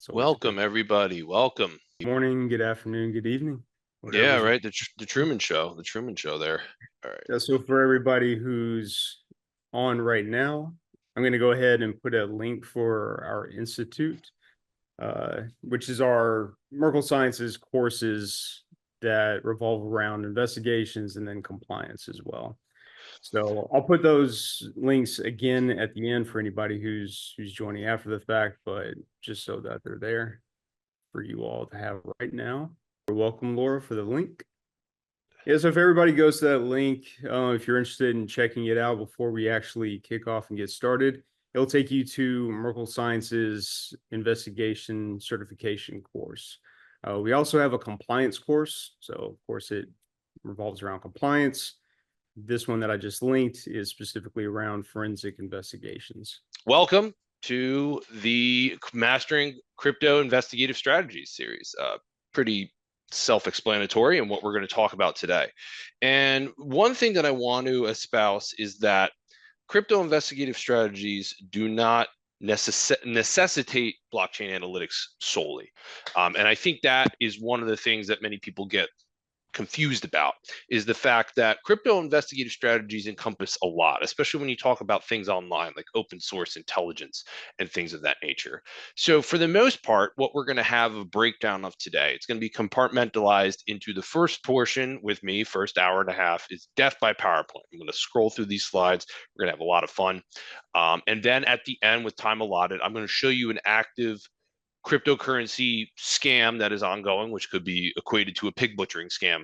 It's always a good Welcome, everybody. Welcome. morning, good afternoon, good evening, Yeah, whatever's. right. The Truman Show. The Truman Show there. All right. So for everybody who's on right now, I'm going to go ahead and put a link for our institute, which is our Merkle Sciences courses that revolve around investigations and then compliance as well. So I'll put those links again at the end for anybody who's joining after the fact, but just so that they're there for you all to have right now. Welcome, Laura, for the link. Yeah, so if everybody goes to that link, if you're interested in checking it out before we actually kick off and get started, it'll take you to Merkle Sciences Investigation Certification course. We also have a compliance course. So, of course, it revolves around compliance. This one that I just linked is specifically around forensic investigations. Welcome to the Mastering Crypto Investigative Strategies series. Pretty self-explanatory in what we're going to talk about today. And one thing that I want to espouse is that crypto investigative strategies do not necessitate blockchain analytics solely. And I think that is one of the things that many people get confused about, is the fact that crypto investigative strategies encompass a lot, especially when you talk about things online like open source intelligence and things of that nature. So for the most part, what we're going to have a breakdown of today, it's going to be compartmentalized into the first portion with me, first hour and a half, is death by PowerPoint. I'm going to scroll through these slides. We're going to have a lot of fun. And then at the end, with time allotted, I'm going to show you an active cryptocurrency scam that is ongoing, which could be equated to a pig butchering scam.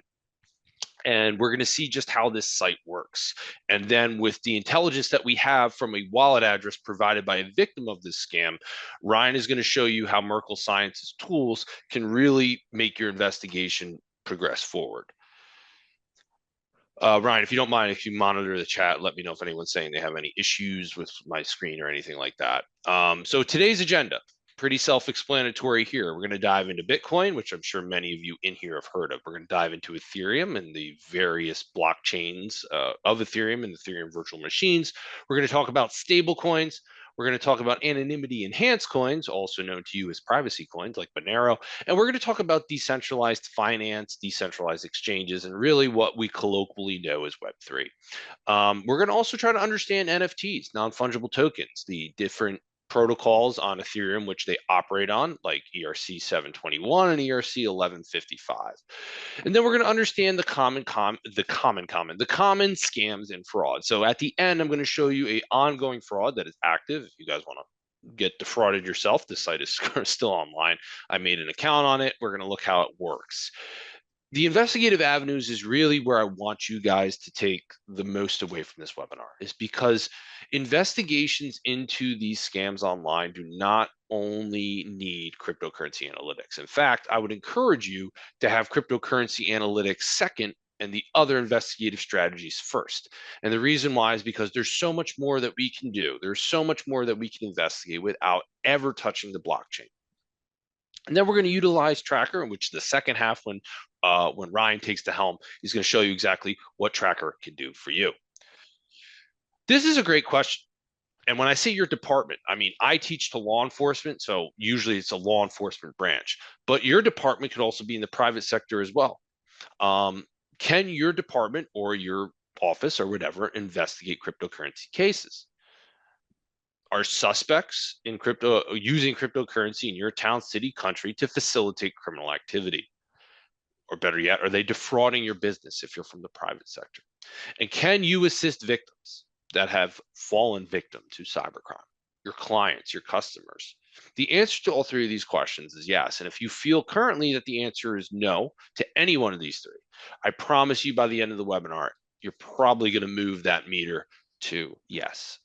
And we're going to see just how this site works. And then with the intelligence that we have from a wallet address provided by a victim of this scam, Ryan is going to show you how Merkle Sciences tools can really make your investigation progress forward. Ryan, if you don't mind, if you monitor the chat, let me know if anyone's saying they have any issues with my screen or anything like that. So today's agenda, pretty self-explanatory here. We're going to dive into Bitcoin, which I'm sure many of you in here have heard of. We're going to dive into Ethereum and the various blockchains of Ethereum and Ethereum virtual machines. We're going to talk about stablecoins. We're going to talk about anonymity enhanced coins, also known to you as privacy coins like Monero. And we're going to talk about decentralized finance, decentralized exchanges, and really what we colloquially know as Web3. We're going to also try to understand NFTs, non-fungible tokens, the different protocols on Ethereum which they operate on, like ERC721 and ERC1155. And then we're going to understand the common scams and fraud. So at the end, I'm going to show you an ongoing fraud that is active. If you guys want to get defrauded yourself, the site is still online. I made an account on it. We're going to look how it works. The investigative avenues is really where I want you guys to take the most away from this webinar, is because investigations into these scams online do not only need cryptocurrency analytics. In fact, I would encourage you to have cryptocurrency analytics second and the other investigative strategies first. And the reason why is because there's so much more that we can do. There's so much more that we can investigate without ever touching the blockchain. And then we're going to utilize Tracker, in which the second half, when Ryan takes the helm, he's going to show you exactly what Tracker can do for you. This is a great question. And when I say your department, I mean, I teach to law enforcement, so usually it's a law enforcement branch, but your department could also be in the private sector as well. Can your department or your office or whatever investigate cryptocurrency cases? Are suspects in using cryptocurrency in your town, city, country to facilitate criminal activity? Or better yet, are they defrauding your business if you're from the private sector? And can you assist victims that have fallen victim to cybercrime? Your clients, your customers? The answer to all three of these questions is yes. And if you feel currently that the answer is no to any one of these three, I promise you by the end of the webinar, you're probably going to move that meter to yes.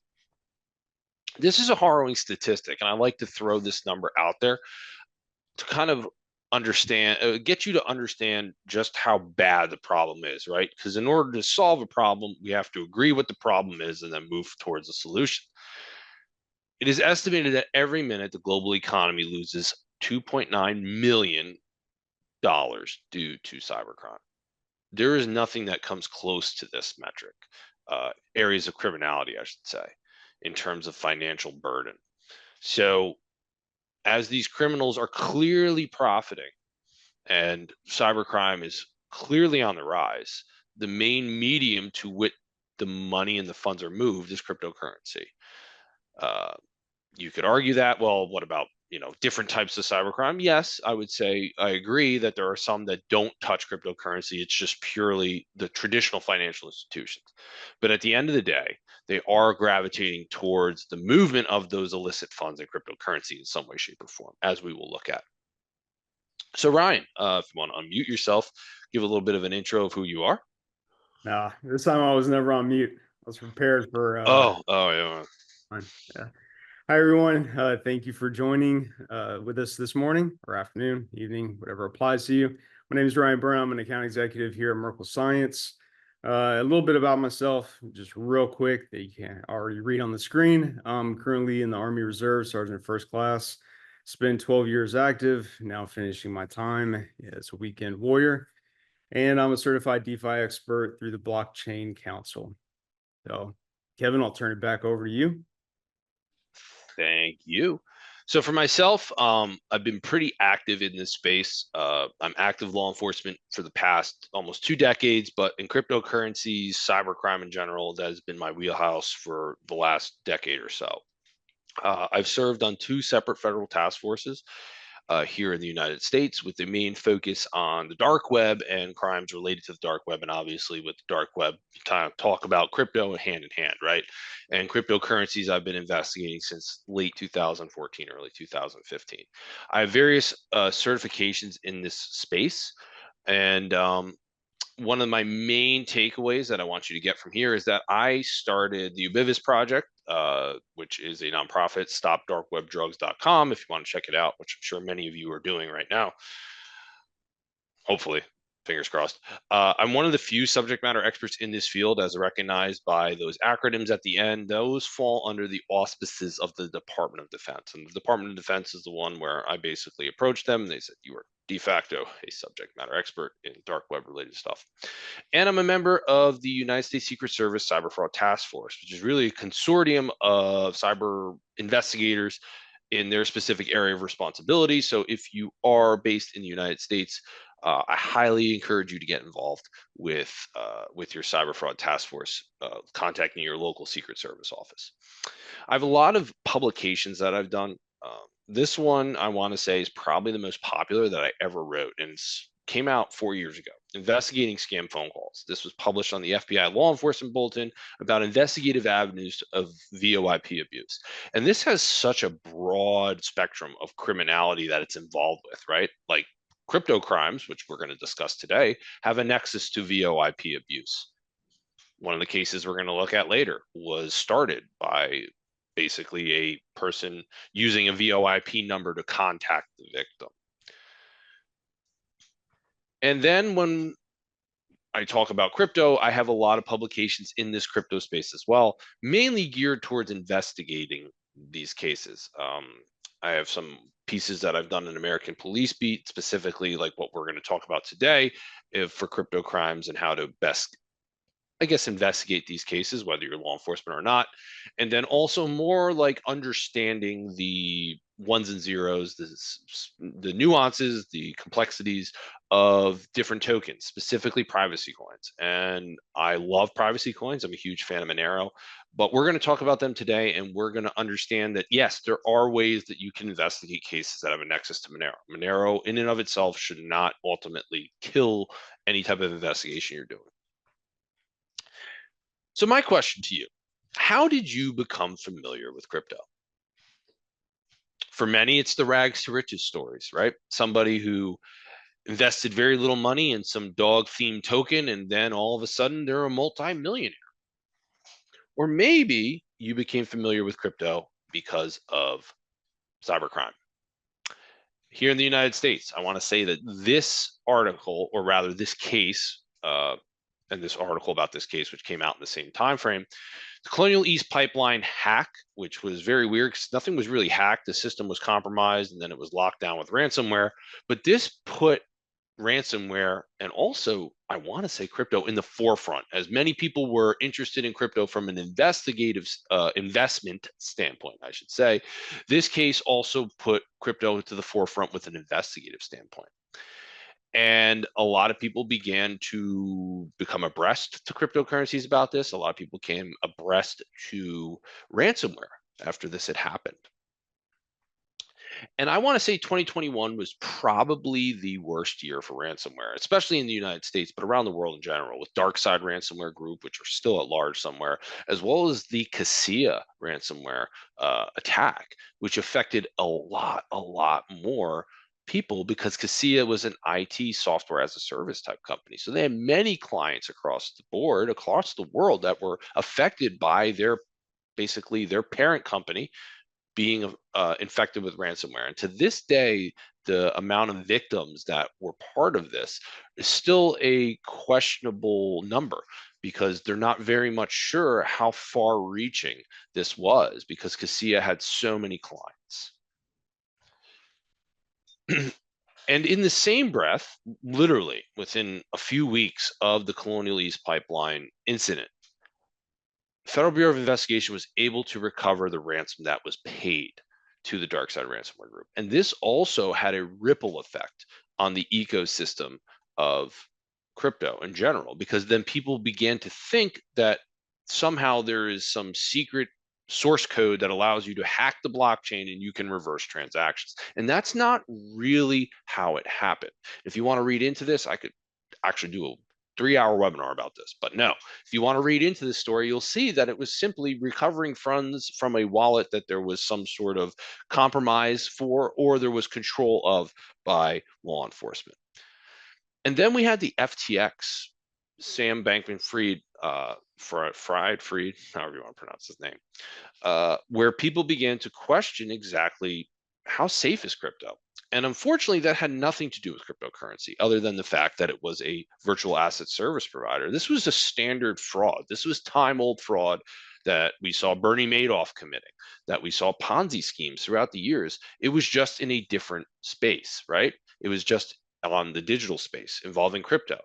This is a harrowing statistic, and I like to throw this number out there to kind of understand, get you to understand just how bad the problem is, right? Because in order to solve a problem, we have to agree what the problem is and then move towards a solution. It is estimated that every minute the global economy loses $2.9 million due to cybercrime. There is nothing that comes close to this metric, areas of criminality, I should say, in terms of financial burden. So as these criminals are clearly profiting and cybercrime is clearly on the rise, the main medium to which the money and the funds are moved is cryptocurrency. You could argue that, well, what about, different types of cybercrime? Yes, I would say I agree that there are some that don't touch cryptocurrency. It's just purely the traditional financial institutions. But at the end of the day, they are gravitating towards the movement of those illicit funds in cryptocurrency in some way, shape, or form, as we will look at. So Ryan, if you want to unmute yourself, give a little bit of an intro of who you are. Nah, this time I was never on mute. I was prepared for Oh, yeah. fine. Yeah. Hi everyone. Thank you for joining with us this morning or afternoon, evening, whatever applies to you. My name is Ryan Byrne. I'm an account executive here at Merkle Science. A little bit about myself, just real quick, that you can already read on the screen. I'm currently in the Army Reserve, Sergeant First Class. Spent 12 years active, now finishing my time as a weekend warrior. And I'm a certified DeFi expert through the Blockchain Council. So, Kevin, I'll turn it back over to you. Thank you. So for myself, I've been pretty active in this space. I'm active law enforcement for the past almost 2 decades, but in cryptocurrencies, cybercrime in general, that has been my wheelhouse for the last decade or so. I've served on 2 separate federal task forces here in the United States, with the main focus on the dark web and crimes related to the dark web. And obviously with the dark web, talk about crypto hand in hand, right? And cryptocurrencies I've been investigating since late 2014, early 2015. I have various certifications in this space. And one of my main takeaways that I want you to get from here is that I started the Ubivis project, which is a nonprofit, stopdarkwebdrugs.com, if you want to check it out, which I'm sure many of you are doing right now. Hopefully, fingers crossed. I'm one of the few subject matter experts in this field, as recognized by those acronyms at the end. Those fall under the auspices of the Department of Defense. And the Department of Defense is the one where I basically approached them. They said, you are de facto a subject matter expert in dark web related stuff. And I'm a member of the United States Secret Service Cyber Fraud Task Force, which is really a consortium of cyber investigators in their specific area of responsibility. So if you are based in the United States, I highly encourage you to get involved with your cyber fraud task force, contacting your local Secret Service office. I have a lot of publications that I've done. This one I want to say is probably the most popular that I ever wrote, and it's came out 4 years ago, Investigating Scam Phone Calls. This was published on the FBI Law Enforcement Bulletin about investigative avenues of VoIP abuse. And this has such a broad spectrum of criminality that it's involved with, right? Like crypto crimes, which we're going to discuss today, have a nexus to VoIP abuse. One of the cases we're going to look at later was started by basically a person using a VoIP number to contact the victim. And then when I talk about crypto, I have a lot of publications in this crypto space as well, mainly geared towards investigating these cases. I have some pieces that I've done in American Police Beat, specifically like what we're going to talk about today for crypto crimes and how to best, I guess, investigate these cases, whether you're law enforcement or not. And then also more like understanding the ones and zeros, the nuances, the complexities of different tokens, specifically privacy coins. And I love privacy coins. I'm a huge fan of Monero, but we're going to talk about them today. And we're going to understand that, yes, there are ways that you can investigate cases that have a nexus to Monero. Monero in and of itself should not ultimately kill any type of investigation you're doing. So my question to you, how did you become familiar with crypto? For many, it's the rags to riches stories, right? Somebody who invested very little money in some dog themed token, and then all of a sudden they're a multi-millionaire. Or maybe you became familiar with crypto because of cybercrime. Here in the United States, I want to say that this article, or rather this case, and this article about this case, which came out in the same time frame, the Colonial East Pipeline hack, which was very weird because nothing was really hacked. The system was compromised and then it was locked down with ransomware. But this put ransomware, and also I want to say crypto in the forefront, as many people were interested in crypto from an investigative investment standpoint, I should say. This case also put crypto to the forefront with an investigative standpoint. And a lot of people began to become abreast to cryptocurrencies about this. A lot of people came abreast to ransomware after this had happened. And I want to say 2021 was probably the worst year for ransomware, especially in the United States, but around the world in general, with DarkSide Ransomware Group, which are still at large somewhere, as well as the Cassia ransomware attack, which affected a lot more people, because Cassia was an IT software as a service type company. So they had many clients across the board, across the world, that were affected by basically their parent company being infected with ransomware. And to this day, the amount of victims that were part of this is still a questionable number, because they're not very much sure how far reaching this was, because Cassia had so many clients. And in the same breath, literally within a few weeks of the Colonial East pipeline incident, Federal Bureau of Investigation was able to recover the ransom that was paid to the DarkSide Ransomware Group. And this also had a ripple effect on the ecosystem of crypto in general, because then people began to think that somehow there is some secret source code that allows you to hack the blockchain and you can reverse transactions. And that's not really how it happened. If you want to read into this, I could actually do a 3-hour webinar about this. But no, if you want to read into this story, you'll see that it was simply recovering funds from a wallet that there was some sort of compromise for, or there was control of by law enforcement. And then we had the FTX, Sam Bankman-Fried, Fried, however you want to pronounce his name, where people began to question exactly how safe is crypto. And unfortunately, that had nothing to do with cryptocurrency, other than the fact that it was a virtual asset service provider. This was a standard fraud. This was time-old fraud that we saw Bernie Madoff committing, that we saw Ponzi schemes throughout the years. It was just in a different space, right? It was just on the digital space involving crypto.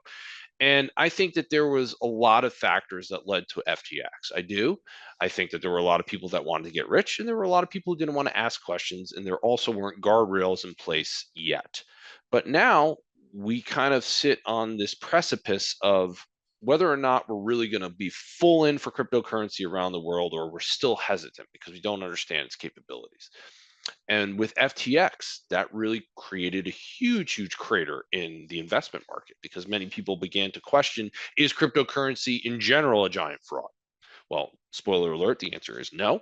And I think that there was a lot of factors that led to FTX. I do. I think that there were a lot of people that wanted to get rich, and there were a lot of people who didn't want to ask questions, and there also weren't guardrails in place yet. But now we kind of sit on this precipice of whether or not we're really going to be full in for cryptocurrency around the world, or we're still hesitant because we don't understand its capabilities. And with FTX, that really created a huge crater in the investment market, because many people began to question, is cryptocurrency in general a giant fraud? Well, spoiler alert, the answer is no.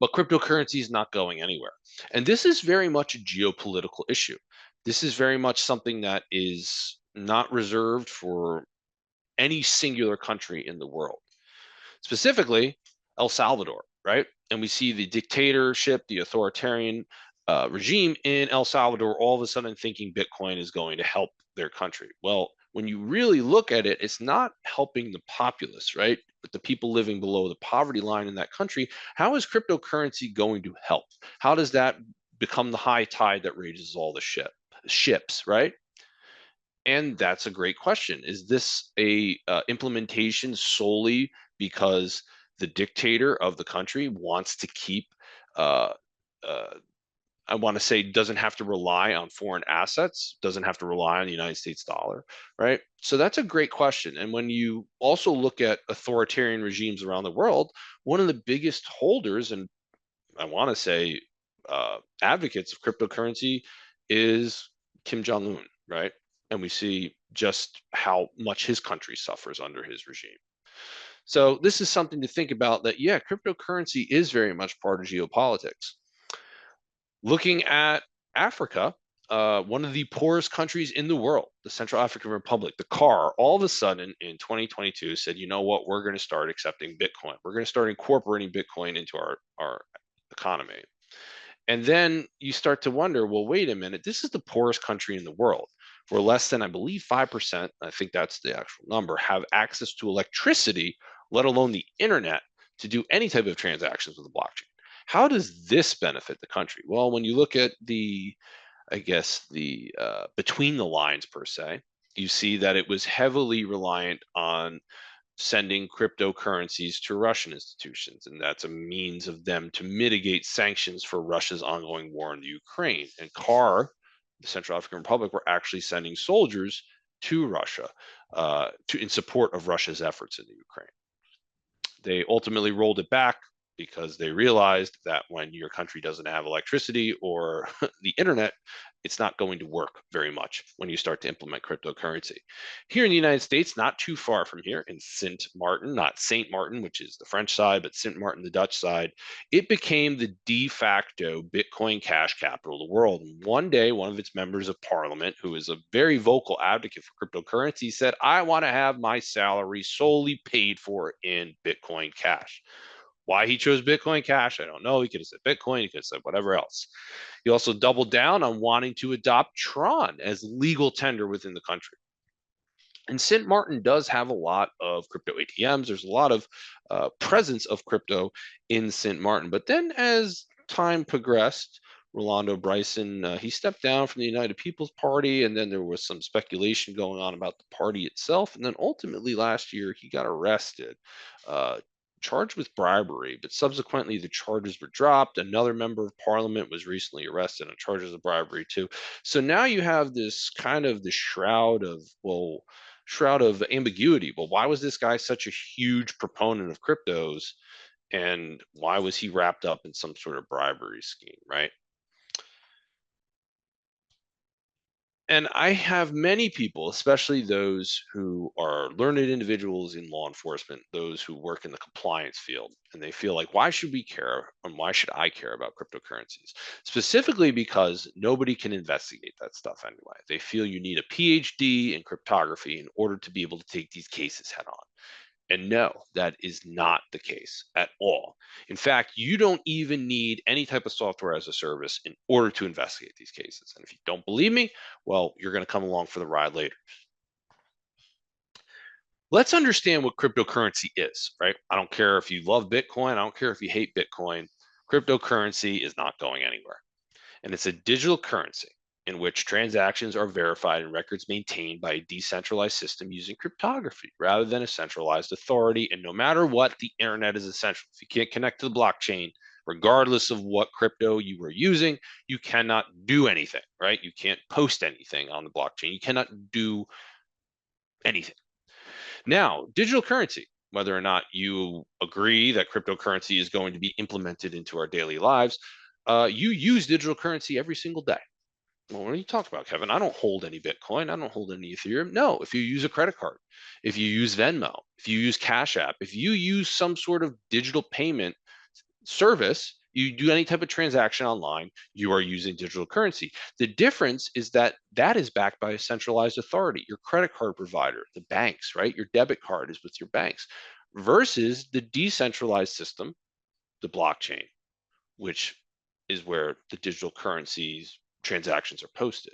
But cryptocurrency is not going anywhere. And this is very much a geopolitical issue. This is very much something that is not reserved for any singular country in the world. Specifically, El Salvador, right? And we see the dictatorship, the authoritarian regime in El Salvador all of a sudden thinking Bitcoin is going to help their country. Well, when you really look at it, it's not helping the populace, right? But the people living below the poverty line in that country. How is cryptocurrency going to help? How does that become the high tide that raises all the ships, right? And that's a great question. Is this a implementation solely because the dictator of the country wants to keep, I want to say, doesn't have to rely on foreign assets, doesn't have to rely on the United States dollar, right? So that's a great question. And when you also look at authoritarian regimes around the world, one of the biggest holders, and I want to say advocates of cryptocurrency, is Kim Jong-un, right? And we see just how much his country suffers under his regime. So this is something to think about, that, yeah, cryptocurrency is very much part of geopolitics. Looking at Africa, one of the poorest countries in the world, the Central African Republic, the CAR, all of a sudden in 2022 said, you know what, we're going to start accepting Bitcoin. We're going to start incorporating Bitcoin into our economy. And then you start to wonder, well, wait a minute, this is the poorest country in the world, where less than, I believe, 5%, I think that's the actual number, have access to electricity, let alone the internet, to do any type of transactions with the blockchain. How does this benefit the country? Well, when you look at the I guess, the between the lines per se, you see that it was heavily reliant on sending cryptocurrencies to Russian institutions, and that's a means of them to mitigate sanctions for Russia's ongoing war in the Ukraine. And CAR, the Central African Republic, were actually sending soldiers to Russia in support of Russia's efforts in the Ukraine. They ultimately rolled it back because they realized that when your country doesn't have electricity or the internet, it's not going to work very much when you start to implement cryptocurrency. Here in the United States, not too far from here, in Sint Maarten, not Saint Martin, which is the French side, but Sint Maarten, the Dutch side, it became the de facto Bitcoin cash capital of the world. And one day, one of its members of parliament, who is a very vocal advocate for cryptocurrency, said, I want to have my salary solely paid for in Bitcoin cash. Why he chose Bitcoin Cash, I don't know. He could have said Bitcoin, he could have said whatever else. He also doubled down on wanting to adopt Tron as legal tender within the country. And Sint Maarten does have a lot of crypto ATMs. There's a lot of presence of crypto in Sint Maarten. But then as time progressed, Rolando Bryson, he stepped down from the United People's Party, and then there was some speculation going on about the party itself. And then ultimately last year, he got arrested, charged with bribery, but subsequently the charges were dropped. Another member of parliament was recently arrested on charges of bribery too. So now you have this kind of the shroud of ambiguity. Well, why was this guy such a huge proponent of cryptos, and why was he wrapped up in some sort of bribery scheme, right? And I have many people, especially those who are learned individuals in law enforcement, those who work in the compliance field, and they feel like, why should we care and why should I care about cryptocurrencies? Specifically because nobody can investigate that stuff anyway. They feel you need a PhD in cryptography in order to be able to take these cases head on. And no, that is not the case at all. In fact, you don't even need any type of software as a service in order to investigate these cases. And if you don't believe me, well, you're going to come along for the ride later. Let's understand what cryptocurrency is, right? I don't care if you love Bitcoin. I don't care if you hate Bitcoin. Cryptocurrency is not going anywhere. And it's a digital currency in which transactions are verified and records maintained by a decentralized system using cryptography rather than a centralized authority. And no matter what, the internet is essential. If you can't connect to the blockchain, regardless of what crypto you were using, you cannot do anything, right? You can't post anything on the blockchain. You cannot do anything. Now, digital currency, whether or not you agree that cryptocurrency is going to be implemented into our daily lives, you use digital currency every single day. Well, what are you talking about, Kevin? I don't hold any Bitcoin. I don't hold any Ethereum. No, if you use a credit card, if you use Venmo, if you use Cash App, if you use some sort of digital payment service, you do any type of transaction online, you are using digital currency. The difference is that that is backed by a centralized authority, your credit card provider, the banks, right? Your debit card is with your banks versus the decentralized system, the blockchain, which is where the digital currencies transactions are posted.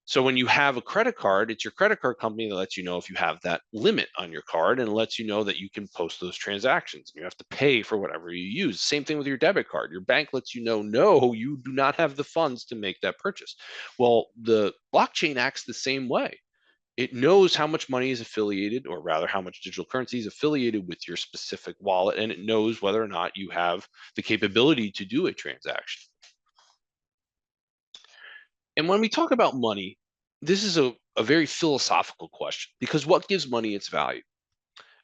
So when you have a credit card, it's your credit card company that lets you know if you have that limit on your card and lets you know that you can post those transactions. You have to pay for whatever you use. Same thing with your debit card. Your bank lets you know, no, you do not have the funds to make that purchase. Well, the blockchain acts the same way. It knows how much money is affiliated, or rather how much digital currency is affiliated with your specific wallet, and it knows whether or not you have the capability to do a transaction. And when we talk about money, this is a very philosophical question, because what gives money its value?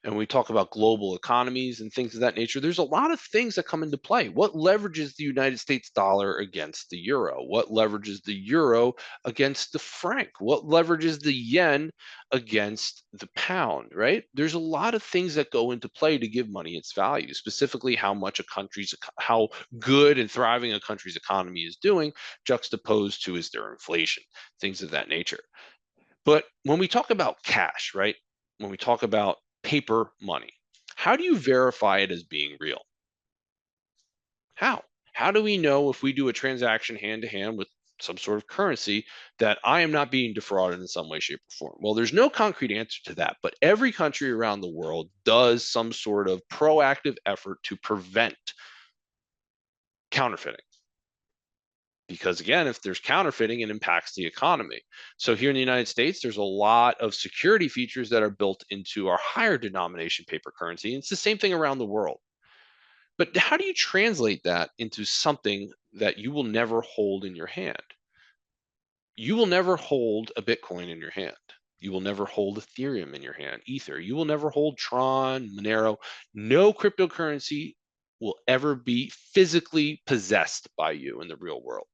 And we talk about global economies and things of that nature, there's a lot of things that come into play. What leverages the United States dollar against the euro? What leverages the euro against the franc? What leverages the yen against the pound, right? There's a lot of things that go into play to give money its value, specifically how how good and thriving a country's economy is doing, juxtaposed to is there inflation, things of that nature. But when we talk about cash, right? When we talk about paper money, how do you verify it as being real? How? How do we know if we do a transaction hand to hand with some sort of currency that I am not being defrauded in some way, shape, or form? Well, there's no concrete answer to that, but every country around the world does some sort of proactive effort to prevent counterfeiting. because again, if there's counterfeiting, it impacts the economy. So here in the United States, there's a lot of security features that are built into our higher denomination paper currency. And it's the same thing around the world. But how do you translate that into something that you will never hold in your hand? You will never hold a Bitcoin in your hand. You will never hold Ethereum in your hand, Ether. You will never hold Tron, Monero. No cryptocurrency will ever be physically possessed by you in the real world.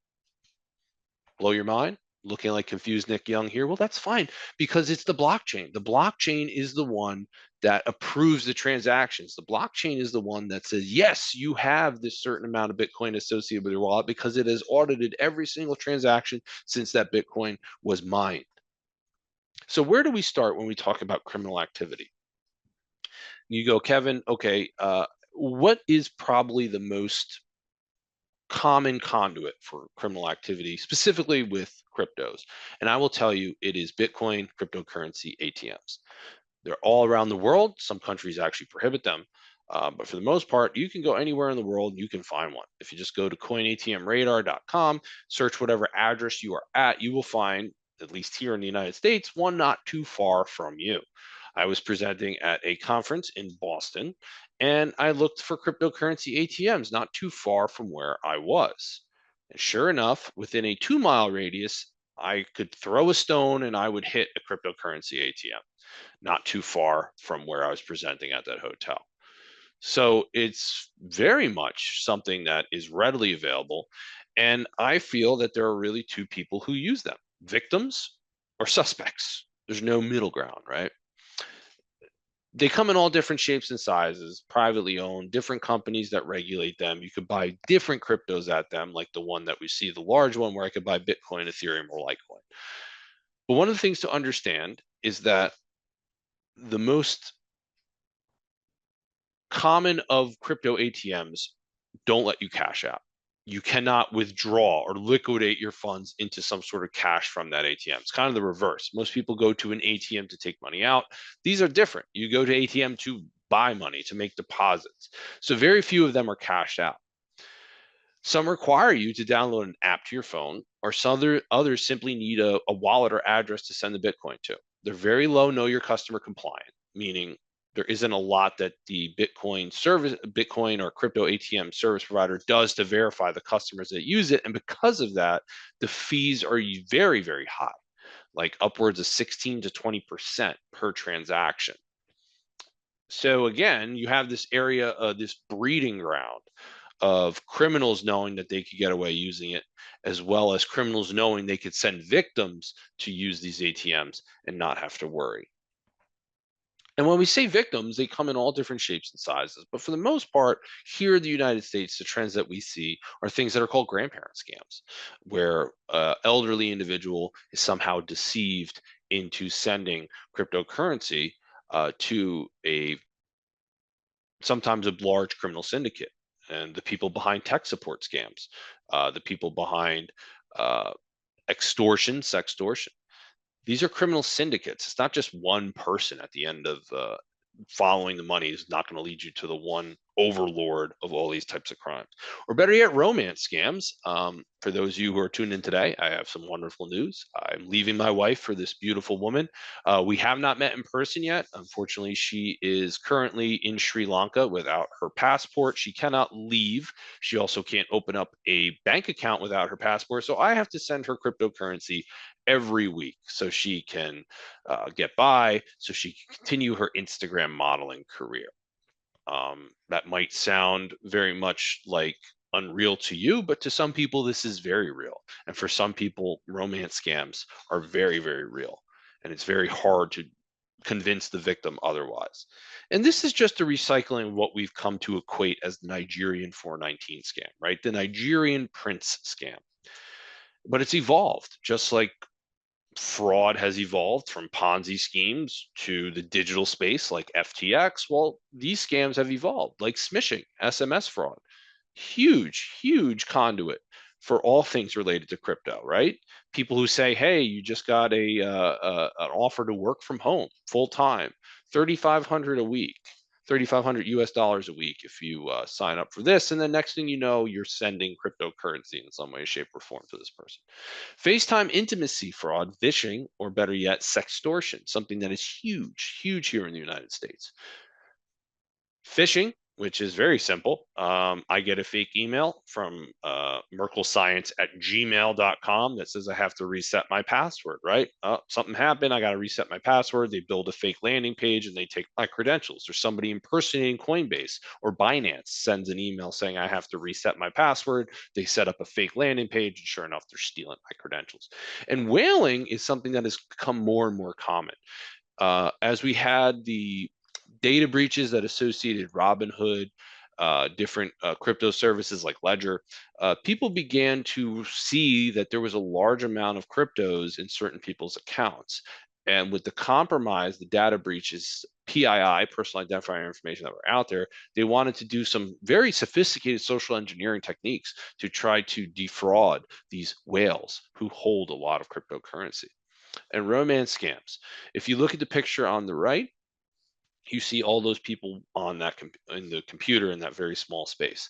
Blow your mind? Looking like confused Nick Young here? Well, that's fine because it's the blockchain. The blockchain is the one that approves the transactions. The blockchain is the one that says, yes, you have this certain amount of Bitcoin associated with your wallet because it has audited every single transaction since that Bitcoin was mined. So where do we start when we talk about criminal activity? You go, Kevin, okay, what is probably the most common conduit for criminal activity, specifically with cryptos? And I will tell you, it is Bitcoin cryptocurrency ATMs. They're all around the world. Some countries actually prohibit them. But for the most part, you can go anywhere in the world, you can find one. If you just go to coinatmradar.com, search whatever address you are at, you will find, at least here in the United States, one not too far from you. I was presenting at a conference in Boston, and I looked for cryptocurrency ATMs not too far from where I was. And sure enough, within a 2-mile radius, I could throw a stone and I would hit a cryptocurrency ATM not too far from where I was presenting at that hotel. So it's very much something that is readily available. And I feel that there are really two people who use them: victims or suspects. There's no middle ground, right? They come in all different shapes and sizes, privately owned, different companies that regulate them. You could buy different cryptos at them, like the one that we see, the large one where I could buy Bitcoin, Ethereum, or Litecoin. But one of the things to understand is that the most common of crypto ATMs don't let you cash out. You cannot withdraw or liquidate your funds into some sort of cash from that ATM. It's kind of the reverse. Most people go to an ATM to take money out. These are different. You go to ATM to buy money, to make deposits. So very few of them are cashed out. Some require you to download an app to your phone, or some others simply need a wallet or address to send the Bitcoin to. They're very low know your customer compliant, meaning there isn't a lot that the Bitcoin or crypto ATM service provider does to verify the customers that use it. And because of that, the fees are very, very high, like upwards of 16 to 20% per transaction. So again, you have this area, this breeding ground of criminals knowing that they could get away using it, as well as criminals knowing they could send victims to use these ATMs and not have to worry. And when we say victims, they come in all different shapes and sizes. But for the most part, here in the United States, the trends that we see are things that are called grandparent scams, where an elderly individual is somehow deceived into sending cryptocurrency to sometimes a large criminal syndicate. And the people behind tech support scams, the people behind extortion, sextortion. These are criminal syndicates. It's not just one person at the end of following the money is not going to lead you to the one overlord of all these types of crimes. Or better yet, romance scams. For those of you who are tuned in today, I have some wonderful news. I'm leaving my wife for this beautiful woman. We have not met in person yet. Unfortunately, she is currently in Sri Lanka without her passport. She cannot leave. She also can't open up a bank account without her passport. So I have to send her cryptocurrency every week so she can get by, so she can continue her Instagram modeling career. That might sound very much like unreal to you, but to some people, this is very real. And for some people, romance scams are very, very real. And it's very hard to convince the victim otherwise. And this is just a recycling of what we've come to equate as the Nigerian 419 scam, right? The Nigerian prince scam. But it's evolved, just like fraud has evolved from Ponzi schemes to the digital space like FTX. Well, these scams have evolved, like smishing, SMS fraud. Huge, huge conduit for all things related to crypto, right? People who say, "Hey, you just got an offer to work from home full time, 3,500 a week, $3,500 US a week if you sign up for this. And then next thing you know, you're sending cryptocurrency in some way, shape, or form to this person. FaceTime intimacy fraud, phishing, or better yet, sextortion, something that is huge, huge here in the United States. Phishing, which is very simple. I get a fake email from merkelscience@gmail.com that says I have to reset my password, right? Something happened. I got to reset my password. They build a fake landing page and they take my credentials. Or somebody impersonating Coinbase or Binance sends an email saying I have to reset my password. They set up a fake landing page, and sure enough, they're stealing my credentials. And whaling is something that has become more and more common. As we had the data breaches that associated Robinhood, different crypto services like Ledger, people began to see that there was a large amount of cryptos in certain people's accounts. And with the compromise, the data breaches, PII, personal identifier information that were out there, they wanted to do some very sophisticated social engineering techniques to try to defraud these whales who hold a lot of cryptocurrency. And romance scams. If you look at the picture on the right, you see all those people on that in the computer in that very small space.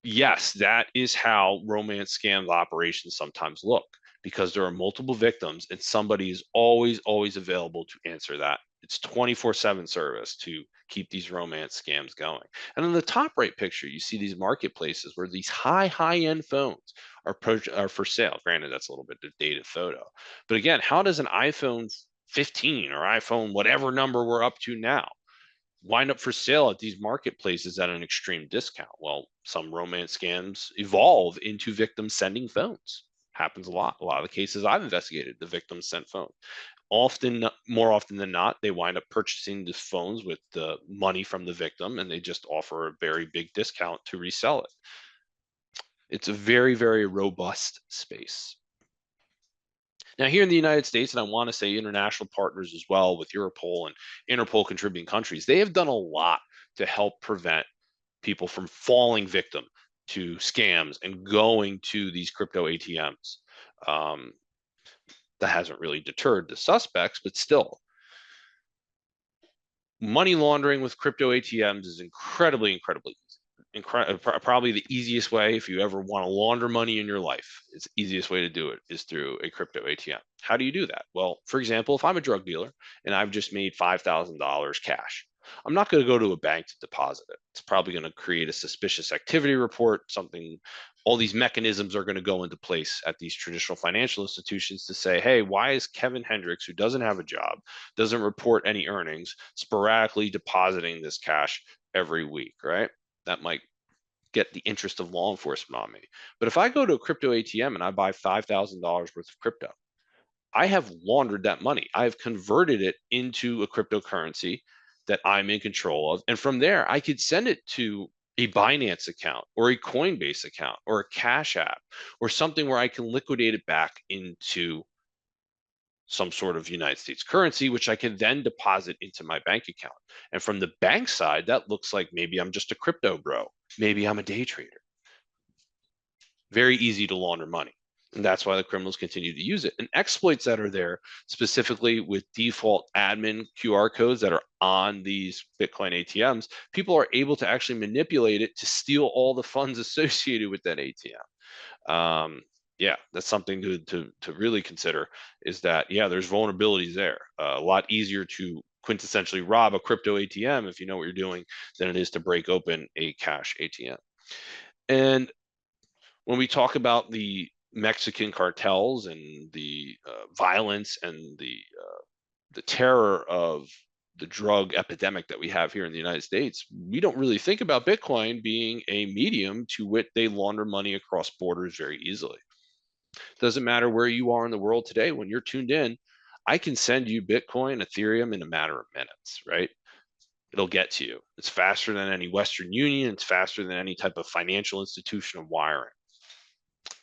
Yes, that is how romance scam operations sometimes look, because there are multiple victims and somebody is always available to answer that. It's 24/7 service to keep these romance scams going. And in the top right picture, you see these marketplaces where these high-end phones are for sale. Granted, that's a little bit of dated photo. But again, how does an iPhone 15 or iPhone, whatever number we're up to now, wind up for sale at these marketplaces at an extreme discount? Well, some romance scams evolve into victims sending phones. Happens a lot. A lot of the cases I've investigated, the victims sent phones. Often, more often than not, they wind up purchasing the phones with the money from the victim, and they just offer a very big discount to resell it. It's a very, very robust space. Now, here in the United States, and I want to say international partners as well with Europol and Interpol contributing countries, they have done a lot to help prevent people from falling victim to scams and going to these crypto ATMs. That hasn't really deterred the suspects, but still, money laundering with crypto ATMs is incredibly probably the easiest way. If you ever want to launder money in your life, it's the easiest way to do it is through a crypto ATM. How do you do that? Well, for example, if I'm a drug dealer and I've just made $5,000 cash, I'm not going to go to a bank to deposit it. It's probably going to create a suspicious activity report, something. All these mechanisms are going to go into place at these traditional financial institutions to say, hey, why is Kevin Hendricks, who doesn't have a job, doesn't report any earnings, sporadically depositing this cash every week, right? That might get the interest of law enforcement on me. But if I go to a crypto ATM and I buy $5,000 worth of crypto, I have laundered that money. I've converted it into a cryptocurrency that I'm in control of. And from there, I could send it to a Binance account or a Coinbase account or a Cash App or something where I can liquidate it back into some sort of United States currency, which I can then deposit into my bank account. And from the bank side, that looks like maybe I'm just a crypto bro. Maybe I'm a day trader. Very easy to launder money. And that's why the criminals continue to use it. And exploits that are there, specifically with default admin QR codes that are on these Bitcoin ATMs, people are able to actually manipulate it to steal all the funds associated with that ATM. Yeah, that's something to really consider, is that, yeah, there's vulnerabilities there. A lot easier to quintessentially rob a crypto ATM if you know what you're doing than it is to break open a cash ATM. And when we talk about the Mexican cartels and the violence and the terror of the drug epidemic that we have here in the United States, we don't really think about Bitcoin being a medium to which they launder money across borders very easily. Doesn't matter where you are in the world today. When you're tuned in, I can send you Bitcoin, Ethereum in a matter of minutes, right? It'll get to you. It's faster than any Western Union. It's faster than any type of financial institution of wiring.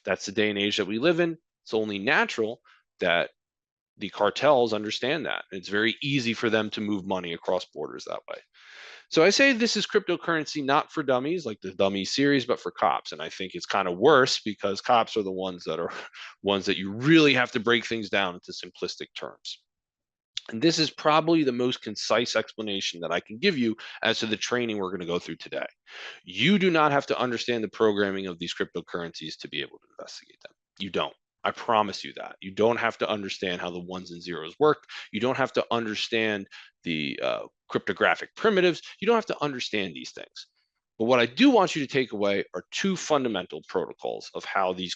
That's the day and age that we live in. It's only natural that the cartels understand that. It's very easy for them to move money across borders that way. So I say this is cryptocurrency not for dummies like the dummy series, but for cops. And I think it's kind of worse because cops are the ones that you really have to break things down into simplistic terms. And this is probably the most concise explanation that I can give you as to the training we're going to go through today. You do not have to understand the programming of these cryptocurrencies to be able to investigate them. You don't. I promise you that. You don't have to understand how the ones and zeros work. You don't have to understand the cryptographic primitives. You don't have to understand these things. But what I do want you to take away are two fundamental protocols of how these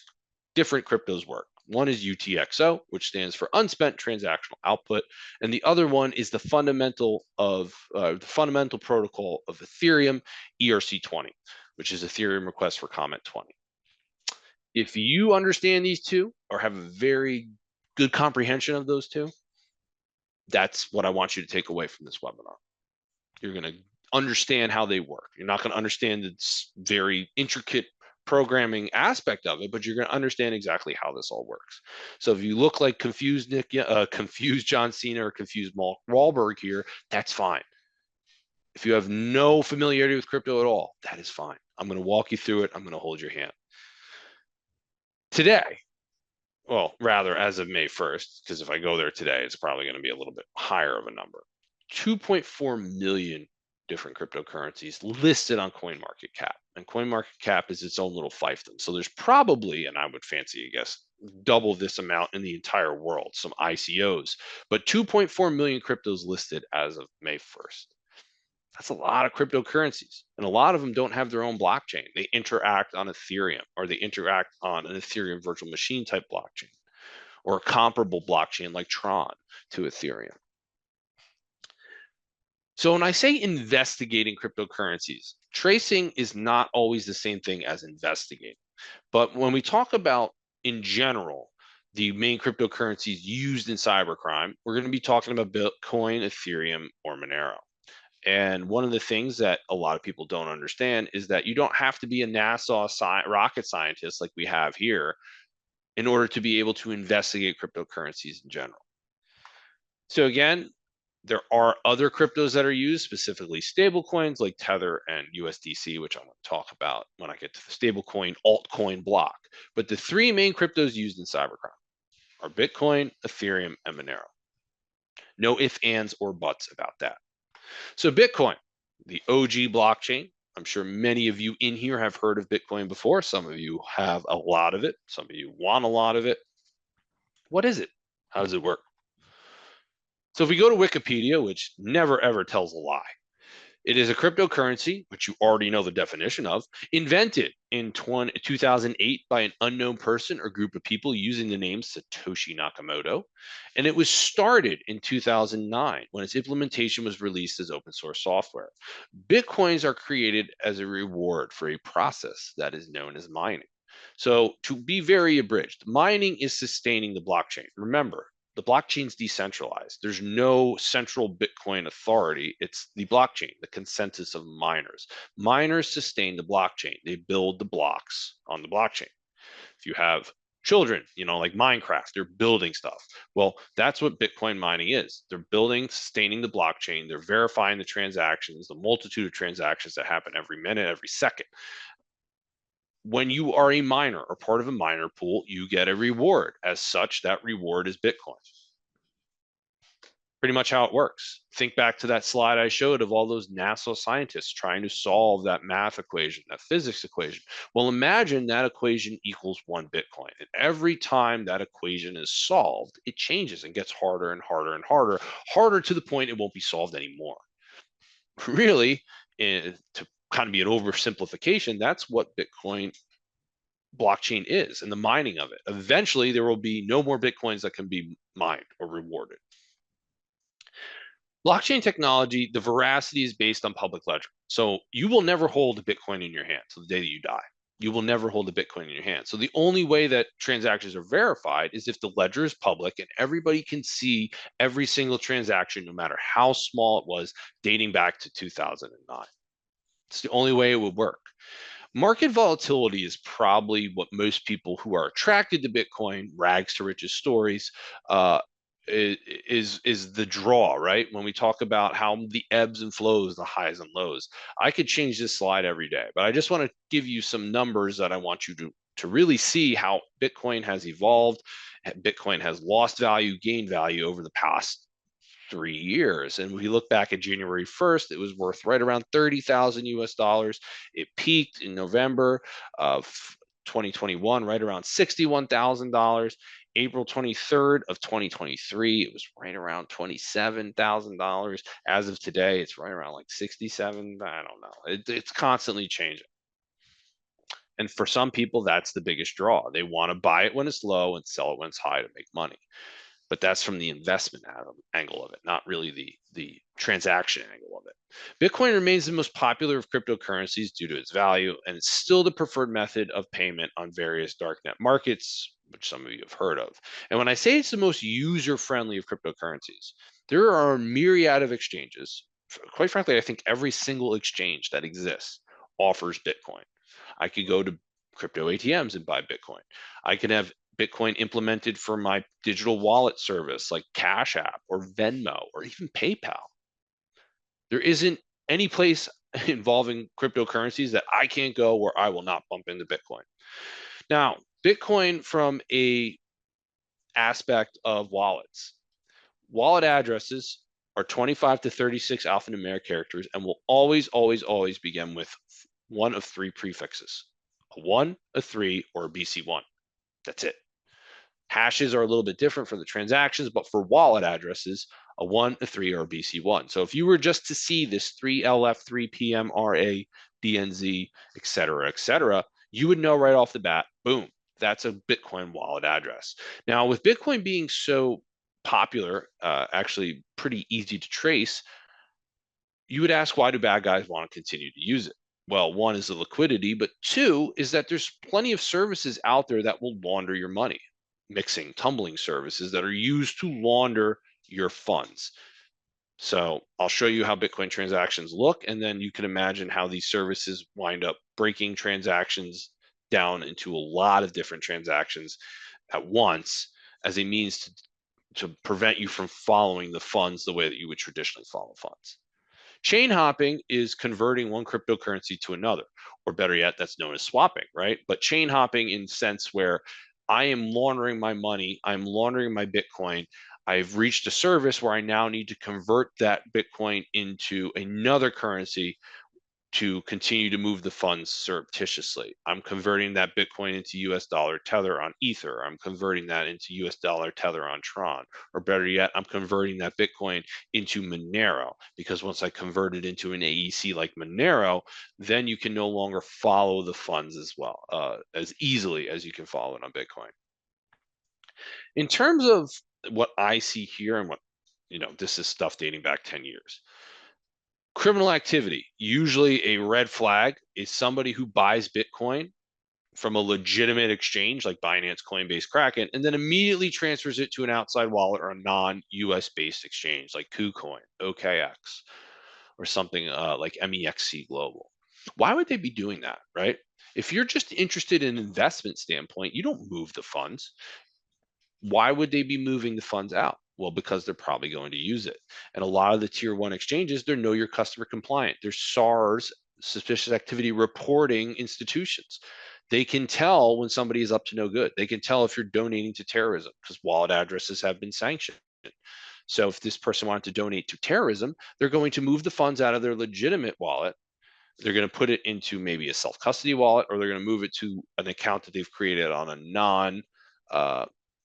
different cryptos work. One is UTXO, which stands for unspent transactional output, and the other one is the fundamental protocol of Ethereum ERC20, which is Ethereum request for comment 20. If you understand these two or have a very good comprehension of those two, that's what I want you to take away from this webinar. You're going to understand how they work. You're not going to understand the very intricate programming aspect of it, but you're going to understand exactly how this all works. So if you look like confused confused John Cena or confused Mark Wahlberg here, that's fine. If you have no familiarity with crypto at all, that is fine. I'm going to walk you through it. I'm going to hold your hand. Today, well, rather as of May 1st, because if I go there today, it's probably going to be a little bit higher of a number. 2.4 million different cryptocurrencies listed on CoinMarketCap. And CoinMarketCap is its own little fiefdom. So there's probably, and I would fancy, I guess, double this amount in the entire world, some ICOs, but 2.4 million cryptos listed as of May 1st. That's a lot of cryptocurrencies. And a lot of them don't have their own blockchain. They interact on Ethereum, or they interact on an Ethereum virtual machine type blockchain, or a comparable blockchain like Tron to Ethereum. So when I say investigating cryptocurrencies, tracing is not always the same thing as investigating. But when we talk about, in general, the main cryptocurrencies used in cybercrime, we're going to be talking about Bitcoin, Ethereum, or Monero. And one of the things that a lot of people don't understand is that you don't have to be a NASA rocket scientist like we have here in order to be able to investigate cryptocurrencies in general. So again, there are other cryptos that are used, specifically stablecoins like Tether and USDC, which I'm going to talk about when I get to the stablecoin altcoin block. But the three main cryptos used in cybercrime are Bitcoin, Ethereum, and Monero. No ifs, ands, or buts about that. So Bitcoin, the OG blockchain. I'm sure many of you in here have heard of Bitcoin before. Some of you have a lot of it. Some of you want a lot of it. What is it? How does it work? So if we go to Wikipedia, which never ever tells a lie, it is a cryptocurrency, which you already know the definition of, invented in 2008 by an unknown person or group of people using the name Satoshi Nakamoto. And it was started in 2009 when its implementation was released as open source software. Bitcoins are created as a reward for a process that is known as mining. So to be very abridged, mining is sustaining the blockchain. Remember, the blockchain's decentralized. There's no central Bitcoin authority. It's the blockchain, the consensus of miners. Miners sustain the blockchain. They build the blocks on the blockchain. If you have children, like Minecraft, they're building stuff. Well, that's what Bitcoin mining is. They're building, sustaining the blockchain. They're verifying the transactions, the multitude of transactions that happen every minute, every second. When you are a miner or part of a miner pool, you get a reward. As such, that reward is Bitcoin. Pretty much how it works. Think back to that slide I showed of all those NASA scientists trying to solve that math equation, that physics equation. Well, imagine that equation equals 1 Bitcoin. And every time that equation is solved, it changes and gets harder and harder and harder to the point it won't be solved anymore. Really, to kind of be an oversimplification, that's what Bitcoin blockchain is and the mining of it. Eventually, there will be no more Bitcoins that can be mined or rewarded. Blockchain technology, the veracity is based on public ledger. So you will never hold a Bitcoin in your hand till the day that you die. You will never hold a Bitcoin in your hand. So the only way that transactions are verified is if the ledger is public and everybody can see every single transaction, no matter how small it was, dating back to 2009. It's the only way it would work. Market volatility is probably what most people who are attracted to Bitcoin, rags to riches stories, is the draw, right? When we talk about how the ebbs and flows, the highs and lows. I could change this slide every day, but I just want to give you some numbers that I want you to really see how Bitcoin has evolved. Bitcoin has lost value, gained value over the past 3 years. And we look back at January 1st, it was worth right around 30,000 US dollars. It peaked in November of 2021, right around $61,000. April 23rd of 2023, it was right around $27,000. As of today, it's right around like 67. I don't know. It's constantly changing. And for some people, that's the biggest draw. They want to buy it when it's low and sell it when it's high to make money. But that's from the investment angle of it, not really the transaction angle of it. Bitcoin remains the most popular of cryptocurrencies due to its value, and it's still the preferred method of payment on various darknet markets, which some of you have heard of. And when I say it's the most user-friendly of cryptocurrencies, there are a myriad of exchanges. Quite frankly, I think every single exchange that exists offers Bitcoin. I could go to Crypto ATMs and buy Bitcoin. I can have Bitcoin implemented for my digital wallet service like Cash App or Venmo or even PayPal. There isn't any place involving cryptocurrencies that I can't go where I will not bump into Bitcoin. Now, Bitcoin from a aspect of wallets. Wallet addresses are 25 to 36 alphanumeric characters and will always, always, always begin with one of 3 prefixes, a 1, a 3, or a BC1. That's it. Hashes are a little bit different for the transactions, but for wallet addresses, a 1, a 3, or a BC1. So if you were just to see this 3LF, 3PMRA, DNZ, et cetera, you would know right off the bat, boom, that's a Bitcoin wallet address. Now, with Bitcoin being so popular, actually pretty easy to trace, you would ask, why do bad guys want to continue to use it? Well, 1 is the liquidity, but 2 is that there's plenty of services out there that will launder your money. Mixing, tumbling services that are used to launder your funds. So I'll show you how Bitcoin transactions look, and then you can imagine how these services wind up breaking transactions down into a lot of different transactions at once as a means to prevent you from following the funds the way that you would traditionally follow funds. Chain hopping is converting one cryptocurrency to another, or better yet, that's known as swapping, right? But chain hopping in sense where I am laundering my money, I'm laundering my Bitcoin, I've reached a service where I now need to convert that Bitcoin into another currency to continue to move the funds surreptitiously. I'm converting that Bitcoin into US dollar tether on Ether. I'm converting that into US dollar tether on Tron. Or better yet, I'm converting that Bitcoin into Monero, because once I convert it into an AEC like Monero, then you can no longer follow the funds as well, as easily as you can follow it on Bitcoin. In terms of what I see here and what, this is stuff dating back 10 years. Criminal activity, usually a red flag, is somebody who buys Bitcoin from a legitimate exchange like Binance, Coinbase, Kraken, and then immediately transfers it to an outside wallet or a non-US based exchange like KuCoin, OKX, or something like MEXC Global. Why would they be doing that, right? If you're just interested in an investment standpoint, you don't move the funds. Why would they be moving the funds out? Well, because they're probably going to use it. And a lot of the tier 1 exchanges, they're know your customer compliant. They're SARS, suspicious activity reporting institutions. They can tell when somebody is up to no good. They can tell if you're donating to terrorism because wallet addresses have been sanctioned. So if this person wanted to donate to terrorism, they're going to move the funds out of their legitimate wallet. They're going to put it into maybe a self-custody wallet, or they're going to move it to an account that they've created on a non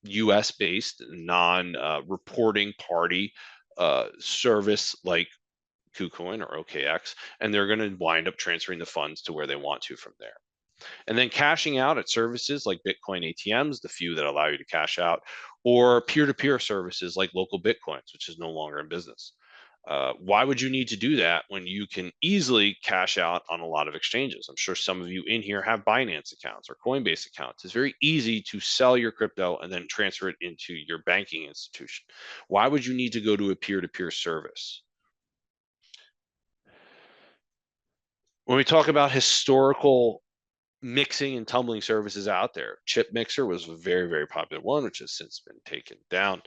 US based, non reporting party service like KuCoin or OKX, and they're going to wind up transferring the funds to where they want to from there. And then cashing out at services like Bitcoin ATMs, the few that allow you to cash out, or peer-to-peer services like local Bitcoins, which is no longer in business. Why would you need to do that when you can easily cash out on a lot of exchanges? I'm sure some of you in here have Binance accounts or Coinbase accounts. It's very easy to sell your crypto and then transfer it into your banking institution. Why would you need to go to a peer-to-peer service? When we talk about historical mixing and tumbling services out there, Chip Mixer was a very, very popular one, which has since been taken down.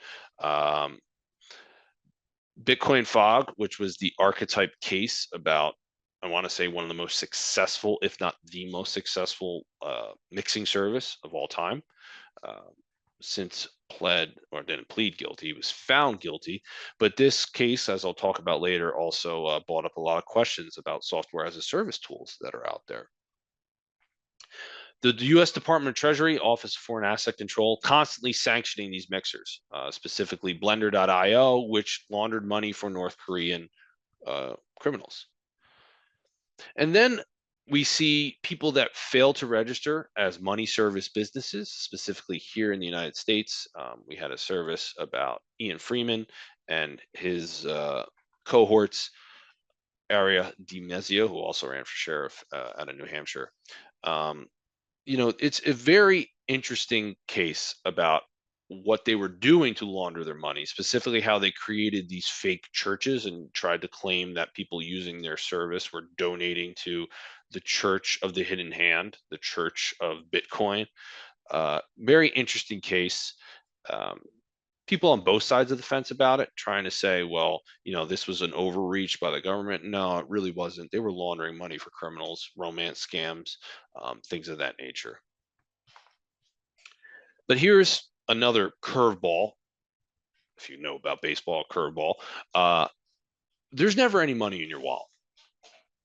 Bitcoin Fog, which was the archetype case about, I want to say, one of the most successful, if not the most successful mixing service of all time. since pled, or didn't plead guilty. He was found guilty. But this case, as I'll talk about later, also brought up a lot of questions about software as a service tools that are out there. The U.S. Department of Treasury, Office of Foreign Asset Control, constantly sanctioning these mixers, specifically Blender.io, which laundered money for North Korean criminals. And then we see people that fail to register as money service businesses, specifically here in the United States. We had a service about Ian Freeman and his cohorts, Aria DiMezio, who also ran for sheriff out of New Hampshire. You know, it's a very interesting case about what they were doing to launder their money, specifically how they created these fake churches and tried to claim that people using their service were donating to the Church of the Hidden Hand, the Church of Bitcoin. Very interesting case. People on both sides of the fence about it, trying to say, well, you know, this was an overreach by the government. No, it really wasn't. They were laundering money for criminals, romance scams, things of that nature. But here's another curveball. If you know about baseball, curveball. There's never any money in your wallet,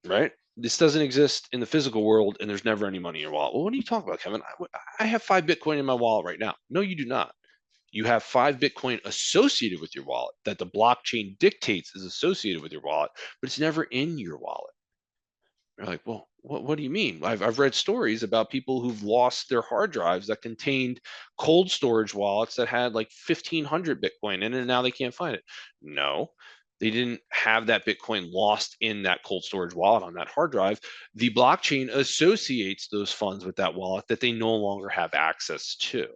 right? This doesn't exist in the physical world, and there's never any money in your wallet. Well, what are you talking about, Kevin? I have 5 Bitcoin in my wallet right now. No, you do not. You have 5 Bitcoin associated with your wallet that the blockchain dictates is associated with your wallet, but it's never in your wallet. You're like, well, what do you mean? I've read stories about people who've lost their hard drives that contained cold storage wallets that had like 1,500 Bitcoin in it, and now they can't find it. No, they didn't have that Bitcoin lost in that cold storage wallet on that hard drive. The blockchain associates those funds with that wallet that they no longer have access to.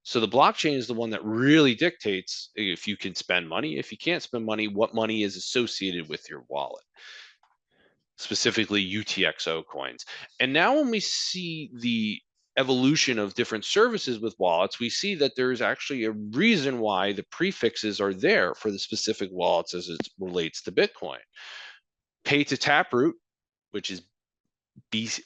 So the blockchain is the one that really dictates if you can spend money, if you can't spend money, what money is associated with your wallet, specifically UTXO coins. And now when we see the evolution of different services with wallets, we see that there's actually a reason why the prefixes are there for the specific wallets as it relates to Bitcoin. Pay to Taproot, which is Beach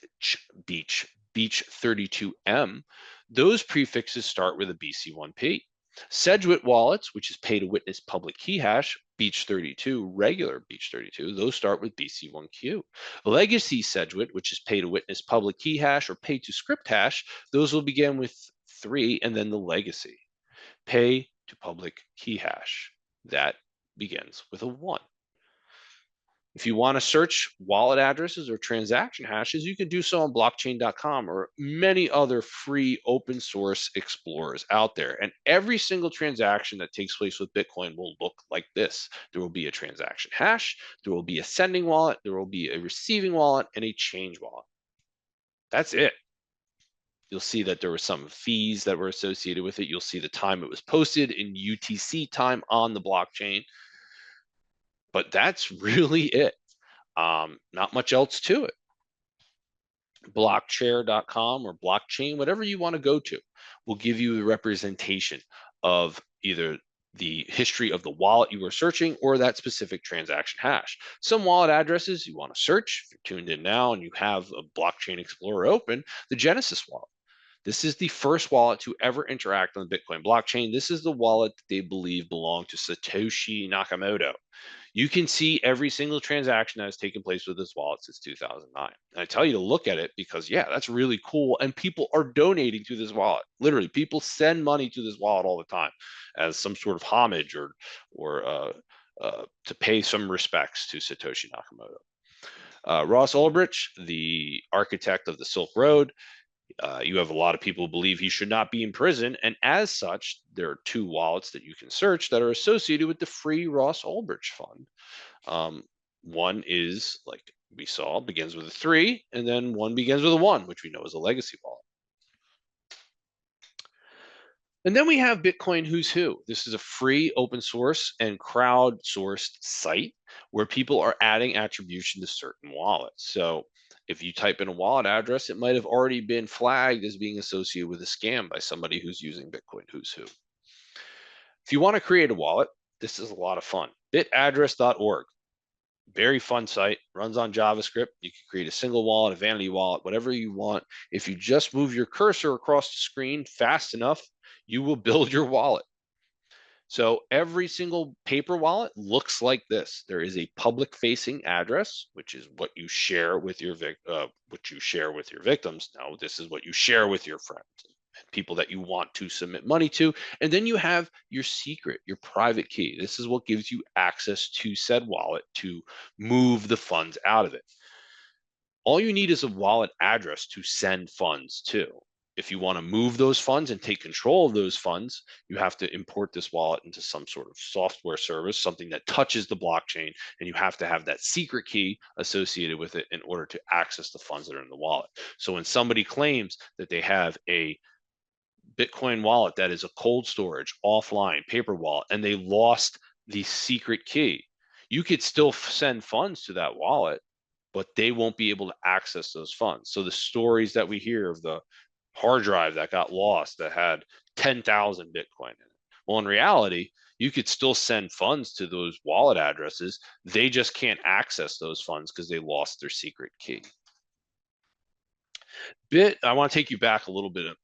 32M, those prefixes start with a BC1P. Sedgwick wallets, which is pay to witness public key hash, Beach 32, regular Beach 32, those start with BC1Q. Legacy Sedgwick, which is pay to witness public key hash or pay to script hash, those will begin with 3 and then the legacy. Pay to public key hash, that begins with a 1. If you want to search wallet addresses or transaction hashes, you can do so on blockchain.com or many other free open source explorers out there. And every single transaction that takes place with Bitcoin will look like this. There will be a transaction hash, there will be a sending wallet, there will be a receiving wallet, and a change wallet. That's it. You'll see that there were some fees that were associated with it. You'll see the time it was posted in UTC time on the blockchain. But that's really it. Not much else to it. Blockchair.com or blockchain, whatever you want to go to, will give you the representation of either the history of the wallet you were searching or that specific transaction hash. Some wallet addresses you want to search, if you're tuned in now and you have a blockchain explorer open, the Genesis wallet. This is the first wallet to ever interact on the Bitcoin blockchain. This is the wallet that they believe belonged to Satoshi Nakamoto. You can see every single transaction that has taken place with this wallet since 2009. And I tell you to look at it because, yeah, that's really cool. And people are donating to this wallet. Literally, people send money to this wallet all the time as some sort of homage or to pay some respects to Satoshi Nakamoto. Ross Ulbricht, the architect of the Silk Road, you have a lot of people who believe he should not be in prison. And as such, there are 2 wallets that you can search that are associated with the free Ross Ulbricht fund. One is, like we saw, begins with a 3, and then one begins with a 1, which we know is a legacy wallet. And then we have Bitcoin Who's Who. This is a free, open source, and crowdsourced site where people are adding attribution to certain wallets. So if you type in a wallet address, it might have already been flagged as being associated with a scam by somebody who's using Bitcoin Who's Who. If you want to create a wallet, this is a lot of fun. Bitaddress.org. Very fun site, runs on JavaScript. You can create a single wallet, a vanity wallet, whatever you want. If you just move your cursor across the screen fast enough, you will build your wallet. So every single paper wallet looks like this. There is a public facing address, which is what you share with your victims. Now, this is what you share with your friends and people that you want to submit money to. And then you have your secret, your private key. This is what gives you access to said wallet to move the funds out of it. All you need is a wallet address to send funds to. If you want to move those funds and take control of those funds, you have to import this wallet into some sort of software service, something that touches the blockchain, and you have to have that secret key associated with it in order to access the funds that are in the wallet. So when somebody claims that they have a Bitcoin wallet that is a cold storage, offline paper wallet, and they lost the secret key, you could still send funds to that wallet, but they won't be able to access those funds. So the stories that we hear of the hard drive that got lost that had 10,000 Bitcoin in it. Well, in reality, you could still send funds to those wallet addresses. They just can't access those funds because they lost their secret key. I want to take you back a little bit, a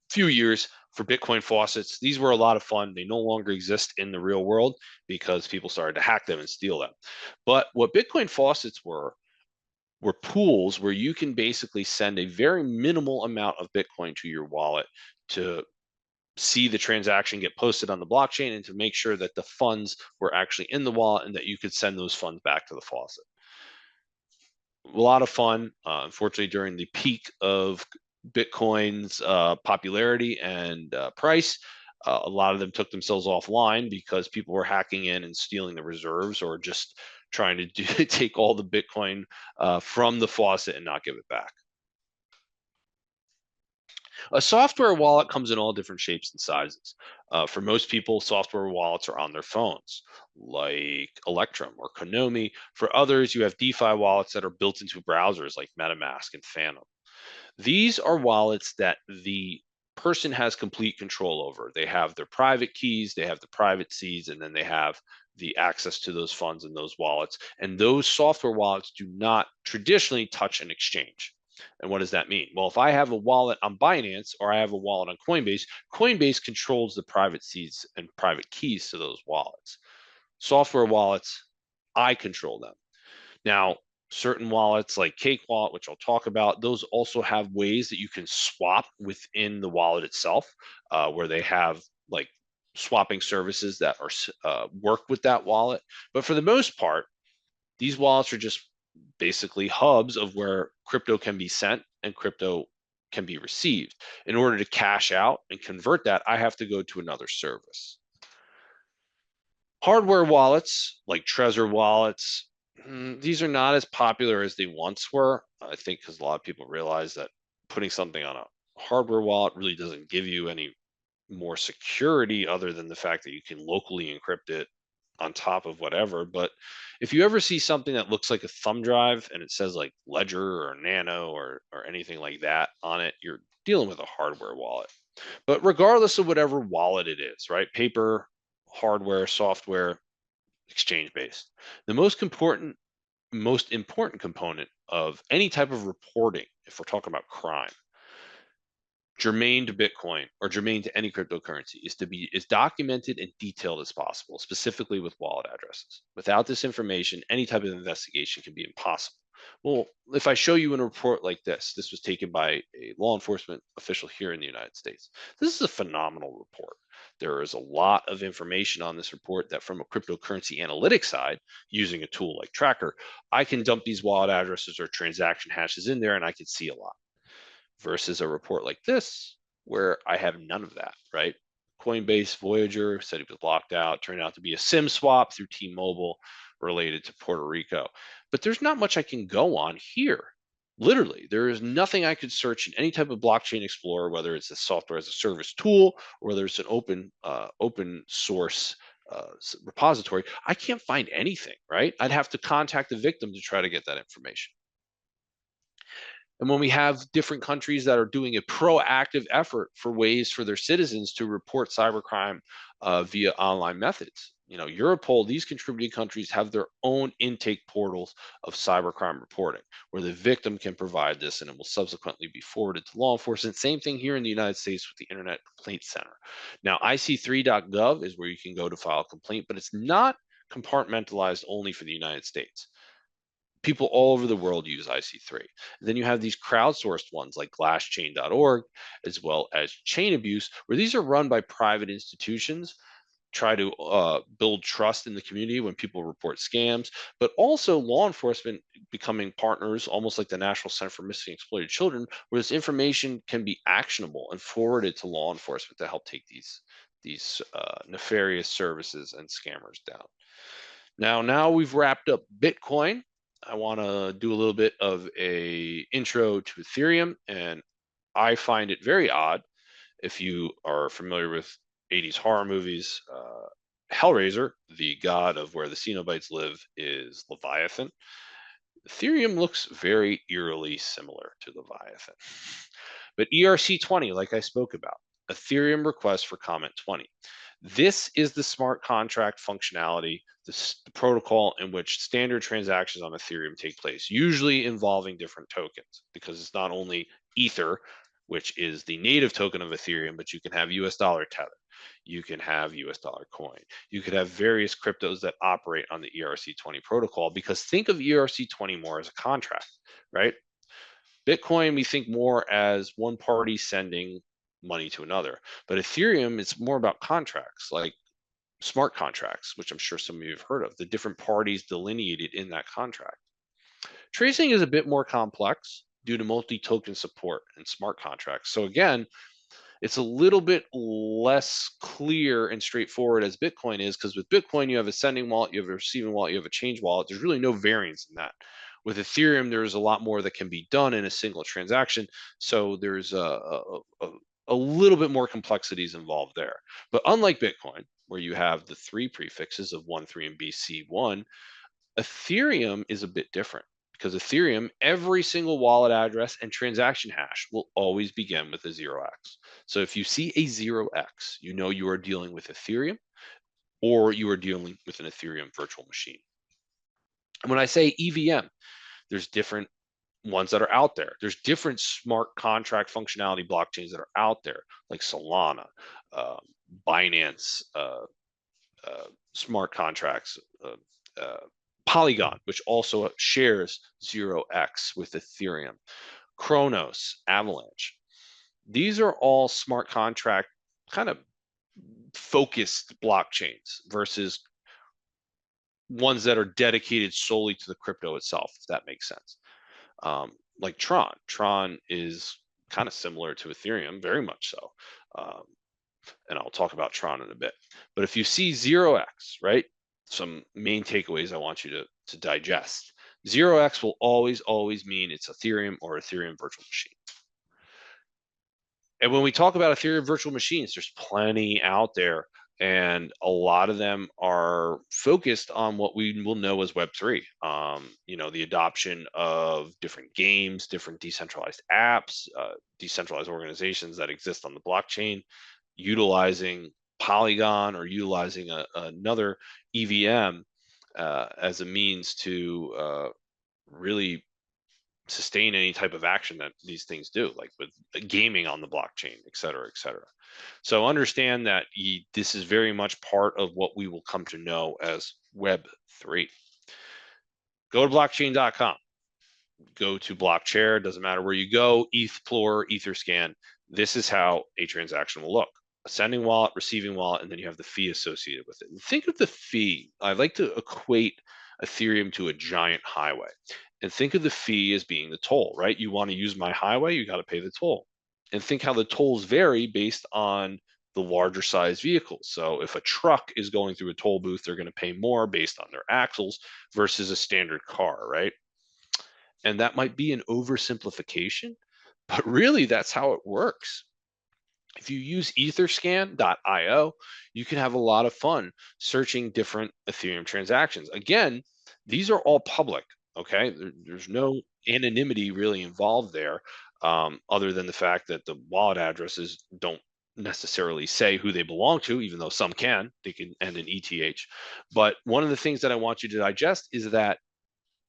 few years for Bitcoin faucets. These were a lot of fun. They no longer exist in the real world because people started to hack them and steal them. But what Bitcoin faucets were pools where you can basically send a very minimal amount of Bitcoin to your wallet to see the transaction get posted on the blockchain and to make sure that the funds were actually in the wallet and that you could send those funds back to the faucet. A lot of fun. Unfortunately, during the peak of Bitcoin's popularity and price, a lot of them took themselves offline because people were hacking in and stealing the reserves or just trying to take all the Bitcoin from the faucet and not give it back. A software wallet comes in all different shapes and sizes. For most people, software wallets are on their phones, like Electrum or Konami. For others, you have DeFi wallets that are built into browsers like MetaMask and Phantom. These are wallets that the person has complete control over. They have their private keys, they have the private seeds, and then they have the access to those funds in those wallets. And those software wallets do not traditionally touch an exchange. And what does that mean? Well, if I have a wallet on Binance or I have a wallet on Coinbase, Coinbase controls the private seeds and private keys to those wallets. Software wallets, I control them. Now, certain wallets like Cake Wallet, which I'll talk about, those also have ways that you can swap within the wallet itself, where they have like swapping services that are work with that wallet. But for the most part, these wallets are just basically hubs of where crypto can be sent and crypto can be received. In order to cash out and convert that, I have to go to another service. Hardware wallets like Trezor wallets, these are not as popular as they once were. I think because a lot of people realize that putting something on a hardware wallet really doesn't give you any more security other than the fact that you can locally encrypt it on top of whatever. But if you ever see something that looks like a thumb drive and it says like Ledger or Nano or anything like that on it, you're dealing with a hardware wallet. But regardless of whatever wallet it is, right? Paper, hardware, software, exchange-based. The most important component of any type of reporting, if we're talking about crime, germane to Bitcoin or germane to any cryptocurrency, is to be as documented and detailed as possible, specifically with wallet addresses. Without this information, any type of investigation can be impossible. Well, if I show you in a report like this was taken by a law enforcement official here in the United States. This is a phenomenal report. There is a lot of information on this report that from a cryptocurrency analytics side, using a tool like Tracker, I can dump these wallet addresses or transaction hashes in there and I can see a lot. Versus a report like this, where I have none of that, right? Coinbase Voyager said he was locked out, turned out to be a SIM swap through T-Mobile related to Puerto Rico. But there's not much I can go on here. Literally, there is nothing I could search in any type of blockchain explorer, whether it's a software as a service tool or whether it's an open source repository. I can't find anything, right? I'd have to contact the victim to try to get that information. And when we have different countries that are doing a proactive effort for ways for their citizens to report cybercrime via online methods, Europol, these contributing countries have their own intake portals of cybercrime reporting where the victim can provide this and it will subsequently be forwarded to law enforcement. Same thing here in the United States with the Internet Complaint Center. Now, IC3.gov is where you can go to file a complaint, but it's not compartmentalized only for the United States. People all over the world use IC3. Then you have these crowdsourced ones like glasschain.org, as well as Chain Abuse, where these are run by private institutions, try to build trust in the community when people report scams, but also law enforcement becoming partners, almost like the National Center for Missing and Exploited Children, where this information can be actionable and forwarded to law enforcement to help take these nefarious services and scammers down. Now we've wrapped up Bitcoin. I want to do a little bit of a intro to Ethereum, and I find it very odd. If you are familiar with 80s horror movies, Hellraiser, the god of where the Cenobites live, is Leviathan. Ethereum looks very eerily similar to Leviathan. But ERC20, like I spoke about, Ethereum request for comment 20. This is the smart contract functionality, the protocol in which standard transactions on Ethereum take place, usually involving different tokens, because it's not only Ether, which is the native token of Ethereum, but you can have US dollar Tether, you can have US dollar coin, you could have various cryptos that operate on the ERC20 protocol, because think of ERC20 more as a contract, right? Bitcoin, we think more as one party sending money to another, but Ethereum, it's more about contracts, like smart contracts, which I'm sure some of you have heard of, the different parties delineated in that contract. Tracing is a bit more complex due to multi-token support and smart contracts. So again, it's a little bit less clear and straightforward as Bitcoin is, because with Bitcoin, you have a sending wallet, you have a receiving wallet, you have a change wallet. There's really no variance in that. With Ethereum, there's a lot more that can be done in a single transaction. So there's a little bit more complexities involved there. But unlike Bitcoin, where you have the 3 prefixes of 1, 3, and BC1, Ethereum is a bit different, because Ethereum, every single wallet address and transaction hash will always begin with a 0x. So if you see a 0x, you know you are dealing with Ethereum, or you are dealing with an Ethereum virtual machine. And when I say EVM, there's different ones that are out there. There's different smart contract functionality blockchains that are out there, like Solana, Binance, smart contracts, Polygon, which also shares 0x with Ethereum, Kronos, Avalanche. These are all smart contract kind of focused blockchains versus ones that are dedicated solely to the crypto itself, if that makes sense. Like Tron. Tron is kind of similar to Ethereum, very much so. And I'll talk about Tron in a bit. But if you see 0x, right, some main takeaways I want you to digest. 0x will always mean it's Ethereum or Ethereum virtual machine. And when we talk about Ethereum virtual machines, there's plenty out there, and a lot of them are focused on what we will know as Web3. The adoption of different games, different decentralized apps, decentralized organizations that exist on the blockchain, utilizing Polygon or utilizing another EVM as a means to really sustain any type of action that these things do, like with gaming on the blockchain, et cetera, et cetera. So understand that this is very much part of what we will come to know as Web3. Go to blockchain.com. Go to Blockchair. Doesn't matter where you go, ETHPLOR, EtherScan. This is how a transaction will look. A sending wallet, receiving wallet, and then you have the fee associated with it. And think of the fee. I like to equate Ethereum to a giant highway. And think of the fee as being the toll, right? You want to use my highway, you got to pay the toll. And think how the tolls vary based on the larger size vehicles. So if a truck is going through a toll booth, they're going to pay more based on their axles versus a standard car, right? And that might be an oversimplification, but really that's how it works. If you use etherscan.io, you can have a lot of fun searching different Ethereum transactions. Again, these are all public, okay? There's no anonymity really involved there, other than the fact that the wallet addresses don't necessarily say who they belong to, even though some can. They can end in ETH. But one of the things that I want you to digest is that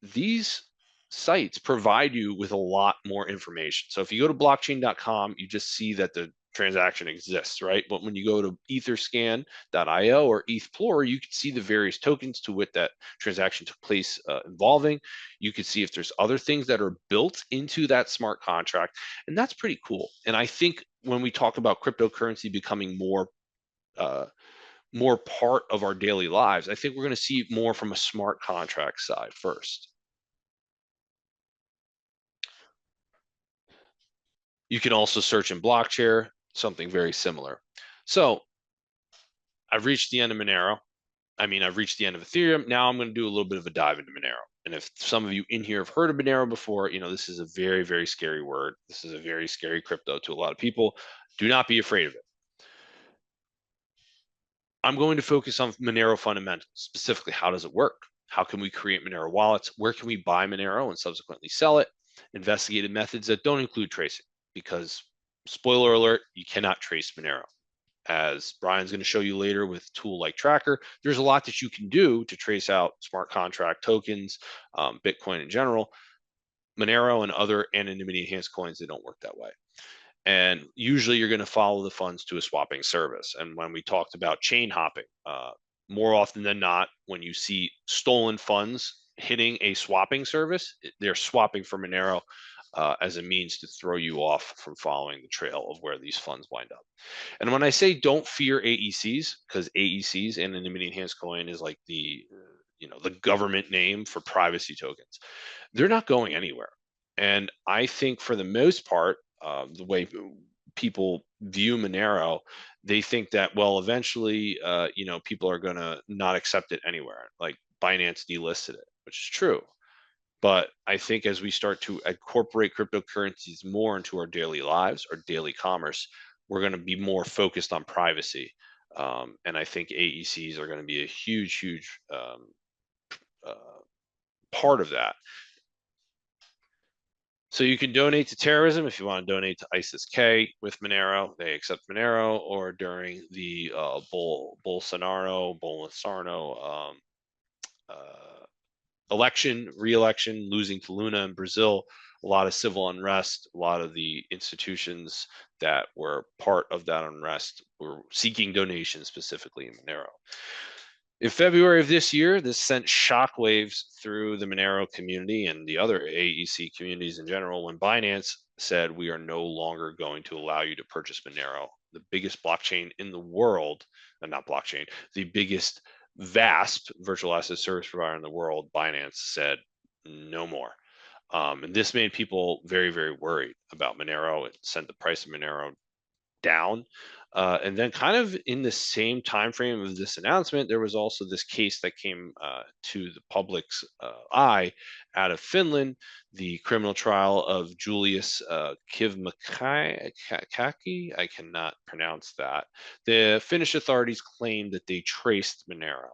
these sites provide you with a lot more information. So if you go to blockchain.com, you just see that the transaction exists, right? But when you go to etherscan.io or ETHPLOR, you can see the various tokens to which that transaction took place involving. You can see if there's other things that are built into that smart contract, and that's pretty cool. And I think when we talk about cryptocurrency becoming more part of our daily lives, I think we're going to see more from a smart contract side first. You can also search in Blockchain, something very similar. So I've reached the end of Monero. I've reached the end of Ethereum. Now I'm going to do a little bit of a dive into Monero. And if some of you in here have heard of Monero before, this is a very, very scary word. This is a very scary crypto to a lot of people. Do not be afraid of it. I'm going to focus on Monero fundamentals, specifically how does it work? How can we create Monero wallets? Where can we buy Monero and subsequently sell it? Investigative methods that don't include tracing, because spoiler alert, you cannot trace Monero. As Brian's going to show you later with a tool like Tracker, there's a lot that you can do to trace out smart contract tokens, Bitcoin in general. Monero and other anonymity enhanced coins, they don't work that way. And usually you're going to follow the funds to a swapping service. And when we talked about chain hopping, more often than not, when you see stolen funds hitting a swapping service, they're swapping for Monero as a means to throw you off from following the trail of where these funds wind up. And when I say don't fear AECs, because AECs, anonymity enhanced coin, is like the the government name for privacy tokens. They're not going anywhere. And I think for the most part, the way people view Monero, they think that, well, eventually, people are going to not accept it anywhere. Like Binance delisted it, which is true. But I think as we start to incorporate cryptocurrencies more into our daily lives, our daily commerce, we're going to be more focused on privacy. And I think AECs are going to be a huge, huge part of that. So you can donate to terrorism if you want to donate to ISIS-K with Monero. They accept Monero, or during the Bolsonaro re-election, losing to Lula in Brazil, a lot of civil unrest, a lot of the institutions that were part of that unrest were seeking donations specifically in Monero. In February of this year, this sent shockwaves through the Monero community and the other AEC communities in general when Binance said, we are no longer going to allow you to purchase Monero, the biggest blockchain in the world, not blockchain, the biggest VASP, virtual asset service provider in the world. Binance said no more. And this made people very, very worried about Monero. It sent the price of Monero down. And then kind of in the same time frame of this announcement, there was also this case that came to the public's eye out of Finland, the criminal trial of Julius Kivmäki. I cannot pronounce that. The Finnish authorities claimed that they traced Monero.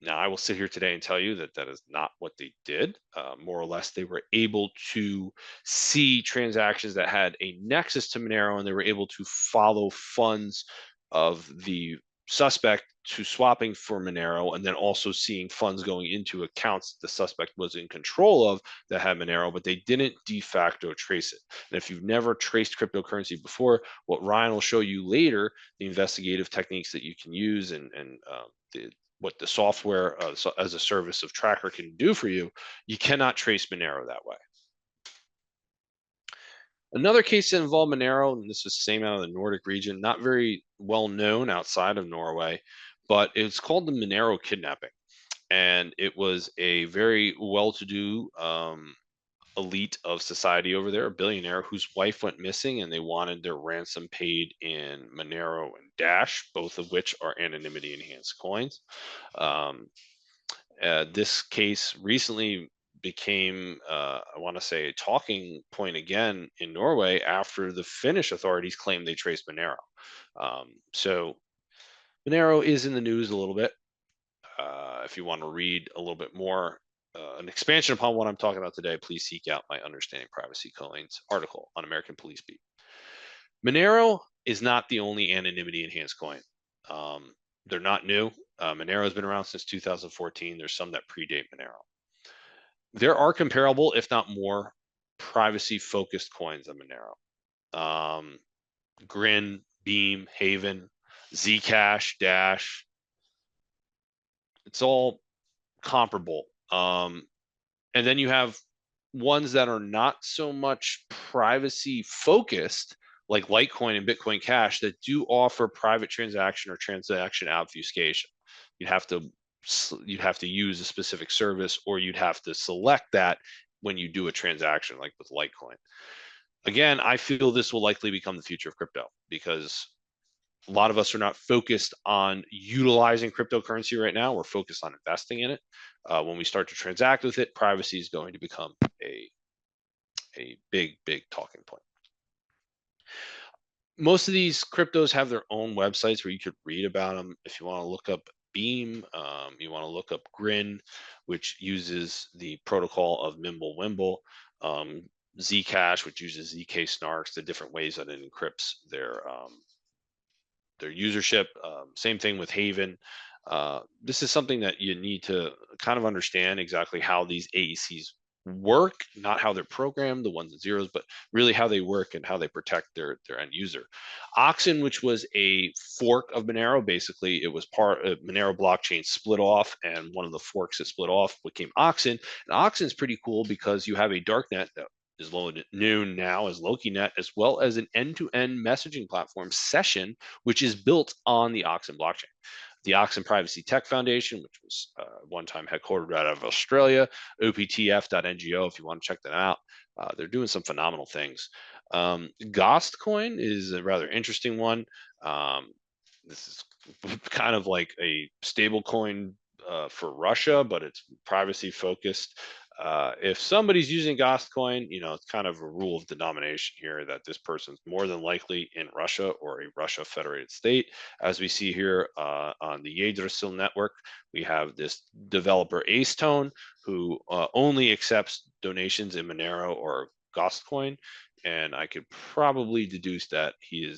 Now, I will sit here today and tell you that that is not what they did. More or less, they were able to see transactions that had a nexus to Monero, and they were able to follow funds of the suspect to swapping for Monero, and then also seeing funds going into accounts the suspect was in control of that had Monero, but they didn't de facto trace it. And if you've never traced cryptocurrency before, what Ryan will show you later, the investigative techniques that you can use and what the software as a service of Tracker can do for you, you cannot trace Monero that way. Another case that involved Monero, and this was the same out of the Nordic region, not very well known outside of Norway, but it's called the Monero kidnapping. And it was a very well-to-do elite of society over there, a billionaire whose wife went missing, and they wanted their ransom paid in Monero and Dash, both of which are anonymity enhanced coins. This case recently became, I want to say, a talking point again in Norway after the Finnish authorities claimed they traced Monero. So Monero is in the news a little bit. If you want to read a little bit more, an expansion upon what I'm talking about today, please seek out my Understanding Privacy Coins article on American Police Beat. Monero is not the only anonymity enhanced coin. They're not new. Monero has been around since 2014. There's some that predate Monero. There are comparable, if not more, privacy-focused coins than Monero. Grin, Beam, Haven, Zcash, Dash. It's all comparable. And then you have ones that are not so much privacy focused, like Litecoin and Bitcoin Cash, that do offer private transaction or transaction obfuscation. You'd have to use a specific service, or you'd have to select that when you do a transaction, like with Litecoin. Again, I feel this will likely become the future of crypto, because a lot of us are not focused on utilizing cryptocurrency right now. We're focused on investing in it. When we start to transact with it, privacy is going to become a big talking point. Most of these cryptos have their own websites where you could read about them. If you want to look up Beam, you want to look up Grin, which uses the protocol of Mimblewimble, Zcash, which uses ZK snarks, the different ways that it encrypts their usership. Same thing with Haven. This is something that you need to kind of understand exactly how these AECs work, not how they're programmed, the ones and zeros, but really how they work and how they protect their end user. Oxen, which was a fork of Monero, basically it was part of Monero blockchain split off, and one of the forks that split off became Oxen. And Oxen is pretty cool because you have a darknet that is known now as LokiNet, as well as an end-to-end messaging platform, Session, which is built on the Oxen blockchain. The Oxen Privacy Tech Foundation, which was one time headquartered out of Australia, optf.ngo, if you want to check that out. They're doing some phenomenal things. Ghost Coin is a rather interesting one. This is kind of like a stable coin for Russia, but it's privacy focused. If somebody's using Ghost Coin, it's kind of a rule of denomination here that this person's more than likely in Russia or a Russia federated state. As we see here on the Yggdrasil network, we have this developer Acetone, who only accepts donations in Monero or Ghost Coin, and I could probably deduce that he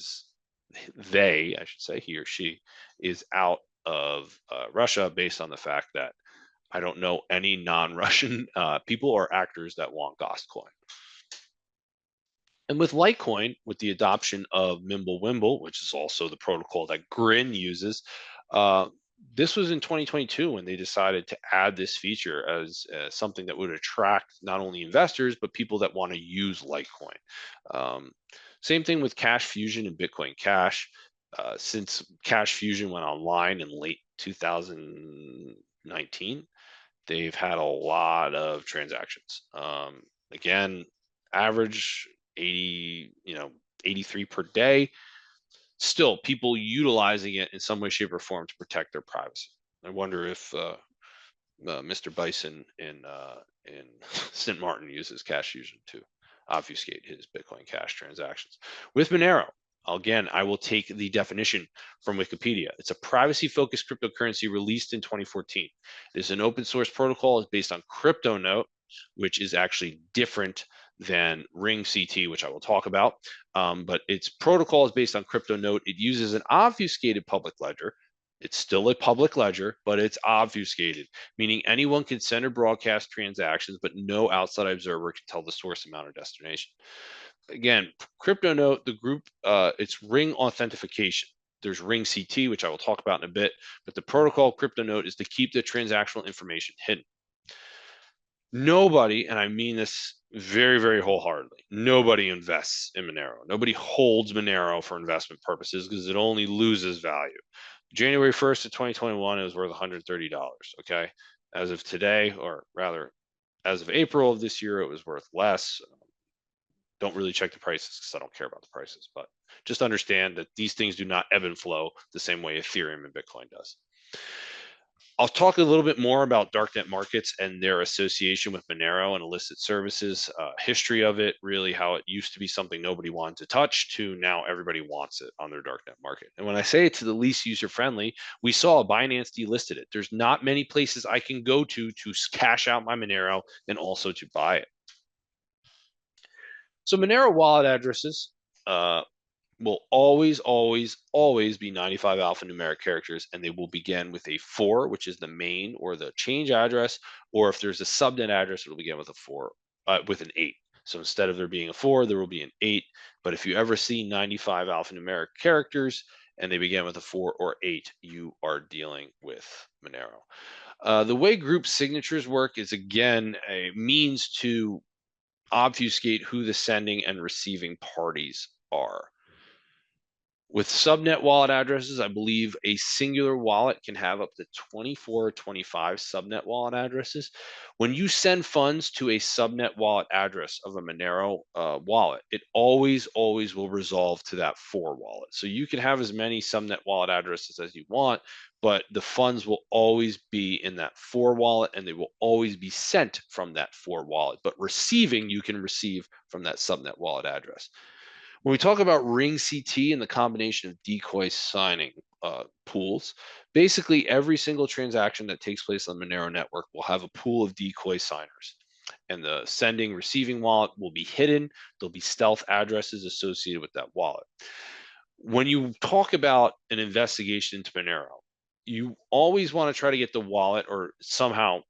or she is out of Russia, based on the fact that I don't know any non-Russian people or actors that want Ghost Coin. And with Litecoin, with the adoption of Mimblewimble, which is also the protocol that Grin uses, this was in 2022 when they decided to add this feature as something that would attract not only investors, but people that want to use Litecoin. Same thing with Cash Fusion and Bitcoin Cash. Since Cash Fusion went online in late 2019, they've had a lot of transactions. Again, average 83 per day. Still, people utilizing it in some way, shape, or form to protect their privacy. I wonder if Mr. Bison in St. Martin uses Cash Fusion to obfuscate his Bitcoin Cash transactions. With Monero, again, I will take the definition from Wikipedia. It's a privacy-focused cryptocurrency released in 2014. It is an open source protocol. It's based on CryptoNote, which is actually different than Ring CT, which I will talk about. But its protocol is based on CryptoNote. It uses an obfuscated public ledger. It's still a public ledger, but it's obfuscated, meaning anyone can send or broadcast transactions, but no outside observer can tell the source, amount, or destination. Again, CryptoNote, the group, it's ring authentication. There's Ring CT, which I will talk about in a bit, but the protocol CryptoNote is to keep the transactional information hidden. Nobody, and I mean this very, very wholeheartedly, nobody invests in Monero. Nobody holds Monero for investment purposes because it only loses value. January 1st of 2021, it was worth $130, okay? As of today, or rather, as of April of this year, it was worth less. Don't really check the prices because I don't care about the prices, but just understand that these things do not ebb and flow the same way Ethereum and Bitcoin does. I'll talk a little bit more about darknet markets and their association with Monero and illicit services, history of it, really how it used to be something nobody wanted to touch to now everybody wants it on their darknet market. And when I say it's the least user-friendly, we saw Binance delisted it. There's not many places I can go to cash out my Monero and also to buy it. So Monero wallet addresses, will always, always, always be 95 alphanumeric characters, and they will begin with a 4, which is the main or the change address, or if there's a subnet address, it'll begin with a 4, with an 8. So instead of there being a 4, there will be an 8. But if you ever see 95 alphanumeric characters and they begin with a 4 or 8, you are dealing with Monero. The way group signatures work is, again, a means to obfuscate who the sending and receiving parties are. With subnet wallet addresses, I believe a singular wallet can have up to 24 or 25 subnet wallet addresses. When you send funds to a subnet wallet address of a Monero wallet, it always, always will resolve to that 4 wallet. So you can have as many subnet wallet addresses as you want, but the funds will always be in that 4 wallet, and they will always be sent from that 4 wallet. But receiving, you can receive from that subnet wallet address. When we talk about ring CT and the combination of decoy signing pools, basically every single transaction that takes place on the Monero network will have a pool of decoy signers. And the sending receiving wallet will be hidden. There'll be stealth addresses associated with that wallet. When you talk about an investigation into Monero, you always want to try to get the wallet or somehow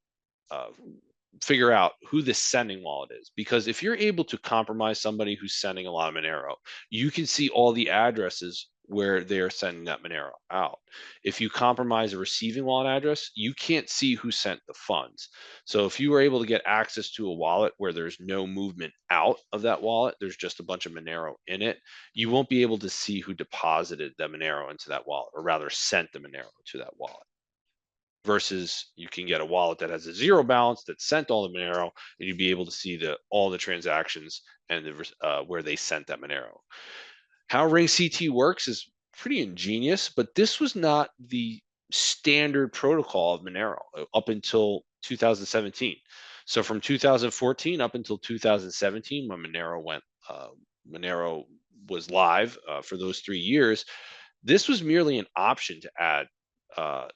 figure out who the sending wallet is, because if you're able to compromise somebody who's sending a lot of Monero, you can see all the addresses where they are sending that Monero out. If you compromise a receiving wallet address, you can't see who sent the funds. So if you were able to get access to a wallet where there's no movement out of that wallet, there's just a bunch of Monero in it, you won't be able to see who deposited the Monero into that wallet, or rather sent the Monero to that wallet. Versus you can get a wallet that has a 0 balance that sent all the Monero, and you'd be able to see all the transactions and where they sent that Monero. How ring CT works is pretty ingenious, but this was not the standard protocol of Monero up until 2017. So from 2014 up until 2017, when Monero was live for those 3 years, this was merely an option to add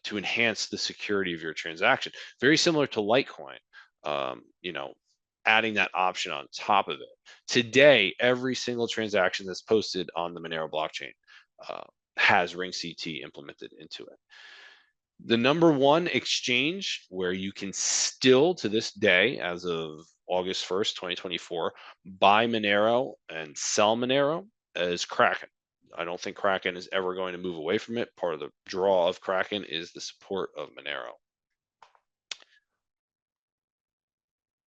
to enhance the security of your transaction. Very similar to Litecoin, adding that option on top of it. Today, every single transaction that's posted on the Monero blockchain has ring CT implemented into it. The number one exchange where you can still, to this day, as of August 1st, 2024, buy Monero and sell Monero is Kraken. I don't think Kraken is ever going to move away from it. Part of the draw of Kraken is the support of Monero.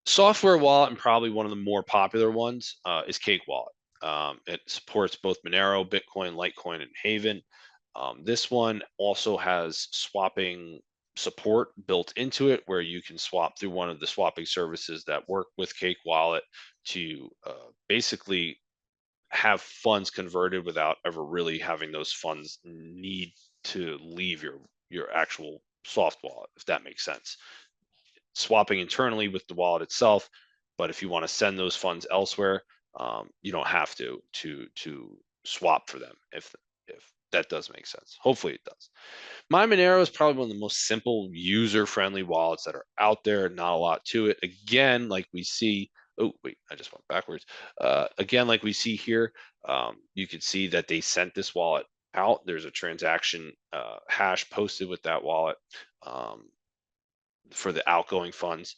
Software wallet, and probably one of the more popular ones, is Cake Wallet. It supports both Monero, Bitcoin, Litecoin, and Haven. This one also has swapping support built into it, where you can swap through one of the swapping services that work with Cake Wallet to basically have funds converted without ever really having those funds need to leave your actual soft wallet, if that makes sense. Swapping internally with the wallet itself, but if you want to send those funds elsewhere, you don't have to swap for them, if that does make sense. Hopefully it does. My Monero is probably one of the most simple, user-friendly wallets that are out there. Not a lot to it. Again, like we see, oh wait, I just went backwards. Again, like we see here, you can see that they sent this wallet out. There's a transaction hash posted with that wallet for the outgoing funds.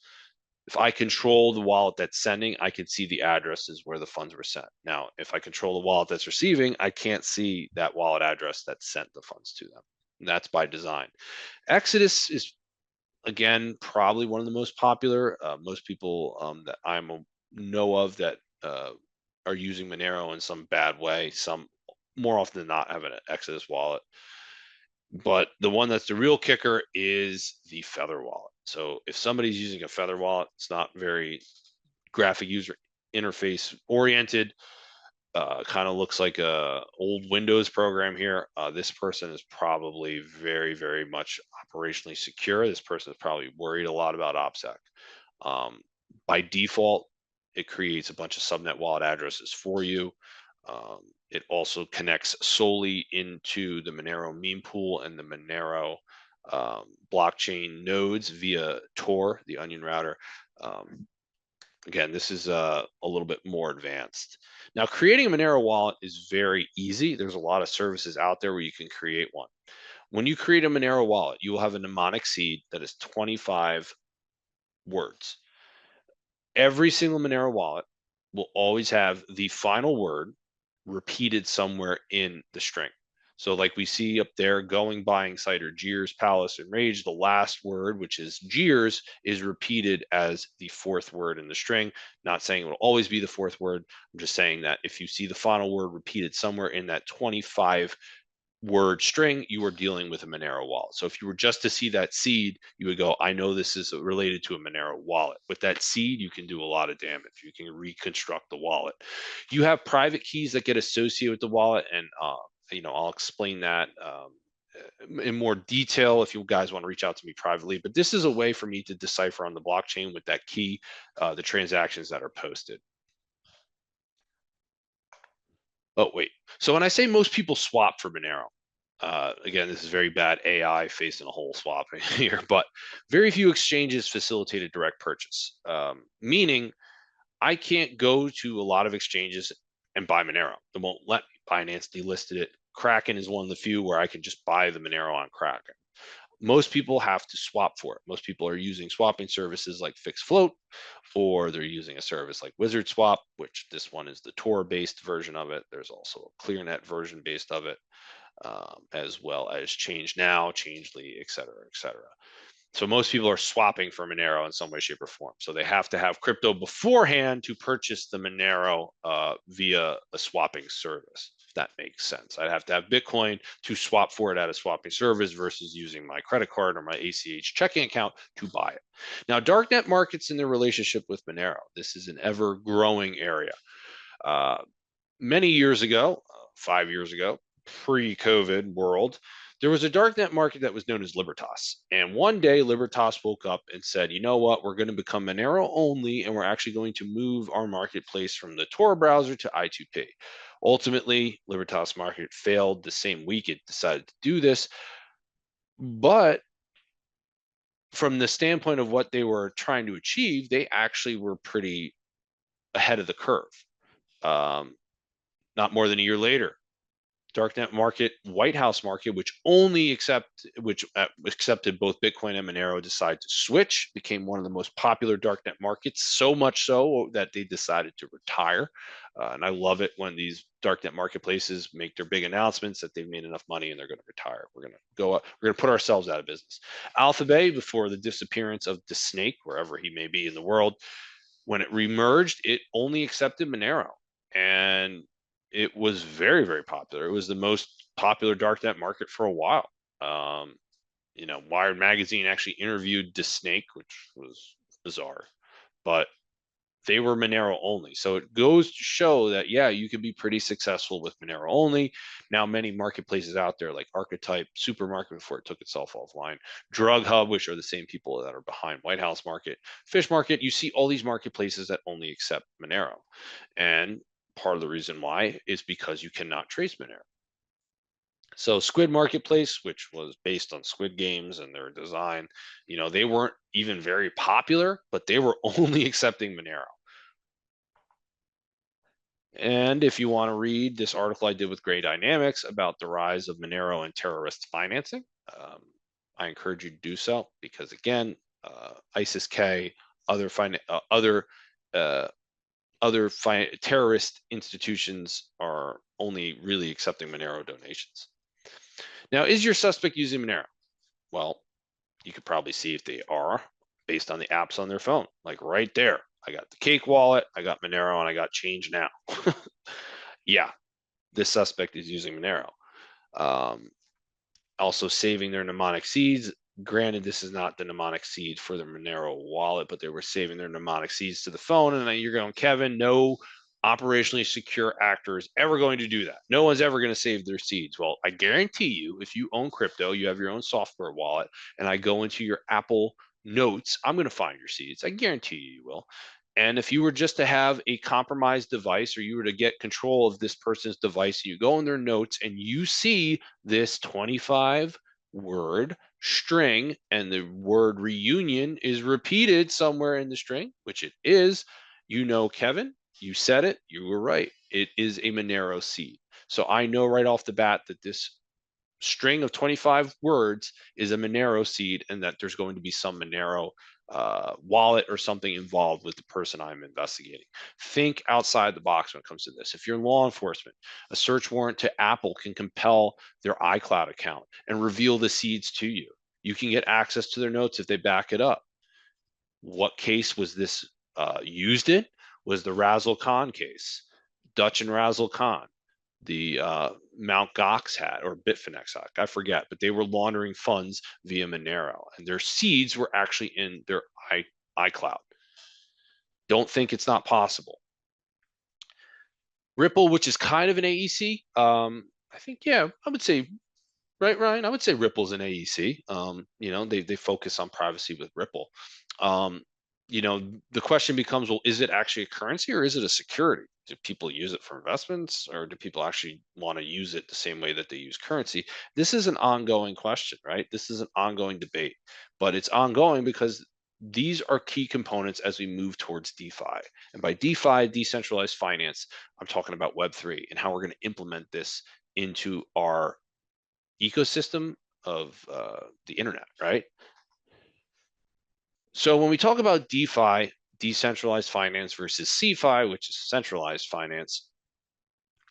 If I control the wallet that's sending, I can see the addresses where the funds were sent. Now, if I control the wallet that's receiving, I can't see that wallet address that sent the funds to them. And that's by design. Exodus is, again, probably one of the most popular. Most people that I know of that are using Monero in some bad way. Some more often than not have an Exodus wallet. But the one that's the real kicker is the Feather wallet. So if somebody's using a Feather wallet, it's not very graphic user interface oriented. Kind of looks like a old Windows program here. This person is probably very, very much operationally secure. This person is probably worried a lot about OPSEC. By default, it creates a bunch of subnet wallet addresses for you. It also connects solely into the Monero meme pool and the Monero blockchain nodes via Tor, the onion router. Again, this is a little bit more advanced. Now, creating a Monero wallet is very easy. There's a lot of services out there where you can create one. When you create a Monero wallet, you will have a mnemonic seed that is 25 words. Every single Monero wallet will always have the final word repeated somewhere in the string. So like we see up there, going, buying, cider, jeers, palace, and rage, the last word, which is jeers, is repeated as the fourth word in the string. Not saying it will always be the fourth word. I'm just saying that if you see the final word repeated somewhere in that 25 word string, you are dealing with a Monero wallet. So if you were just to see that seed, you would go, I know this is related to a Monero wallet. With that seed, you can do a lot of damage. You can reconstruct the wallet. You have private keys that get associated with the wallet, and I'll explain that in more detail if you guys want to reach out to me privately. But this is a way for me to decipher on the blockchain with that key the transactions that are posted. Oh, wait. So when I say most people swap for Monero, again, this is very bad AI facing a hole swapping here, but very few exchanges facilitated direct purchase, meaning I can't go to a lot of exchanges and buy Monero. They won't let me. Binance delisted it. Kraken is one of the few where I can just buy the Monero on Kraken. Most people have to swap for it. Most people are using swapping services like Fix Float, or they're using a service like Wizard Swap, which this one is the Tor-based version of it. There's also a ClearNet version based of it, as well as Change Now, Changely, et cetera, et cetera. So most people are swapping for Monero in some way, shape, or form. So they have to have crypto beforehand to purchase the Monero via a swapping service. If that makes sense. I'd have to have Bitcoin to swap for it at a swapping service versus using my credit card or my ACH checking account to buy it. Now, darknet markets and their relationship with Monero. This is an ever-growing area. Many years ago, 5 years ago, pre-COVID world, there was a darknet market that was known as Libertas. And one day, Libertas woke up and said, you know what, we're going to become Monero only, and we're actually going to move our marketplace from the Tor browser to I2P. Ultimately, Libertas market failed the same week it decided to do this. But from the standpoint of what they were trying to achieve, they actually were pretty ahead of the curve. Not more than a year later, darknet market, White House market, which accepted both Bitcoin and Monero, decided to switch, became one of the most popular darknet markets, so much so that they decided to retire. And I love it when these darknet marketplaces make their big announcements that they've made enough money and they're going to retire. We're going to go up. We're going to put ourselves out of business. Alphabet, before the disappearance of the snake, wherever he may be in the world, when it remerged, it only accepted Monero. And it was very, very popular. It was the most popular darknet market for a while. Wired Magazine actually interviewed DeSnake, which was bizarre, but they were Monero only. So it goes to show that, yeah, you can be pretty successful with Monero only. Now, many marketplaces out there like Archetype, Supermarket before it took itself offline, Drug Hub, which are the same people that are behind White House Market, Fish Market, you see all these marketplaces that only accept Monero. And part of the reason why is because you cannot trace Monero. So Squid Marketplace, which was based on Squid Games and their design, they weren't even very popular, but they were only accepting Monero. And if you want to read this article I did with Gray Dynamics about the rise of Monero and terrorist financing, I encourage you to do so because, again, ISIS-K, other terrorist institutions are only really accepting Monero donations. Now, is your suspect using Monero? Well, you could probably see if they are based on the apps on their phone. Like right there, I got the Cake wallet, I got Monero, and I got Change Now. Yeah, this suspect is using Monero. Also saving their mnemonic seeds. Granted, this is not the mnemonic seed for the Monero wallet, but they were saving their mnemonic seeds to the phone. And then you're going, Kevin, no operationally secure actor is ever going to do that. No one's ever going to save their seeds. Well, I guarantee you, if you own crypto, you have your own software wallet, and I go into your Apple Notes, I'm going to find your seeds. I guarantee you will. And if you were just to have a compromised device, or you were to get control of this person's device, you go in their notes and you see this 25 word string and the word reunion is repeated somewhere in the string, which it is, You know, Kevin, you said it, you were right. It is a Monero seed. So I know right off the bat that this string of 25 words is a Monero seed, and that there's going to be some Monero wallet or something involved with the person I'm investigating. Think outside the box when it comes to this. If you're in law enforcement, a search warrant to Apple can compel their iCloud account and reveal the seeds to you. You can get access to their notes if they back it up. What case was this used in? Was the Razzle Khan case, Dutch and Razzle Khan, the Mount Gox had, or Bitfinex had, I forget, but they were laundering funds via Monero, and their seeds were actually in their iCloud. Don't think it's not possible. Ripple, which is kind of an AEC, I think, yeah, I would say, right, Ryan? I would say Ripple's an AEC. You know, they focus on privacy with Ripple. You know, the question becomes, well, is it actually a currency or is it a security? Do people use it for investments, or do people actually want to use it the same way that they use currency? This is an ongoing question, right? This is an ongoing debate, but it's ongoing because these are key components as we move towards DeFi. And by DeFi, decentralized finance, I'm talking about Web3 and how we're going to implement this into our ecosystem of the internet, right? So when we talk about DeFi, decentralized finance, versus CeFi, which is centralized finance,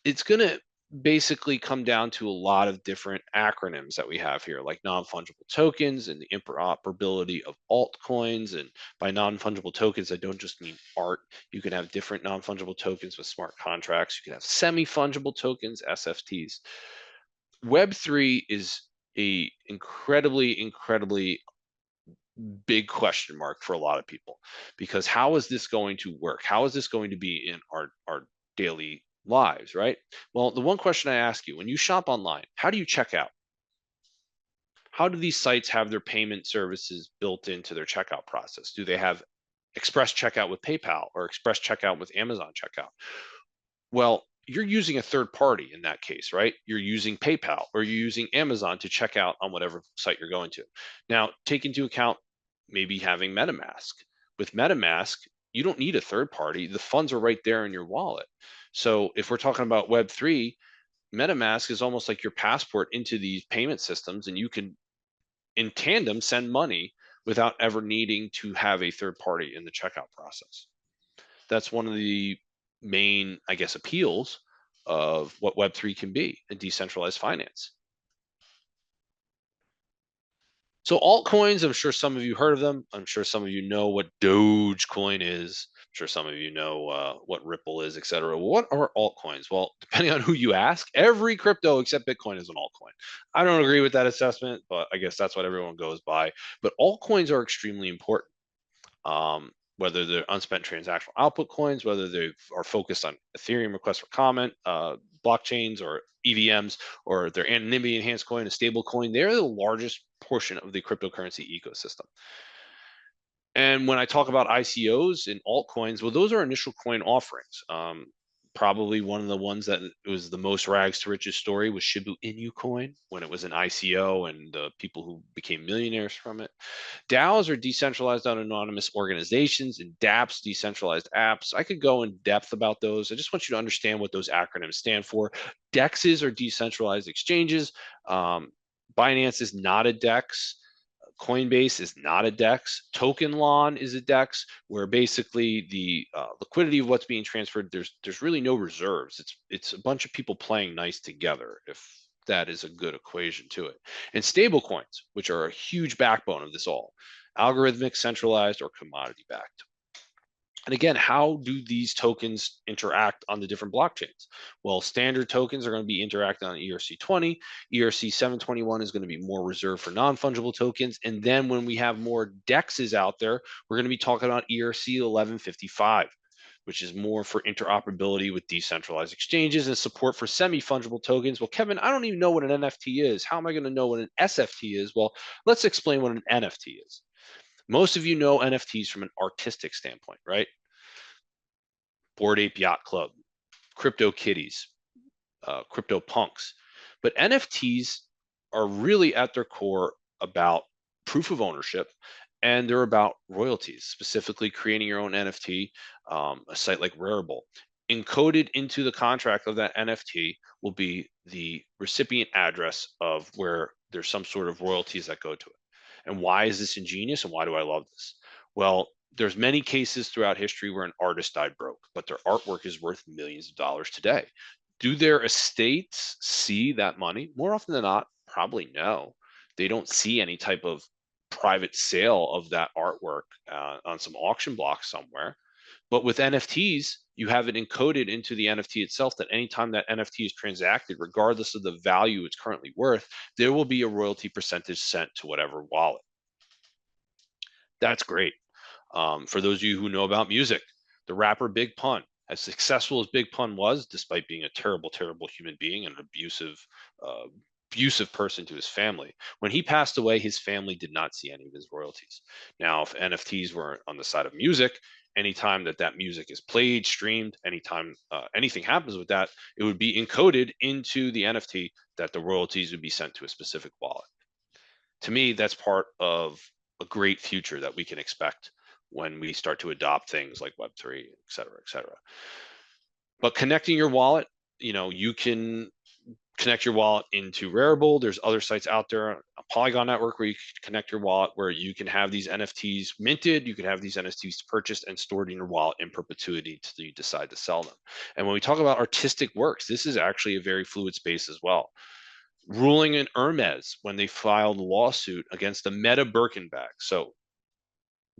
it's going to basically come down to a lot of different acronyms that we have here, like non-fungible tokens and the interoperability of altcoins. And by non-fungible tokens, I don't just mean art. You can have different non-fungible tokens with smart contracts. You can have semi-fungible tokens, SFTs. Web3 is a incredibly big question mark for a lot of people, because how is this going to work? How is this going to be in our daily lives, right? Well, the one question I ask you, when you shop online, how do you check out? How do these sites have their payment services built into their checkout process? Do they have express checkout with PayPal or express checkout with Amazon checkout? Well, you're using a third party in that case, right? You're using PayPal or you're using Amazon to check out on whatever site you're going to. Now, take into account maybe having MetaMask. With MetaMask, you don't need a third party. The funds are right there in your wallet. So if we're talking about Web3, MetaMask is almost like your passport into these payment systems, and you can, in tandem, send money without ever needing to have a third party in the checkout process. That's one of the main, I guess, appeals of what Web3 can be in decentralized finance. So altcoins, I'm sure some of you heard of them. I'm sure some of you know what Dogecoin is. I'm sure some of you know what Ripple is, etc. What are altcoins? Well, depending on who you ask, every crypto except Bitcoin is an altcoin. I don't agree with that assessment, but I guess that's what everyone goes by. But altcoins are extremely important. Whether they're unspent transactional output coins, whether they are focused on Ethereum request for comment, blockchains or EVMs, or their anonymity enhanced coin, a stable coin, they're the largest portion of the cryptocurrency ecosystem. And when I talk about ICOs and altcoins, well, those are initial coin offerings. Probably one of the ones that was the most rags to riches story was Shiba Inu coin when it was an ICO and the people who became millionaires from it. DAOs are decentralized autonomous organizations, and dApps, decentralized apps. I could go in depth about those. I just want you to understand what those acronyms stand for. DEXs are decentralized exchanges. Binance is not a DEX. Coinbase is not a DEX. Token Lawn is a DEX, where basically the liquidity of what's being transferred, there's really no reserves. It's a bunch of people playing nice together, if that is a good equation to it. And stable coins, which are a huge backbone of this all, algorithmic, centralized, or commodity backed. And again, how do these tokens interact on the different blockchains? Well, standard tokens are going to be interacting on ERC20. ERC721 is going to be more reserved for non-fungible tokens. And then when we have more DEXs out there, we're going to be talking about ERC1155, which is more for interoperability with decentralized exchanges and support for semi-fungible tokens. Well, Kevin, I don't even know what an NFT is. How am I going to know what an SFT is? Well, let's explain what an NFT is. Most of you know NFTs from an artistic standpoint, right? Bored Ape Yacht Club, Crypto Kitties, Crypto Punks. But NFTs are really at their core about proof of ownership and they're about royalties, specifically creating your own NFT. A site like Rarible, encoded into the contract of that NFT will be the recipient address of where there's some sort of royalties that go to it. And why is this ingenious, and why do I love this? Well, there's many cases throughout history where an artist died broke, but their artwork is worth millions of dollars today. Do their estates see that money? More often than not, probably no. They don't see any type of private sale of that artwork on some auction block somewhere. But with NFTs, you have it encoded into the NFT itself that anytime that NFT is transacted, regardless of the value it's currently worth, there will be a royalty percentage sent to whatever wallet. That's great. For those of you who know about music, the rapper Big Pun, as successful as Big Pun was, despite being a terrible, terrible human being and an abusive person to his family, when he passed away, his family did not see any of his royalties. Now, if NFTs were on the side of music, anytime that music is played, streamed, anytime anything happens with that, it would be encoded into the NFT that the royalties would be sent to a specific wallet. To me, that's part of a great future that we can expect when we start to adopt things like Web3, et cetera, et cetera. But connecting your wallet, you can connect your wallet into Rarible. There's other sites out there, a Polygon network, where you can connect your wallet, where you can have these NFTs minted. You can have these NFTs purchased and stored in your wallet in perpetuity until you decide to sell them. And when we talk about artistic works, this is actually a very fluid space as well. Ruling in Hermes when they filed a lawsuit against the Meta Birkin bag. So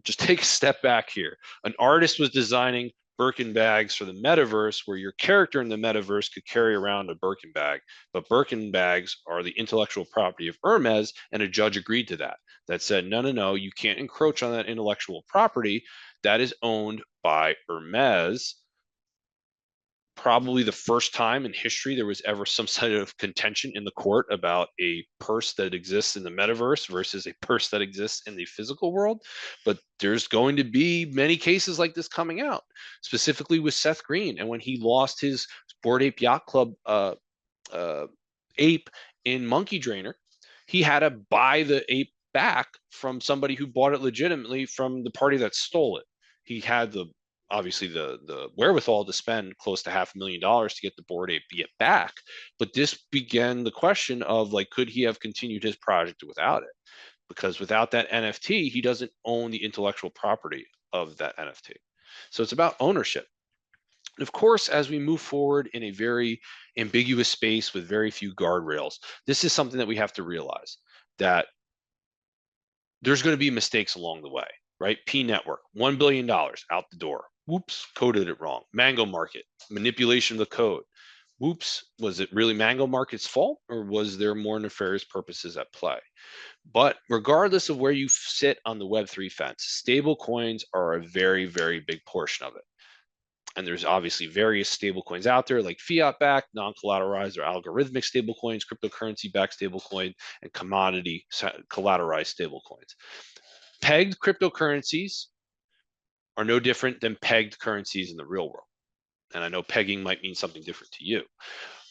just take a step back here. An artist was designing Birkin bags for the metaverse, where your character in the metaverse could carry around a Birkin bag. But Birkin bags are the intellectual property of Hermes, and a judge agreed to that. That said, no, you can't encroach on that intellectual property that is owned by Hermes. Probably the first time in history there was ever some sort of contention in the court about a purse that exists in the metaverse versus a purse that exists in the physical world. But there's going to be many cases like this coming out, specifically with Seth Green. And when he lost his Bored Ape Yacht Club ape in Monkey Drainer, he had to buy the ape back from somebody who bought it legitimately from the party that stole it. He had obviously the wherewithal to spend close to $500,000 to get the Bored Ape back. But this began the question of, like, could he have continued his project without it? Because without that NFT, he doesn't own the intellectual property of that NFT. So it's about ownership. And of course, as we move forward in a very ambiguous space with very few guardrails, this is something that we have to realize, that there's going to be mistakes along the way, right? P Network, $1 billion out the door. Whoops, coded it wrong. Mango Market, manipulation of the code. Whoops, was it really Mango Market's fault, or was there more nefarious purposes at play? But regardless of where you sit on the Web3 fence, stable coins are a very, very big portion of it. And there's obviously various stable coins out there, like fiat-backed, non-collateralized, or algorithmic stable coins, cryptocurrency-backed stable coin, and commodity collateralized stable coins. Pegged cryptocurrencies are no different than pegged currencies in the real world. And I know pegging might mean something different to you,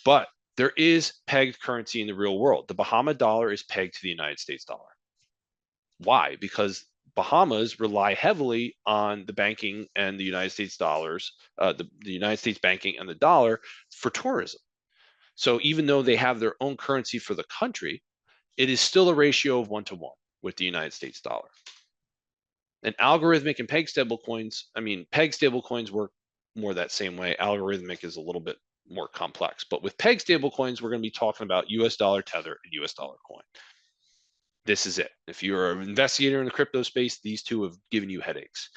but there is pegged currency in the real world. The Bahama dollar is pegged to the United States dollar. Why? Because Bahamas rely heavily on the banking and the United States dollars, the United States banking and the dollar for tourism. So even though they have their own currency for the country, it is still a ratio of 1-to-1 with the United States dollar. And algorithmic and peg stablecoins, peg stablecoins work more that same way. Algorithmic is a little bit more complex. But with peg stablecoins, we're going to be talking about US dollar tether and US dollar coin. This is it. If you're an investigator in the crypto space, these two have given you headaches.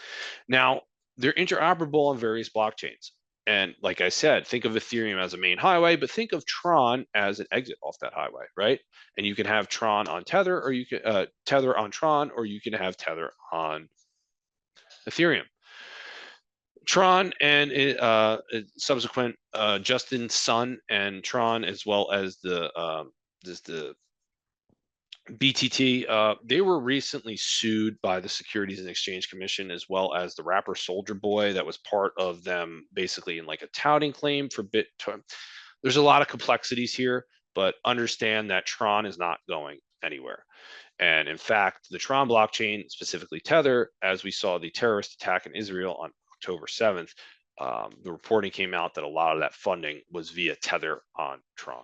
Now, they're interoperable on various blockchains. And like I said, think of Ethereum as a main highway, but think of Tron as an exit off that highway, right? And you can have Tron on Tether, or you can Tether on Tron, or you can have Tether on Ethereum. Tron and subsequent Justin Sun and Tron, as well as the BTT, they were recently sued by the Securities and Exchange Commission, as well as the rapper Soldier Boy that was part of them, basically in like a touting claim for Bitcoin. There's a lot of complexities here, but understand that Tron is not going anywhere. And in fact, the Tron blockchain, specifically Tether, as we saw the terrorist attack in Israel on October 7th, the reporting came out that a lot of that funding was via Tether on Tron.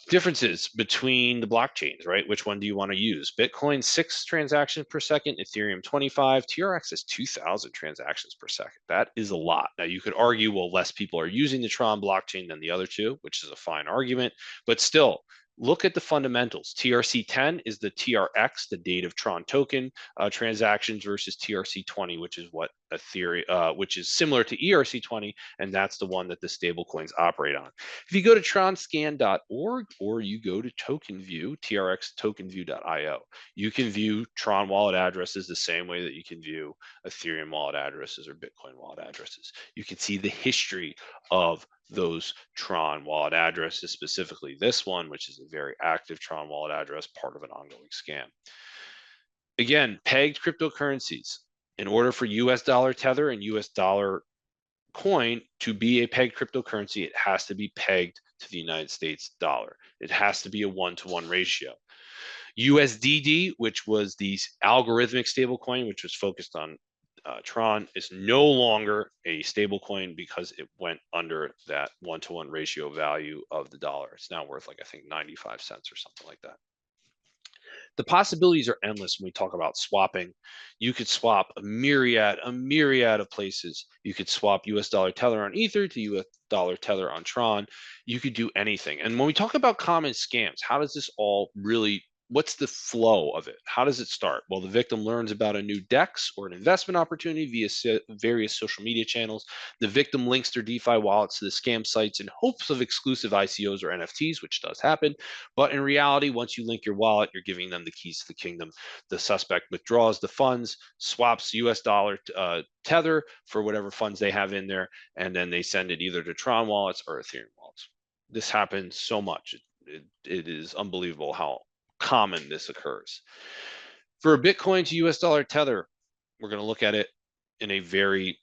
Differences between the blockchains, right? Which one do you want to use? Bitcoin 6 transactions per second, Ethereum 25, TRX is 2,000 transactions per second. That is a lot. Now you could argue, well, less people are using the Tron blockchain than the other two, which is a fine argument, but still, look at the fundamentals. TRC10 is the TRX, the date of Tron token transactions, versus TRC20, which is what Ethereum, which is similar to ERC20, and that's the one that the stablecoins operate on. If you go to tronscan.org or you go to TokenView, trxtokenview.io, you can view Tron wallet addresses the same way that you can view Ethereum wallet addresses or Bitcoin wallet addresses. You can see the history of those Tron wallet addresses, specifically this one, which is a very active Tron wallet address, part of an ongoing scam. Again, pegged cryptocurrencies. In order for US dollar Tether and US dollar coin to be a pegged cryptocurrency, it has to be pegged to the United States dollar. It has to be a 1-to-1 ratio. USDD, which was the algorithmic stablecoin, which was focused on Tron, is no longer a stablecoin because it went under that 1-to-1 ratio value of the dollar. It's now worth, like, I think 95 cents or something like that. The possibilities are endless when we talk about swapping. You could swap a myriad of places. You could swap US dollar Tether on Ether to US dollar Tether on Tron. You could do anything. And when we talk about common scams, how does this all really, what's the flow of it? How does it start? Well, the victim learns about a new DEX or an investment opportunity via various social media channels. The victim links their DeFi wallets to the scam sites in hopes of exclusive ICOs or NFTs, which does happen. But in reality, once you link your wallet, you're giving them the keys to the kingdom. The suspect withdraws the funds, swaps US dollar Tether for whatever funds they have in there, and then they send it either to Tron wallets or Ethereum wallets. This happens so much. It is unbelievable how common this occurs. For a Bitcoin to US dollar Tether, we're going to look at it in a very,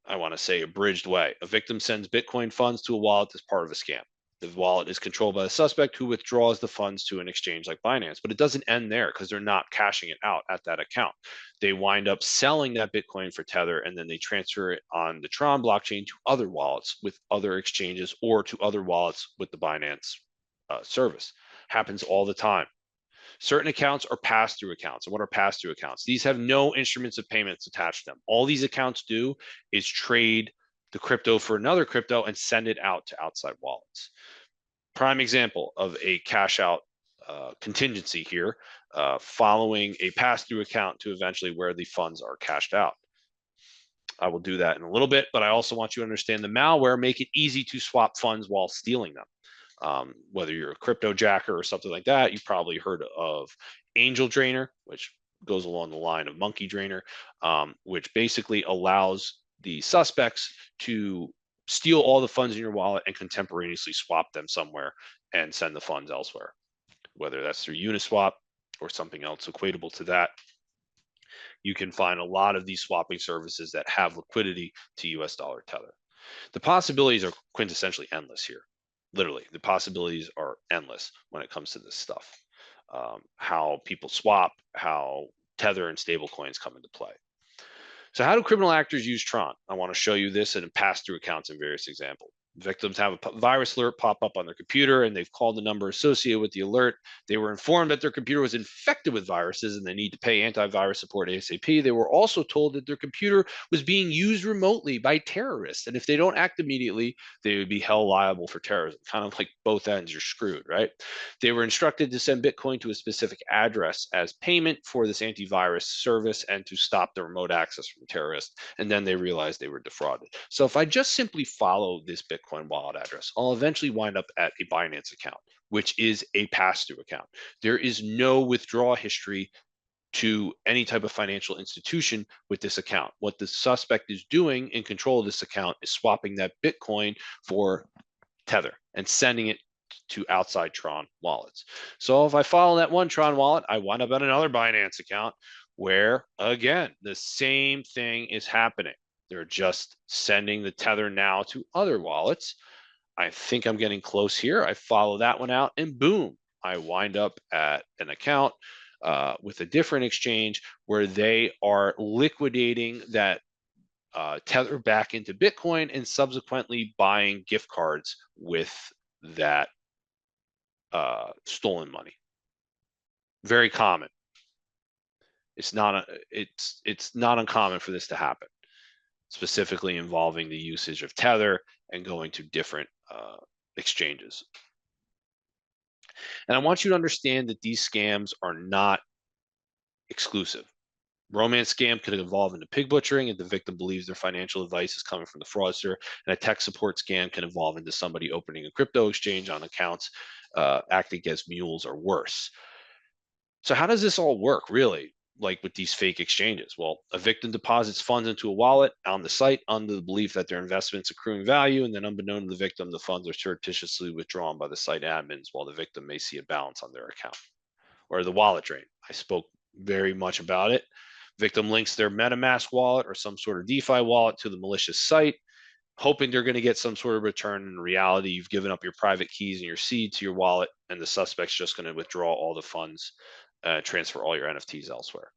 I want to say, abridged way. A victim sends Bitcoin funds to a wallet as part of a scam. The wallet is controlled by the suspect, who withdraws the funds to an exchange like Binance. But it doesn't end there, because they're not cashing it out at that account. They wind up selling that Bitcoin for Tether, and then they transfer it on the Tron blockchain to other wallets with other exchanges, or to other wallets with the Binance service. Happens all the time. Certain accounts are pass-through accounts. And what are pass-through accounts? These have no instruments of payments attached to them. All these accounts do is trade the crypto for another crypto and send it out to outside wallets. Prime example of a cash out contingency here, following a pass-through account to eventually where the funds are cashed out. I will do that in a little bit, but I also want you to understand the malware make it easy to swap funds while stealing them. Whether you're a crypto jacker or something like that, you've probably heard of Angel Drainer, which goes along the line of Monkey Drainer, which basically allows the suspects to steal all the funds in your wallet and contemporaneously swap them somewhere and send the funds elsewhere, whether that's through Uniswap or something else equatable to that. You can find a lot of these swapping services that have liquidity to US dollar Tether. The possibilities are quintessentially endless here. Literally, the possibilities are endless when it comes to this stuff. How people swap, how Tether and stablecoins come into play. So how do criminal actors use Tron? I want to show you this in pass-through accounts in various examples. Victims have a virus alert pop up on their computer, and they've called the number associated with the alert. They were informed that their computer was infected with viruses and they need to pay antivirus support ASAP. They were also told that their computer was being used remotely by terrorists, and if they don't act immediately, they would be held liable for terrorism. Kind of like both ends, you're screwed, right? They were instructed to send Bitcoin to a specific address as payment for this antivirus service and to stop the remote access from terrorists. And then they realized they were defrauded. So if I just simply follow this Bitcoin wallet address, I'll eventually wind up at a Binance account, which is a pass-through account. There is no withdrawal history to any type of financial institution with this account. What the suspect is doing in control of this account is swapping that Bitcoin for Tether and sending it to outside Tron wallets. So if I follow that one Tron wallet, I wind up at another Binance account where, again, the same thing is happening. They're just sending the Tether now to other wallets. I think I'm getting close here. I follow that one out, and boom, I wind up at an account with a different exchange where they are liquidating that tether back into Bitcoin and subsequently buying gift cards with that stolen money. Very common. It's not uncommon for this to happen, specifically involving the usage of tether and going to different exchanges. And I want you to understand that these scams are not exclusive. Romance scam could evolve into pig butchering if the victim believes their financial advice is coming from the fraudster, and a tech support scam can evolve into somebody opening a crypto exchange on accounts acting as mules or worse. So how does this all work, really, like with these fake exchanges? Well, a victim deposits funds into a wallet on the site under the belief that their investment's accruing value, and then unbeknown to the victim, the funds are surreptitiously withdrawn by the site admins while the victim may see a balance on their account. Or the wallet drain. I spoke very much about it. Victim links their MetaMask wallet or some sort of DeFi wallet to the malicious site, hoping they're going to get some sort of return. In reality, you've given up your private keys and your seed to your wallet, and the suspect's just going to withdraw all the funds, transfer all your NFTs elsewhere.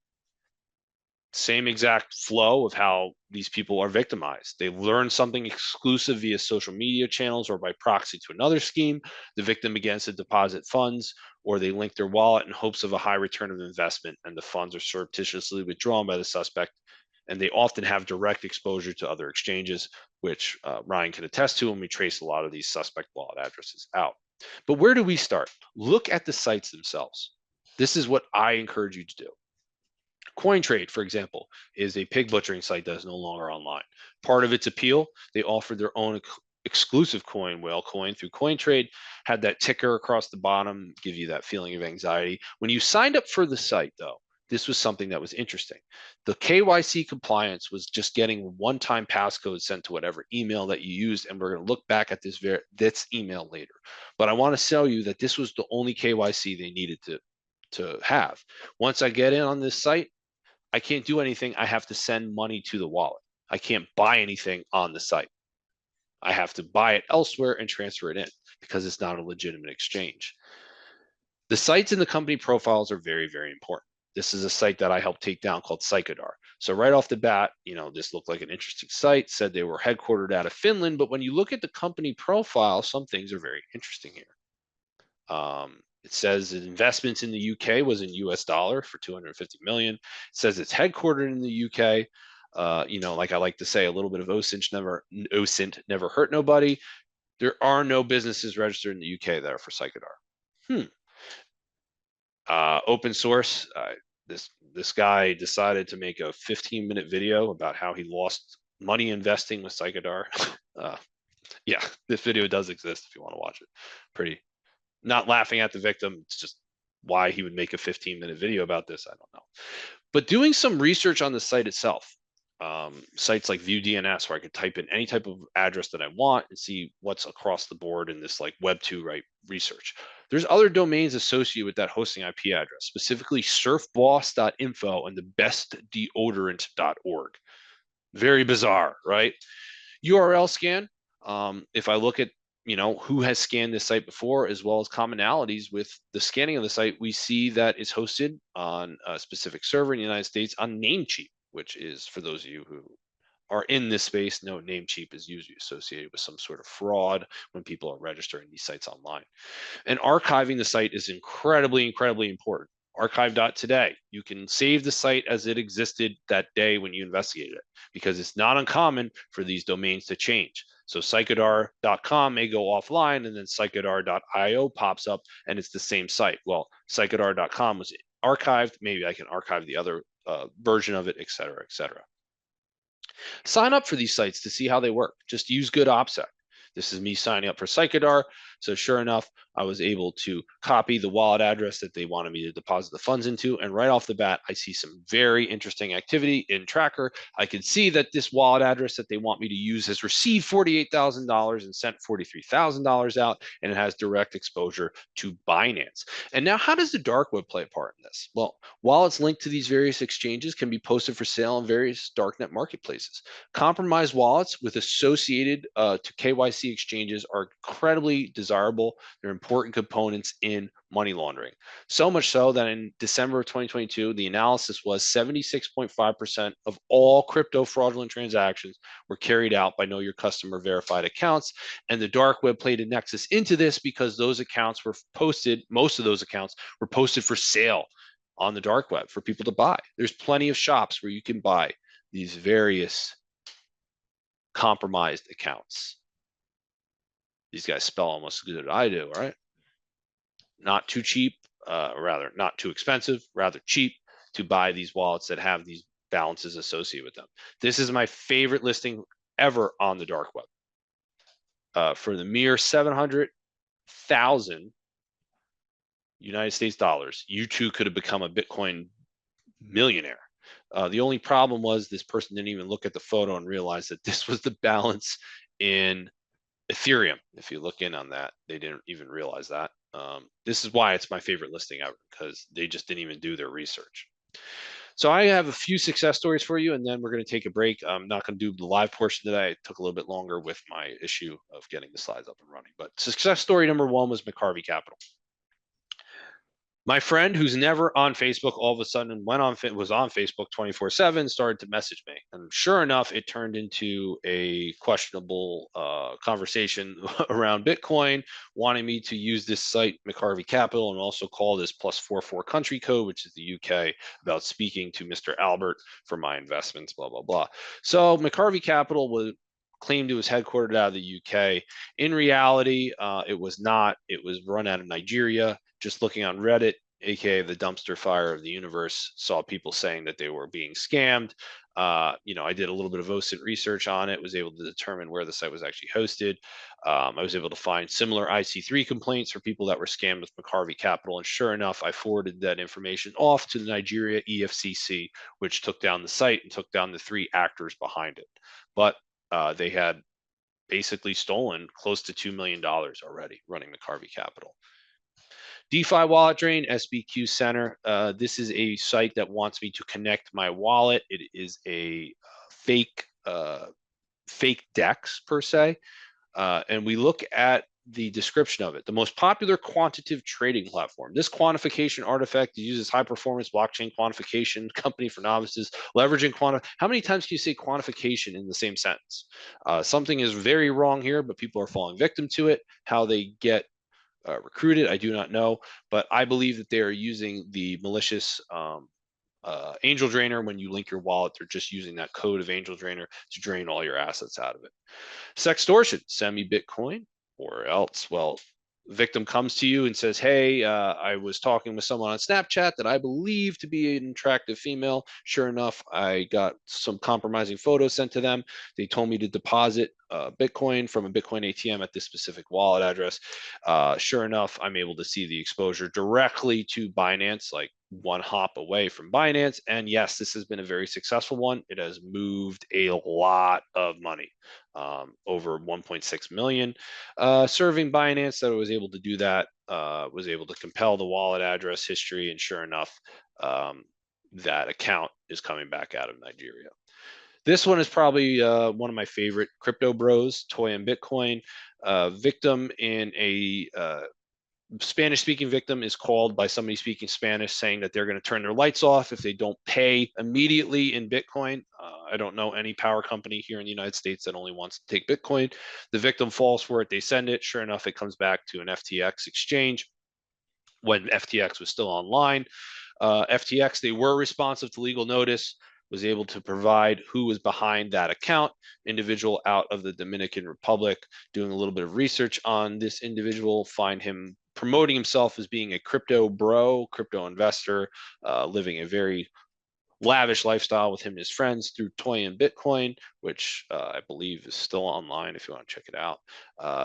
Same exact flow of how these people are victimized. They learn something exclusive via social media channels or by proxy to another scheme. The victim begins to deposit funds, or they link their wallet in hopes of a high return of investment, and the funds are surreptitiously withdrawn by the suspect. And they often have direct exposure to other exchanges, which Ryan can attest to when we trace a lot of these suspect wallet addresses out. But where do we start? Look at the sites themselves. This is what I encourage you to do. CoinTrade, for example, is a pig butchering site that is no longer online. Part of its appeal, they offered their own exclusive coin, whale coin, through CoinTrade, had that ticker across the bottom, give you that feeling of anxiety. When you signed up for the site, though, this was something that was interesting. The KYC compliance was just getting one-time passcode sent to whatever email that you used, and we're going to look back at this email later. But I want to tell you that this was the only KYC they needed to have. Once I get in on this site, I can't do anything. I have to send money to the wallet. I can't buy anything on the site. I have to buy it elsewhere and transfer it in because it's not a legitimate exchange. The sites in the company profiles are very, very important. This is a site that I helped take down called Psychodar. So right off the bat, this looked like an interesting site, said they were headquartered out of Finland, but when you look at the company profile, some things are very interesting here. It says that investments in the UK was in US dollar for 250 million. It says it's headquartered in the UK. Like I like to say, a little bit of OSINT never hurt nobody. There are no businesses registered in the UK that are for Psychodar. Open source. This guy decided to make a 15-minute video about how he lost money investing with Psychodar. Yeah, this video does exist if you want to watch it. Pretty. Not laughing at the victim, it's just why he would make a 15-minute video about this, I don't know. But doing some research on the site itself, sites like ViewDNS, where I could type in any type of address that I want and see what's across the board in this like Web2 research. There's other domains associated with that hosting IP address, specifically surfboss.info and thebestdeodorant.org. Very bizarre, right? URL scan. If I look at who has scanned this site before, as well as commonalities with the scanning of the site, we see that it's hosted on a specific server in the United States on Namecheap, which is, for those of you who are in this space, know Namecheap is usually associated with some sort of fraud when people are registering these sites online. And archiving the site is incredibly, incredibly important. Archive.today. You can save the site as it existed that day when you investigated it, because it's not uncommon for these domains to change. So psychodar.com may go offline, and then psychodar.io pops up and it's the same site. Well, psychodar.com was archived. Maybe I can archive the other version of it, et cetera, et cetera. Sign up for these sites to see how they work. Just use good OPSEC. This is me signing up for Psychodar. So sure enough, I was able to copy the wallet address that they wanted me to deposit the funds into. And right off the bat, I see some very interesting activity in Tracker. I can see that this wallet address that they want me to use has received $48,000 and sent $43,000 out, and it has direct exposure to Binance. And now how does the dark web play a part in this? Well, wallets linked to these various exchanges can be posted for sale on various darknet marketplaces. Compromised wallets with associated to KYC exchanges are incredibly desirable desirable. They're important components in money laundering. So much so that in December of 2022, the analysis was 76.5% of all crypto fraudulent transactions were carried out by know your customer verified accounts. And the dark web played a nexus into this because those accounts were posted, most of those accounts were posted for sale on the dark web for people to buy. There's plenty of shops where you can buy these various compromised accounts. These guys spell almost as good as I do, right? Not too cheap, rather not too expensive, rather cheap to buy these wallets that have these balances associated with them. This is my favorite listing ever on the dark web. For the mere 700,000 United States dollars, you too could have become a Bitcoin millionaire. The only problem was this person didn't even look at the photo and realize that this was the balance in Ethereum. If you look in on that, they didn't even realize that. This is why it's my favorite listing ever, because they just didn't even do their research. So I have a few success stories for you, and then we're going to take a break. I'm not going to do the live portion today. It took a little bit longer with my issue of getting the slides up and running. But success story number one was McCarvey Capital. My friend who's never on Facebook all of a sudden was on Facebook 24/7, started to message me. And sure enough, it turned into a questionable conversation around Bitcoin, wanting me to use this site, McCarvey Capital, and also call this +44 country code, which is the UK, about speaking to Mr. Albert for my investments, blah, blah, blah. So McCarvey Capital was claimed it was headquartered out of the UK. In reality, it was not. It was run out of Nigeria. Just looking on Reddit, aka the dumpster fire of the universe, saw people saying that they were being scammed. I did a little bit of OSINT research on it, was able to determine where the site was actually hosted. I was able to find similar IC3 complaints for people that were scammed with McCarvey Capital. And sure enough, I forwarded that information off to the Nigeria EFCC, which took down the site and took down the 3 actors behind it. But they had basically stolen close to $2 million already running McCarvey Capital. DeFi wallet drain, SBQ Center. This is a site that wants me to connect my wallet. It is a fake DEX per se. And we look at the description of it. The most popular quantitative trading platform. This quantification artifact uses high performance blockchain quantification company for novices, leveraging How many times can you say quantification in the same sentence? Something is very wrong here, but people are falling victim to it. How they get recruited, I do not know, but I believe that they are using the malicious Angel Drainer. When you link your wallet, they're just using that code of Angel Drainer to drain all your assets out of it. Sextortion, send me Bitcoin, or else, well, victim comes to you and says, hey, I was talking with someone on Snapchat that I believe to be an attractive female. Sure enough, I got some compromising photos sent to them. They told me to deposit Bitcoin from a Bitcoin ATM at this specific wallet address. Sure enough, I'm able to see the exposure directly to Binance, like one hop away from Binance. And yes, this has been a very successful one. It has moved a lot of money, over 1.6 million. Serving Binance, that I was able to do that, was able to compel the wallet address history, and sure enough, that account is coming back out of Nigeria. This one is probably one of my favorite crypto bros, Toy and Bitcoin. Victim in a Spanish-speaking victim is called by somebody speaking Spanish saying that they're going to turn their lights off if they don't pay immediately in Bitcoin. I don't know any power company here in the United States that only wants to take Bitcoin. The victim falls for it. They send it. Sure enough, it comes back to an FTX exchange when FTX was still online. FTX, they were responsive to legal notice, was able to provide who was behind that account, individual out of the Dominican Republic. Doing a little bit of research on this individual, find him promoting himself as being a crypto bro, crypto investor, living a very lavish lifestyle with him and his friends through Toy and Bitcoin, which I believe is still online if you want to check it out.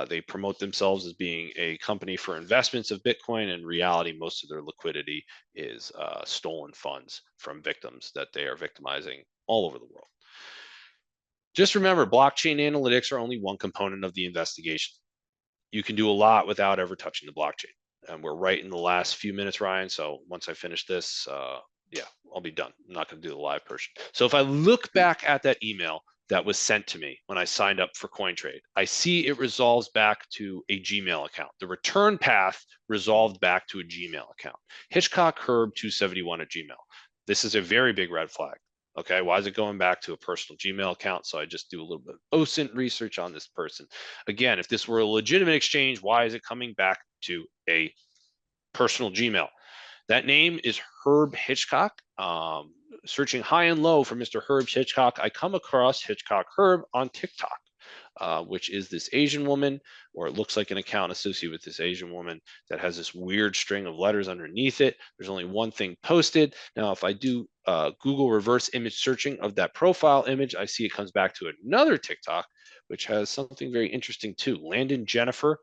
They promote themselves as being a company for investments of Bitcoin. In reality, most of their liquidity is stolen funds from victims that they are victimizing all over the world. Just remember, blockchain analytics are only one component of the investigation. You can do a lot without ever touching the blockchain. And we're right in the last few minutes, Ryan. So once I finish this, yeah, I'll be done. I'm not going to do the live portion. So if I look back at that email that was sent to me when I signed up for CoinTrade. I see it resolves back to a Gmail account. The return path resolved back to a Gmail account. Hitchcock Herb 271 at Gmail. This is a very big red flag. Okay, why is it going back to a personal Gmail account? So I just do a little bit of OSINT research on this person. Again, if this were a legitimate exchange, why is it coming back to a personal Gmail? That name is Herb Hitchcock. Searching high and low for Mr. Herb Hitchcock, I come across Hitchcock Herb on TikTok, which is this Asian woman, or it looks like an account associated with this Asian woman that has this weird string of letters underneath it. There's only one thing posted. Now, if I do Google reverse image searching of that profile image, I see it comes back to another TikTok, which has something very interesting too. Landon Jennifer.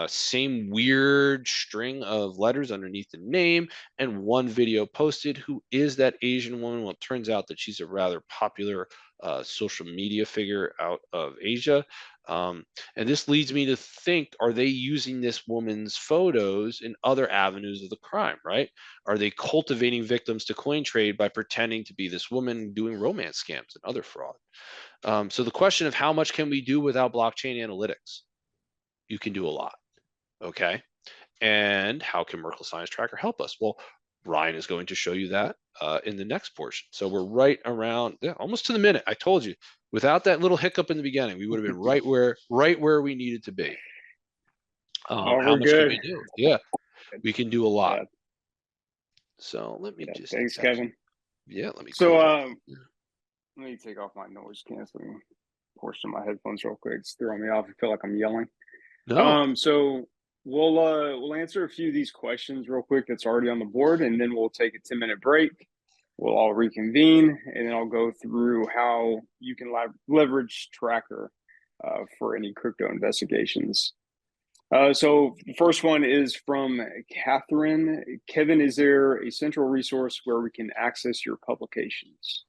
Same weird string of letters underneath the name, and one video posted. Who is that Asian woman? Well, it turns out that she's a rather popular social media figure out of Asia. And this leads me to think, are they using this woman's photos in other avenues of the crime, right? Are they cultivating victims to coin trade by pretending to be this woman doing romance scams and other fraud? So the question of how much can we do without blockchain analytics? You can do a lot, okay? And how can Merkle Science Tracker help us? Well, Ryan is going to show you that in the next portion. So we're right around, almost to the minute. I told you, without that little hiccup in the beginning, we would have been right where we needed to be. How much good. can we do? Yeah, we can do a lot. Yeah. So let me just. Thanks, Kevin. Yeah, let me. So let me take off my noise canceling portion of my headphones real quick. It's throwing me off. I feel like I'm yelling. No. So we'll answer a few of these questions real quick that's already on the board, and then we'll take a 10-minute break. We'll all reconvene, and then I'll go through how you can leverage Tracker for any crypto investigations. So the first one is from Catherine. Kevin, is there a central resource where we can access your publications?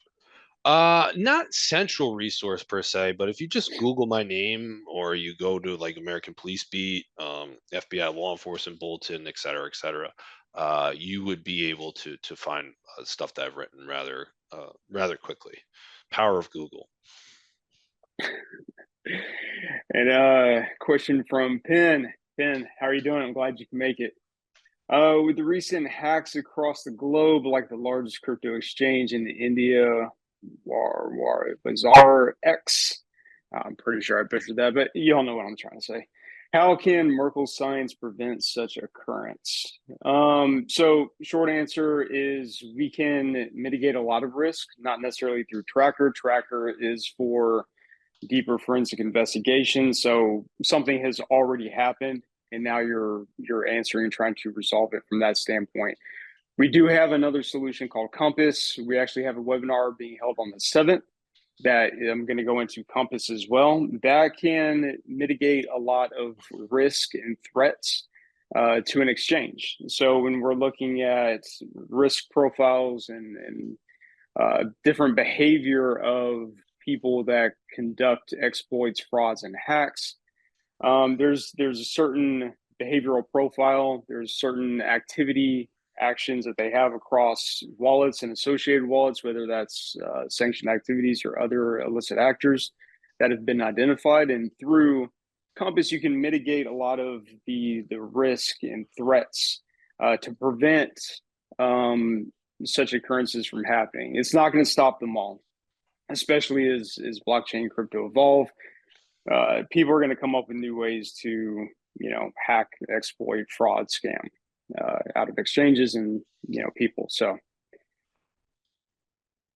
Not central resource per se, but if you just Google my name, or you go to like American Police Beat, FBI Law Enforcement Bulletin, et cetera, you would be able to find stuff that I've written rather quickly. Power of Google. And question from Penn. Penn, how are you doing? I'm glad you can make it. With the recent hacks across the globe, like the largest crypto exchange in India, Bazaar X. I'm pretty sure I butchered that, but you all know what I'm trying to say. How can Merkle Science prevent such occurrence? So short answer is we can mitigate a lot of risk, not necessarily through Tracker. Tracker is for deeper forensic investigation. So something has already happened, and now you're answering and trying to resolve it from that standpoint. We do have another solution called Compass. We actually have a webinar being held on the 7th that I'm going to go into Compass as well. That can mitigate a lot of risk and threats to an exchange. So when we're looking at risk profiles and different behavior of people that conduct exploits, frauds, and hacks, there's a certain behavioral profile. There's certain actions that they have across wallets and associated wallets, whether that's sanctioned activities or other illicit actors that have been identified. And through Compass, you can mitigate a lot of the risk and threats to prevent such occurrences from happening. It's not going to stop them all, especially as blockchain crypto evolve. People are going to come up with new ways to, hack, exploit, fraud, scam out of exchanges and, people. So,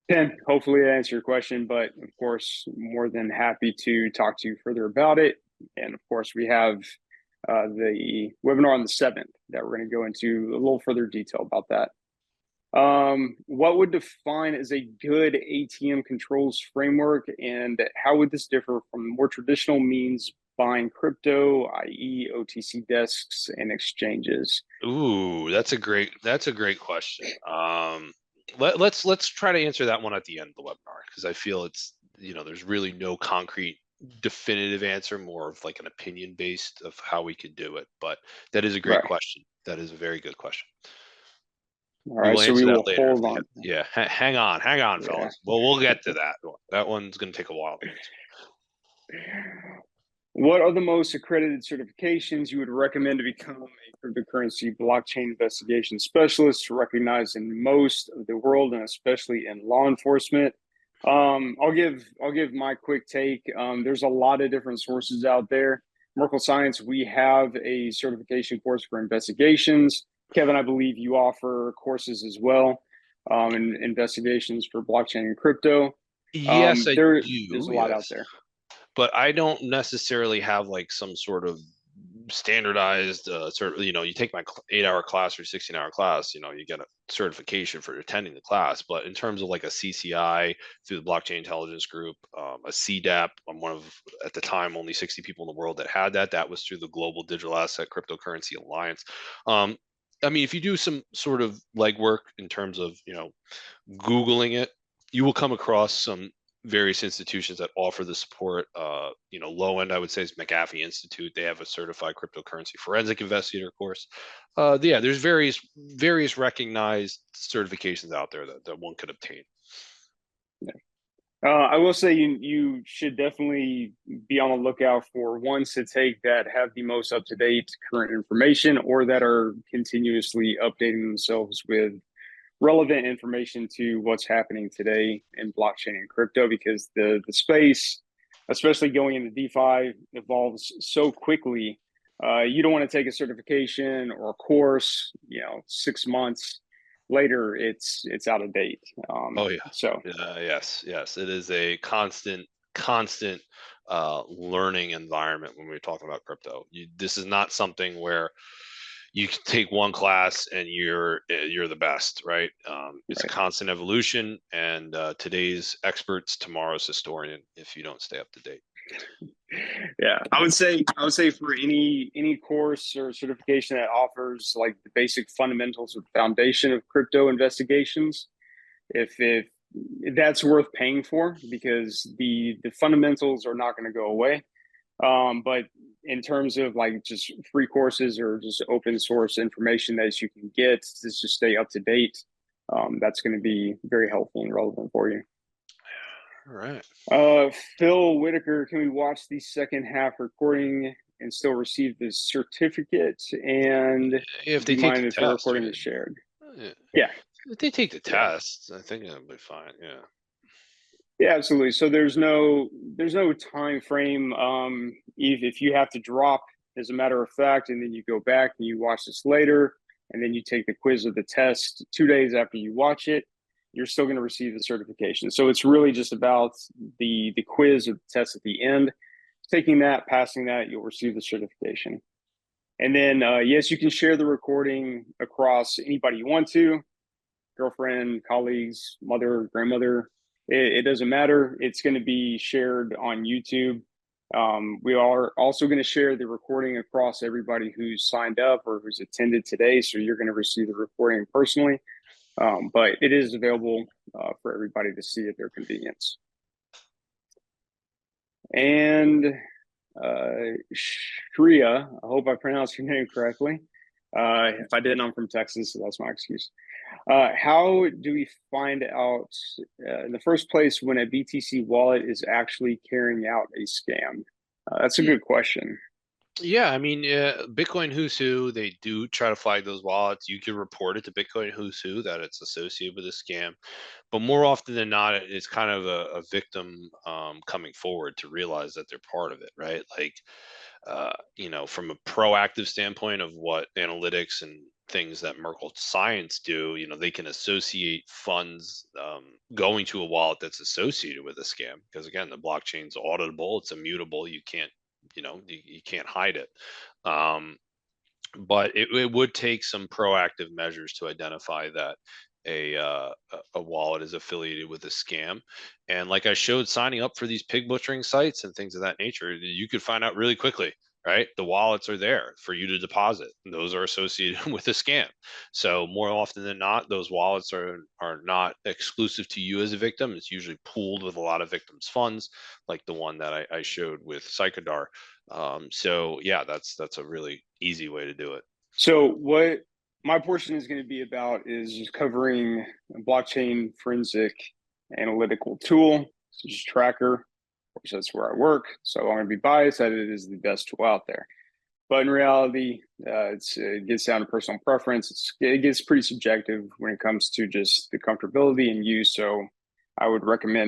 Ken, hopefully I answered your question, but of course, more than happy to talk to you further about it. And of course, we have the webinar on the 7th that we're going to go into a little further detail about that. What would define as a good ATM controls framework, and how would this differ from more traditional means buying crypto, i.e. OTC desks and exchanges? Ooh, that's a great question. Let's try to answer that one at the end of the webinar, because I feel it's, there's really no concrete definitive answer, more of like an opinion based of how we could do it. But that is a great question. That is a very good question. All We right, will so we answer that will later. hold on. Yeah, hang on, Yeah. fellas. Well, we'll get to that. That one's going to take a while to answer. What are the most accredited certifications you would recommend to become a cryptocurrency blockchain investigation specialist, recognized in most of the world and especially in law enforcement? I'll give my quick take. There's a lot of different sources out there. Merkle Science, we have a certification course for investigations. Kevin, I believe you offer courses as well, in investigations for blockchain and crypto. Yes, I There's do. a lot out Yes, there. but I don't necessarily have like some sort of standardized you take my 8-hour class or 16-hour class, you get a certification for attending the class. But in terms of like a CCI through the Blockchain Intelligence Group, a CDAP, I'm one of, at the time, only 60 people in the world that had that was through the Global Digital Asset Cryptocurrency Alliance. I mean, if you do some sort of legwork in terms of Googling it, you will come across some various institutions that offer the support. Low end, I would say, is McAfee Institute. They have a certified cryptocurrency forensic investigator course. Yeah, there's various recognized certifications out there that one could obtain. I will say you should definitely be on the lookout for ones to take that have the most up-to-date current information, or that are continuously updating themselves with relevant information to what's happening today in blockchain and crypto, because the space, especially going into DeFi, evolves so quickly. You don't want to take a certification or a course, 6 months later, it's out of date. Oh yeah. So Yes, it is a constant learning environment when we're talking about crypto. This is not something where you can take one class and you're the best, right? It's a constant evolution, and today's experts, tomorrow's historian, if you don't stay up to date. Yeah, I would say for any course or certification that offers like the basic fundamentals of the foundation of crypto investigations, if that's worth paying for, because the fundamentals are not going to go away. But in terms of like just free courses or just open source information that you can get to just stay up to date, that's going to be very helpful and relevant for you. All right. Phil Whitaker, can we watch the second half recording and still receive the certificate? And if do they you take mind the if test, the recording right? is shared? Yeah. If they take the test, I think it'll be fine. Yeah. Yeah, absolutely. So there's no time frame. If you have to drop, as a matter of fact, and then you go back and you watch this later, and then you take the quiz or the test 2 days after you watch it, you're still going to receive the certification. So it's really just about the quiz or the test at the end. Taking that, passing that, you'll receive the certification. And then yes, you can share the recording across anybody you want to, girlfriend, colleagues, mother, grandmother. It doesn't matter. It's going to be shared on YouTube. We are also going to share the recording across everybody who's signed up or who's attended today. So you're going to receive the recording personally, but it is available for everybody to see at their convenience. And Shreya, I hope I pronounced your name correctly. If I didn't, I'm from Texas, so that's my excuse. How do we find out in the first place when a BTC wallet is actually carrying out a scam? That's a good question. Yeah, I mean, Bitcoin Who's Who, they do try to flag those wallets. You can report it to Bitcoin Who's Who that it's associated with a scam, but more often than not, it's kind of a victim coming forward to realize that they're part of it, right? Like, from a proactive standpoint of what analytics and things that Merkle Science do, they can associate funds going to a wallet that's associated with a scam, because again, the blockchain's auditable, it's immutable, you can't you can't hide it. But it would take some proactive measures to identify that a wallet is affiliated with a scam. And like I showed, signing up for these pig butchering sites and things of that nature, you could find out really quickly, right? The wallets are there for you to deposit. Those are associated with a scam. So more often than not, those wallets are not exclusive to you as a victim. It's usually pooled with a lot of victims' funds, like the one that I showed with Psychodar. So yeah, that's a really easy way to do it. So what my portion is going to be about is just covering a blockchain forensic analytical tool, such as Tracker, which that's where I work. So I'm going to be biased that it is the best tool out there. But in reality, it gets down to personal preference. It gets pretty subjective when it comes to just the comfortability and use. So I would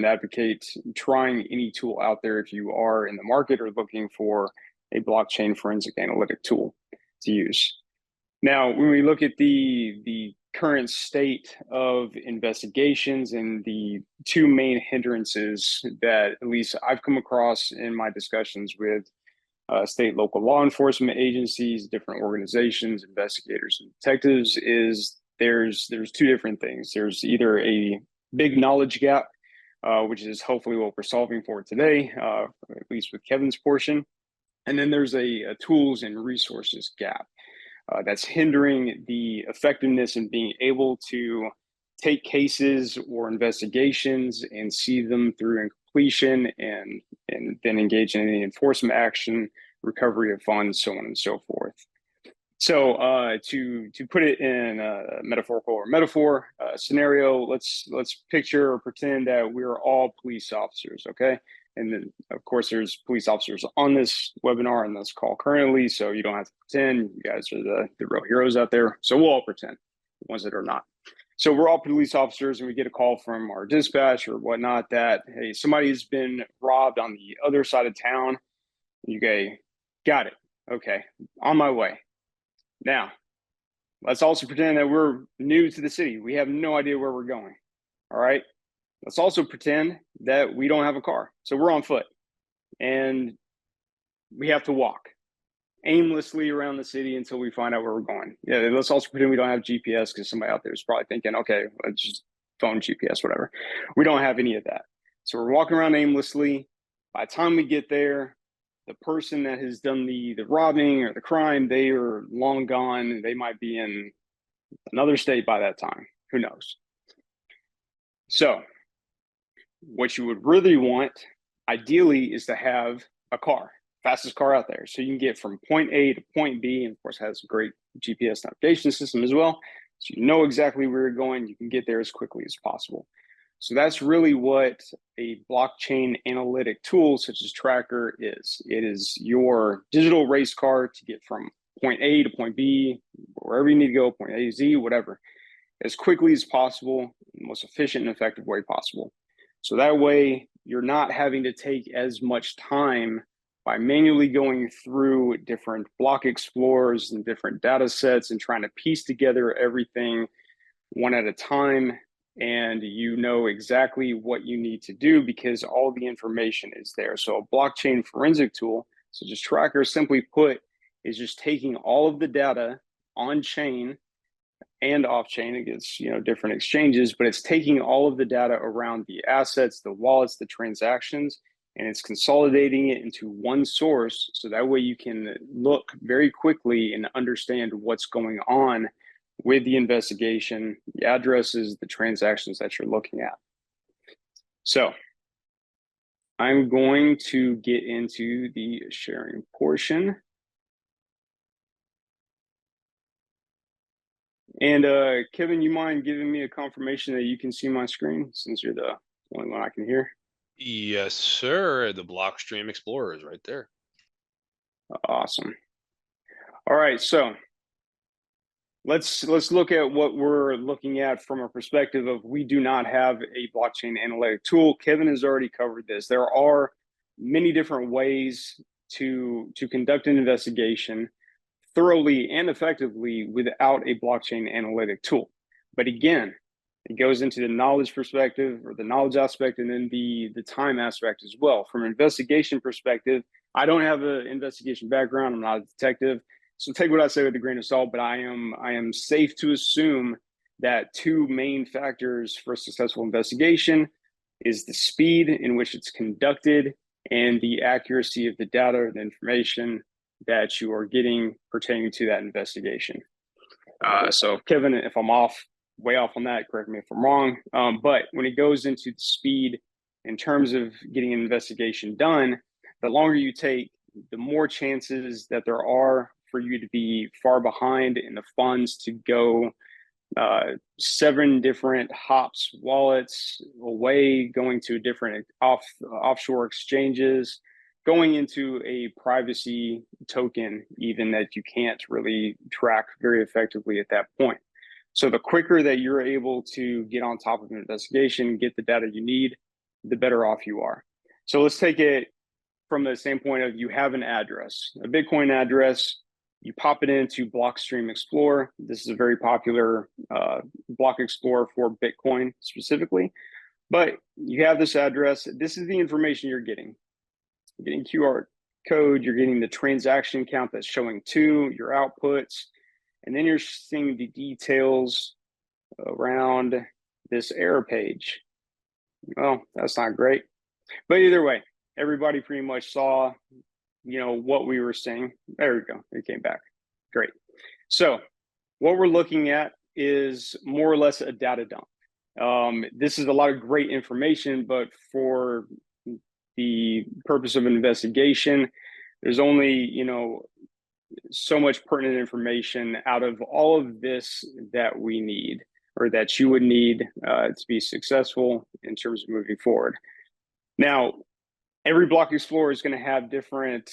advocate trying any tool out there if you are in the market or looking for a blockchain forensic analytic tool to use. Now, when we look at the current state of investigations and the two main hindrances that at least I've come across in my discussions with state, local law enforcement agencies, different organizations, investigators, and detectives, is there's two different things. There's either a big knowledge gap, which is hopefully what we're solving for today, at least with Kevin's portion. And then there's a tools and resources gap that's hindering the effectiveness in being able to take cases or investigations and see them through completion and then engage in any enforcement action, recovery of funds, so on and so forth. So to put it in a metaphor scenario, let's picture or pretend that we're all police officers, okay? And then, of course, there's police officers on this webinar and this call currently, so you don't have to pretend. You guys are the real heroes out there. So we'll all pretend, the ones that are not. So we're all police officers, and we get a call from our dispatch or whatnot that, hey, somebody's been robbed on the other side of town. You go, got it. Okay, on my way. Now, let's also pretend that we're new to the city. We have no idea where we're going. All right. Let's also pretend that we don't have a car. So we're on foot and we have to walk aimlessly around the city until we find out where we're going. Yeah, let's also pretend we don't have GPS, because somebody out there is probably thinking, okay, let's just phone GPS, whatever. We don't have any of that. So we're walking around aimlessly. By the time we get there, the person that has done the robbing or the crime, they are long gone. They might be in another state by that time. Who knows? So what you would really want, ideally, is to have a car, fastest car out there. So you can get from point A to point B, and of course has a great GPS navigation system as well. So you know exactly where you're going. You can get there as quickly as possible. So that's really what a blockchain analytic tool such as Tracker is. It is your digital race car to get from point A to point B, wherever you need to go, point A to Z, whatever, as quickly as possible, in the most efficient and effective way possible. So that way you're not having to take as much time by manually going through different block explorers and different data sets and trying to piece together everything one at a time. And you know exactly what you need to do because all the information is there. So a blockchain forensic tool, such as Tracker, simply put, is just taking all of the data on chain and off chain against different exchanges, but it's taking all of the data around the assets, the wallets, the transactions, and it's consolidating it into one source. So that way you can look very quickly and understand what's going on with the investigation, the addresses, the transactions that you're looking at. So I'm going to get into the sharing portion. And Kevin, you mind giving me a confirmation that you can see my screen since you're the only one I can hear? Yes, sir. The Blockstream Explorer is right there. Awesome. All right, so let's look at what we're looking at from a perspective of we do not have a blockchain analytic tool. Kevin has already covered this. There are many different ways to conduct an investigation thoroughly and effectively without a blockchain analytic tool. But again, it goes into the knowledge perspective or the knowledge aspect and then the time aspect as well. From an investigation perspective, I don't have an investigation background. I'm not a detective. So take what I say with a grain of salt, but I am safe to assume that two main factors for a successful investigation is the speed in which it's conducted and the accuracy of the data or the information that you are getting pertaining to that investigation. So Kevin, if I'm way off on that, correct me if I'm wrong. But when it goes into the speed in terms of getting an investigation done, the longer you take, the more chances that there are for you to be far behind in the funds to go 7 different hops wallets away, going to different offshore exchanges, going into a privacy token even that you can't really track very effectively at that point. So the quicker that you're able to get on top of an investigation, get the data you need, the better off you are. So let's take it from the standpoint of you have an address, a Bitcoin address. You pop it into Blockstream Explorer. This is a very popular block explorer for Bitcoin specifically. But you have this address. This is the information you're getting. You're getting QR code. You're getting the transaction count that's showing 2, your outputs. And then you're seeing the details around this error page. Well, that's not great. But either way, everybody pretty much saw, you know, what we were seeing. There we go. It came back. Great. So what we're looking at is more or less a data dump. This is a lot of great information, but for the purpose of an investigation, there's only, you know, so much pertinent information out of all of this that we need, or that you would need to be successful in terms of moving forward. Now, every block explorer is going to have different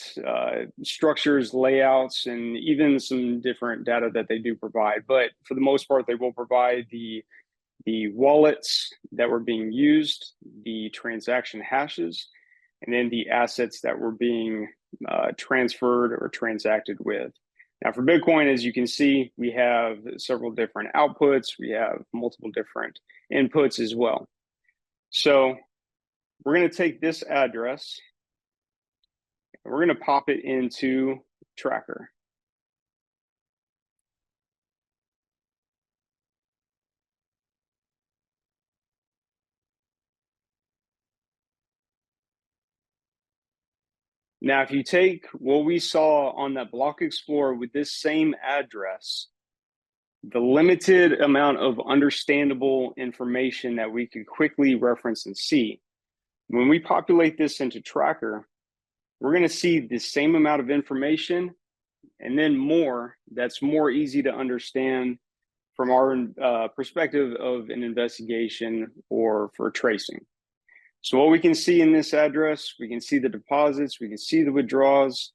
structures, layouts, and even some different data that they do provide. But for the most part, they will provide the wallets that were being used, the transaction hashes, and then the assets that were being transferred or transacted with. Now, for Bitcoin, as you can see, we have several different outputs. We have multiple different inputs as well. So we're going to take this address, and we're going to pop it into Tracker. Now, if you take what we saw on that block explorer with this same address, the limited amount of understandable information that we could quickly reference and see, when we populate this into Tracker, we're going to see the same amount of information and then more that's more easy to understand from our perspective of an investigation or for tracing. So what we can see in this address, we can see the deposits, we can see the withdrawals,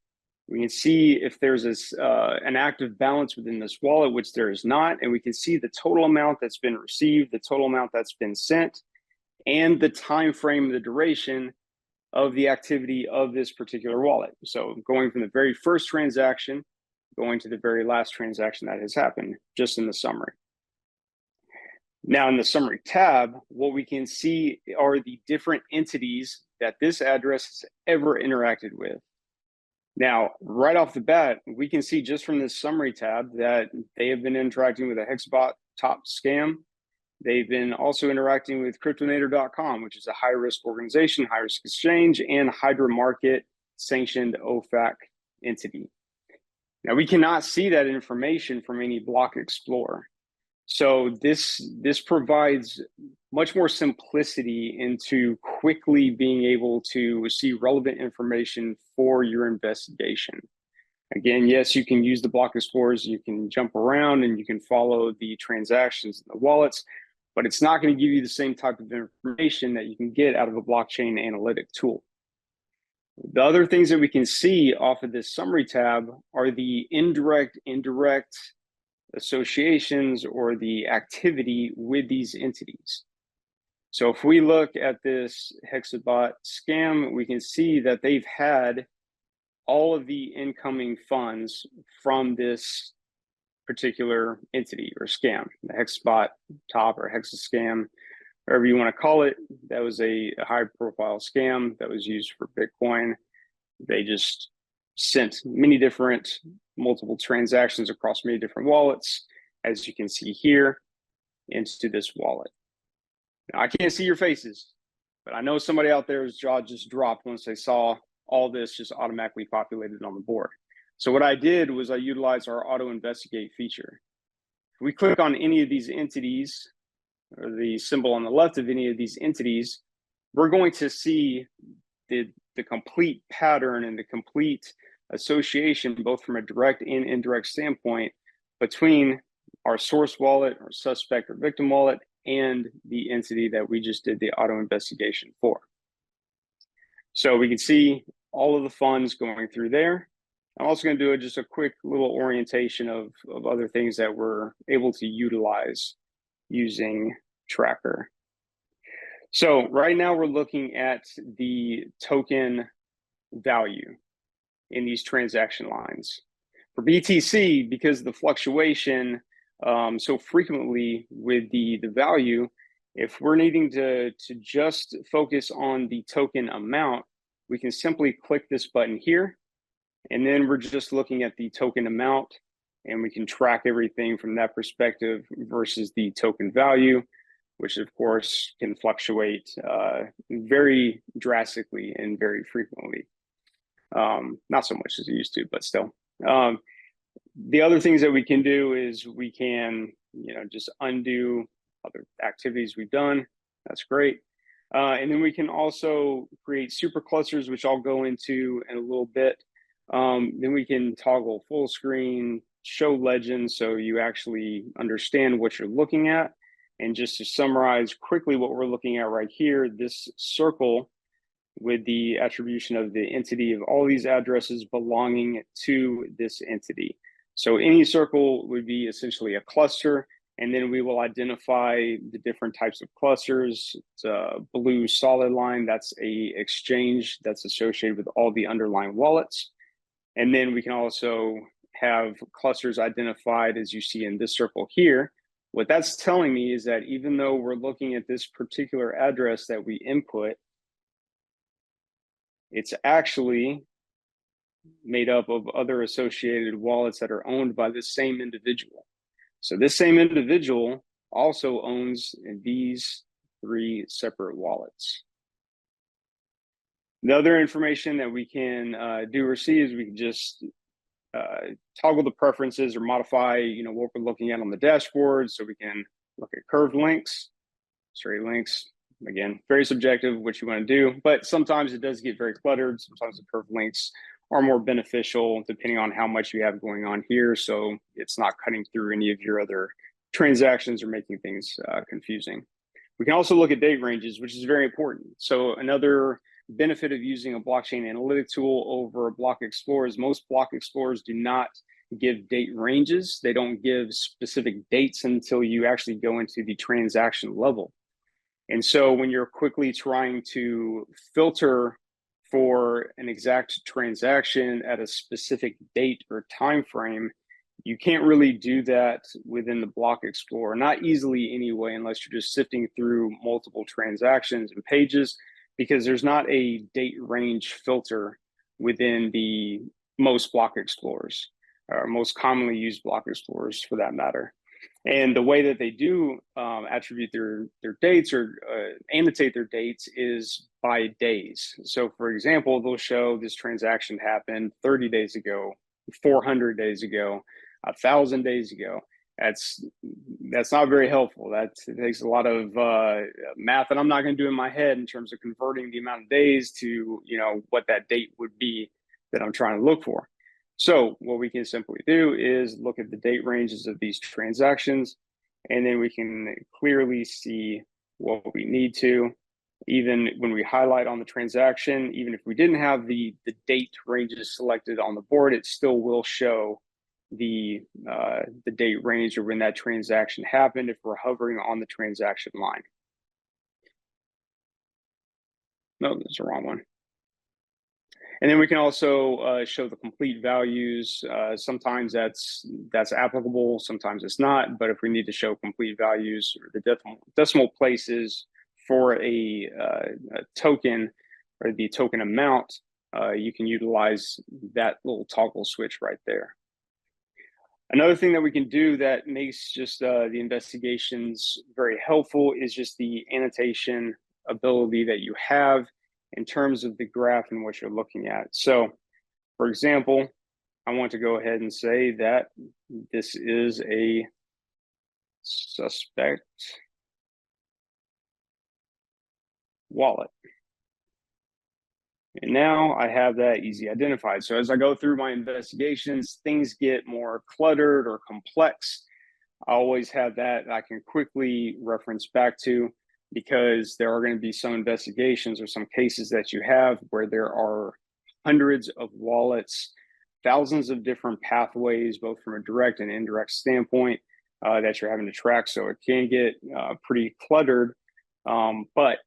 we can see if there's an active balance within this wallet, which there is not, and we can see the total amount that's been received, the total amount that's been sent, and the time frame, the duration of the activity of this particular wallet. So going from the very first transaction, going to the very last transaction that has happened, just in the summary. Now in the summary tab, what we can see are the different entities that this address has ever interacted with. Now, right off the bat, we can see just from this summary tab that they have been interacting with a Hexbot top scam. They've been also interacting with Cryptonator.com, which is a high-risk organization, high-risk exchange, and Hydra Market sanctioned OFAC entity. Now, we cannot see that information from any block explorer. So this provides much more simplicity into quickly being able to see relevant information for your investigation. Again, yes, you can use the block explorers, you can jump around and you can follow the transactions in the wallets, but it's not going to give you the same type of information that you can get out of a blockchain analytic tool. The other things that we can see off of this summary tab are the indirect associations or the activity with these entities. So if we look at this Hexabot scam, we can see that they've had all of the incoming funds from this particular entity or scam, the Hexabot top or Hexa scam, whatever you want to call it. That was a high profile scam that was used for Bitcoin. They just sent many different multiple transactions across many different wallets, as you can see here, into this wallet. Now, I can't see your faces, but I know somebody out there's jaw just dropped once they saw all this just automatically populated on the board. So what I did was I utilized our auto investigate feature. If we click on any of these entities, or the symbol on the left of any of these entities, we're going to see the complete pattern and the complete association, both from a direct and indirect standpoint, between our source wallet, or suspect or victim wallet, and the entity that we just did the auto investigation for. So we can see all of the funds going through there. I'm also going to do just a quick little orientation of other things that we're able to utilize using Tracker. So right now we're looking at the token value in these transaction lines. For BTC, because of the fluctuation so frequently with the value, if we're needing to just focus on the token amount, we can simply click this button here, and then we're just looking at the token amount, and we can track everything from that perspective versus the token value, which of course can fluctuate very drastically and very frequently. Not so much as it used to, but still. The other things that we can do is we can, just undo other activities we've done. That's great. And then we can also create super clusters, which I'll go into in a little bit. Then we can toggle full screen, show legends, so you actually understand what you're looking at. And just to summarize quickly what we're looking at right here, this circle with the attribution of the entity of all these addresses belonging to this entity. So any circle would be essentially a cluster, and then we will identify the different types of clusters. It's a blue solid line, that's a exchange that's associated with all the underlying wallets. And then we can also have clusters identified as you see in this circle here. What that's telling me is that even though we're looking at this particular address that we input, it's actually made up of other associated wallets that are owned by this same individual. So this same individual also owns these 3 separate wallets. The other information that we can do or see is we can just toggle the preferences or modify, what we're looking at on the dashboard. So we can look at curved links, straight links. Again, very subjective what you want to do, but sometimes it does get very cluttered. Sometimes the curved links are more beneficial depending on how much you have going on here. So it's not cutting through any of your other transactions or making things confusing. We can also look at date ranges, which is very important. So another benefit of using a blockchain analytic tool over a block explorer is most block explorers do not give date ranges. They don't give specific dates until you actually go into the transaction level. And so when you're quickly trying to filter for an exact transaction at a specific date or time frame, you can't really do that within the block explorer, not easily anyway, unless you're just sifting through multiple transactions and pages, because there's not a date range filter within the most block explorers, or most commonly used block explorers for that matter. And the way that they do attribute their dates or annotate their dates is by days. So for example, they'll show this transaction happened 30 days ago, 400 days ago, 1,000 days ago. That's not very helpful. That takes a lot of math that I'm not going to do in my head in terms of converting the amount of days to what that date would be that I'm trying to look for. So what we can simply do is look at the date ranges of these transactions, and then we can clearly see what we need to. Even when we highlight on the transaction, even if we didn't have the date ranges selected on the board, it still will show the date range or when that transaction happened if we're hovering on the transaction line. No, that's the wrong one. And then we can also show the complete values. Sometimes that's applicable, sometimes it's not. But if we need to show complete values or the decimal places for a token or the token amount, you can utilize that little toggle switch right there. Another thing that we can do that makes just the investigations very helpful is just the annotation ability that you have in terms of the graph and what you're looking at. So, for example, I want to go ahead and say that this is a suspect wallet. And now I have that easy identified. So as I go through my investigations, things get more cluttered or complex. I always have that I can quickly reference back to, because there are going to be some investigations or some cases that you have where there are hundreds of wallets, thousands of different pathways, both from a direct and indirect standpoint, that you're having to track. So it can get pretty cluttered, but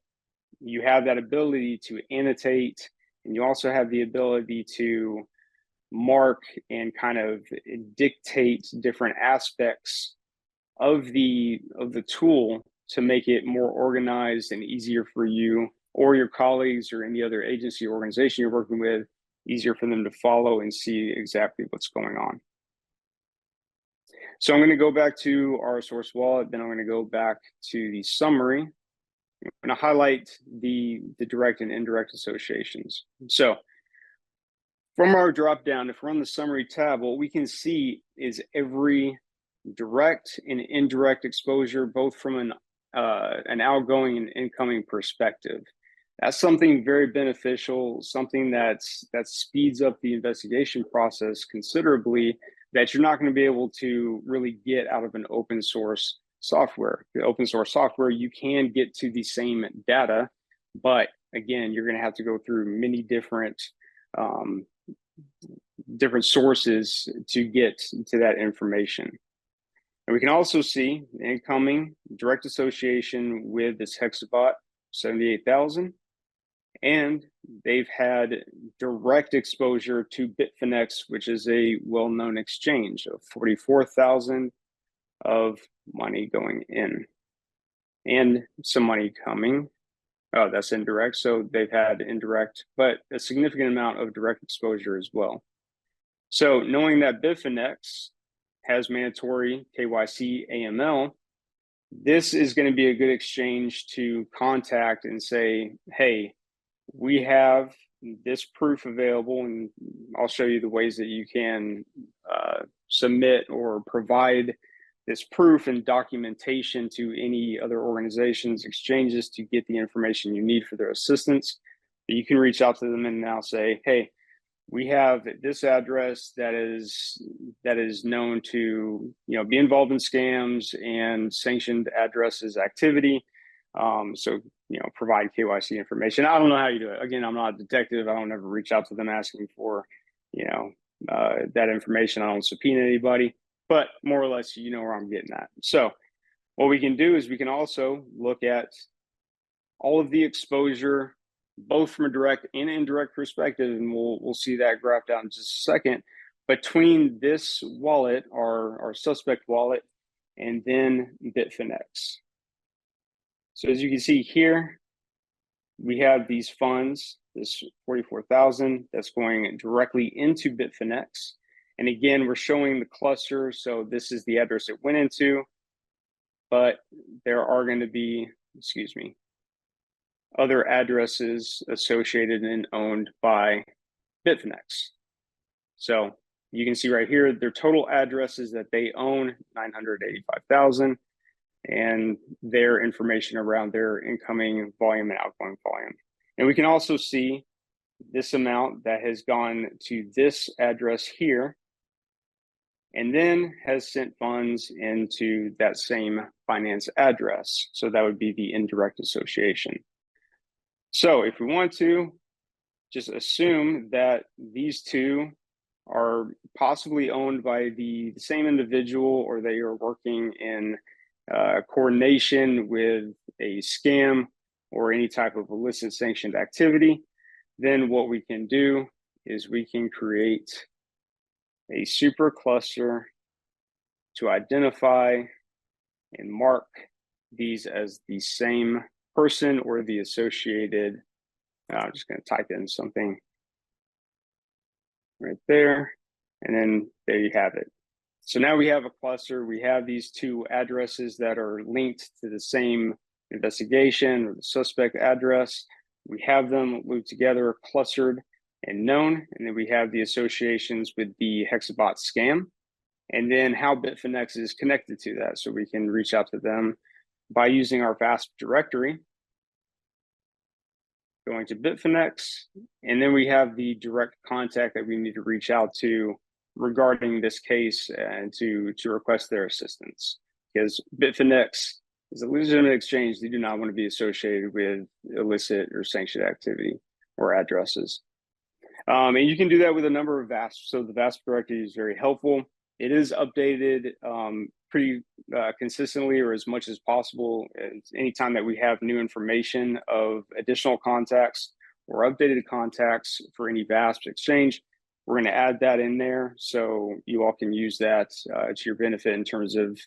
you have that ability to annotate, and you also have the ability to mark and kind of dictate different aspects of the tool to make it more organized and easier for you or your colleagues or any other agency or organization you're working with, easier for them to follow and see exactly what's going on. So I'm going to go back to our source wallet, then I'm going to go back to the summary. I'm going to highlight the direct and indirect associations. So from our drop down, if we're on the summary tab, what we can see is every direct and indirect exposure, both from an outgoing and incoming perspective. That's something very beneficial, something that speeds up the investigation process considerably, that you're not going to be able to really get out of an open source software. The open source software, you can get to the same data, but again, you're going to have to go through many different sources to get to that information. And we can also see the incoming direct association with this Hexabot 78,000, and they've had direct exposure to Bitfinex, which is a well-known exchange, of 44,000 of money going in and some money coming. Oh, that's indirect. So they've had indirect, but a significant amount of direct exposure as well. So knowing that Bitfinex has mandatory KYC AML, this is going to be a good exchange to contact and say, hey, we have this proof available, and I'll show you the ways that you can submit or provide this proof and documentation to any other organizations, exchanges, to get the information you need for their assistance. But you can reach out to them and now say, hey, we have this address that is known to be involved in scams and sanctioned addresses activity. So provide KYC information. I don't know how you do it. Again, I'm not a detective. I don't ever reach out to them asking for that information. I don't subpoena anybody, but more or less you know where I'm getting at. So what we can do is we can also look at all of the exposure, both from a direct and indirect perspective, and we'll see that graphed out in just a second, between this wallet, our suspect wallet, and then Bitfinex. So as you can see here, we have these funds, this 44,000 that's going directly into Bitfinex. And again, we're showing the cluster. So this is the address it went into, but there are going to be, other addresses associated and owned by Bitfinex. So you can see right here, their total addresses that they own, 985,000, and their information around their incoming volume and outgoing volume. And we can also see this amount that has gone to this address here, and then has sent funds into that same finance address. So that would be the indirect association. So if we want to just assume that these two are possibly owned by the same individual, or they are working in coordination with a scam or any type of illicit sanctioned activity, then what we can do is we can create a super cluster to identify and mark these as the same person or the associated. I'm just going to type in something right there, and then there you have it. So now we have a cluster. We have these two addresses that are linked to the same investigation or the suspect address. We have them looped together, clustered, and known. And then we have the associations with the Hexabot scam, and then how Bitfinex is connected to that. So we can reach out to them by using our VASP directory. going to Bitfinex, and then we have the direct contact that we need to reach out to regarding this case and to request their assistance. Because Bitfinex is a legitimate exchange, they do not want to be associated with illicit or sanctioned activity or addresses. And you can do that with a number of VASPs. So the VASP directory is very helpful. It is updated pretty consistently, or as much as possible. Anytime that we have new information of additional contacts or updated contacts for any VASP exchange, we're going to add that in there so you all can use that to your benefit in terms of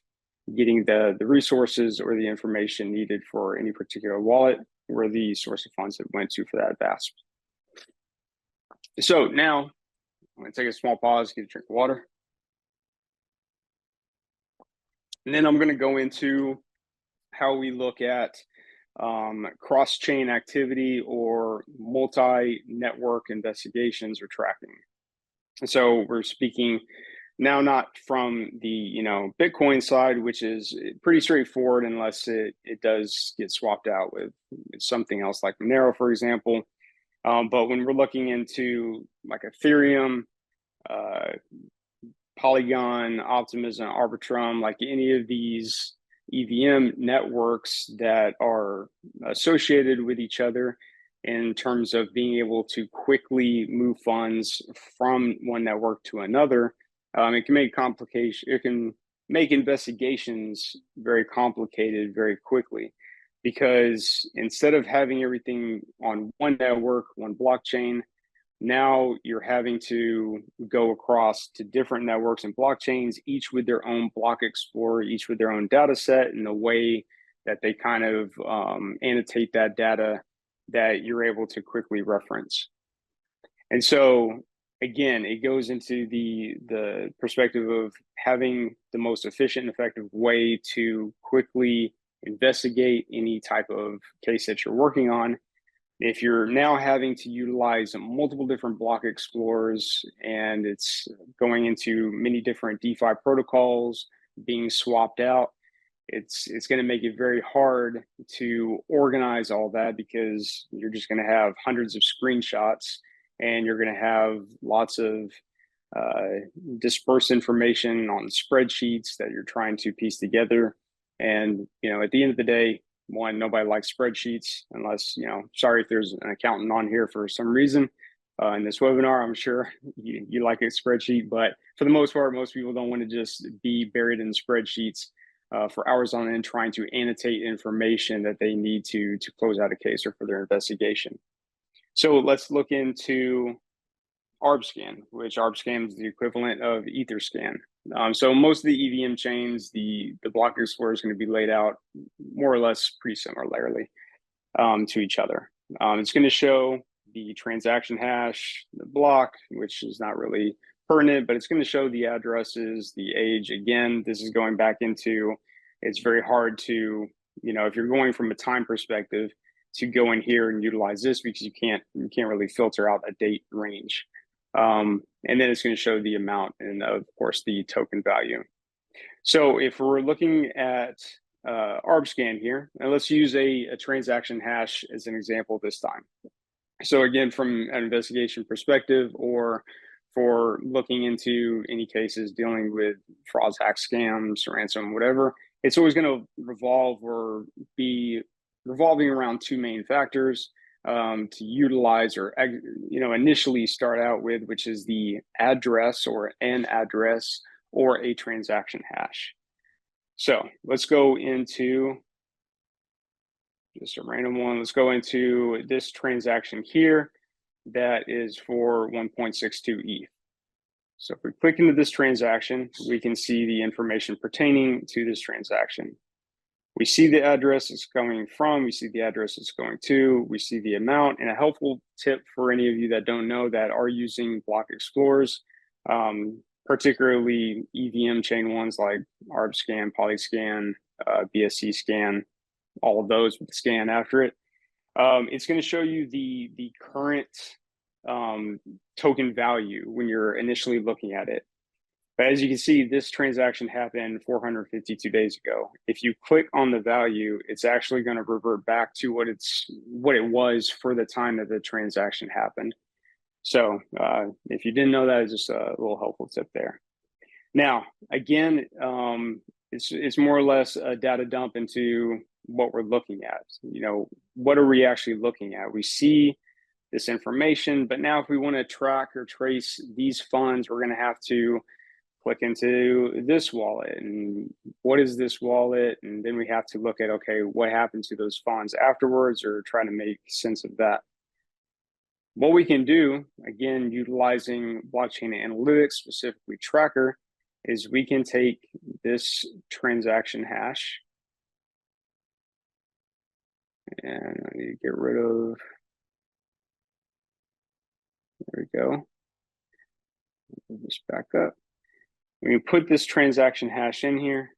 getting the resources or the information needed for any particular wallet or the source of funds that went to for that VASP. So now I'm going to take a small pause, get a drink of water. And then I'm going to go into how we look at cross-chain activity or multi-network investigations or tracking. So we're speaking now not from the Bitcoin side, which is pretty straightforward unless it does get swapped out with something else like Monero, for example. But when we're looking into like Ethereum, Polygon, Optimism, Arbitrum, like any of these EVM networks that are associated with each other in terms of being able to quickly move funds from one network to another, it can make investigations very complicated very quickly, because instead of having everything on one network, one blockchain, now you're having to go across to different networks and blockchains, each with their own block explorer, each with their own data set, and the way that they kind of annotate that data that you're able to quickly reference. And so, again, it goes into the perspective of having the most efficient and effective way to quickly investigate any type of case that you're working on. If you're now having to utilize multiple different block explorers and it's going into many different DeFi protocols being swapped out, it's going to make it very hard to organize all that, because you're just going to have hundreds of screenshots and you're going to have lots of dispersed information on spreadsheets that you're trying to piece together. And, at the end of the day, one, nobody likes spreadsheets unless, sorry if there's an accountant on here for some reason in this webinar. I'm sure you like a spreadsheet, but for the most part, most people don't want to just be buried in spreadsheets for hours on end trying to annotate information that they need to close out a case or for their investigation. So let's look into ArbScan, which ArbScan is the equivalent of Etherscan. So most of the EVM chains, the block explorer is going to be laid out more or less pretty similarly to each other. It's going to show the transaction hash, the block, which is not really pertinent, but it's going to show the addresses, the age. Again, this is going back into, it's very hard to, if you're going from a time perspective, to go in here and utilize this, because you can't really filter out a date range. And then it's going to show the amount and, of course, the token value. So if we're looking at ArbScan here, and let's use a transaction hash as an example this time. So again, from an investigation perspective, or for looking into any cases dealing with frauds, hacks, scams, ransom, whatever, it's always going to revolve or be revolving around two main factors to utilize or initially start out with, which is the address or an address or a transaction hash. So let's go into just a random one. Let's go into this transaction here that is for 1.62 ETH. So if we click into this transaction, we can see the information pertaining to this transaction. We see the address it's coming from, we see the address it's going to, we see the amount. And a helpful tip for any of you that don't know that are using block explorers, particularly EVM chain ones like ArbScan, Polyscan, BSC scan, all of those with the scan after it. It's going to show you the current token value when you're initially looking at it. But as you can see, this transaction happened 452 days ago. If you click on the value, it's actually going to revert back to what it was for the time that the transaction happened. So if you didn't know that, it's just a little helpful tip there. Now, again, it's more or less a data dump into what we're looking at. You know, what are we actually looking at? We see this information, but now if we want to track or trace these funds, we're going to have to click into this wallet, and what is this wallet? And then we have to look at, okay, what happened to those funds afterwards, or try to make sense of that. What we can do, again, utilizing blockchain analytics, specifically Tracker, is we can take this transaction hash, and I need to get rid of, there we go. Move this back up. We put this transaction hash in here,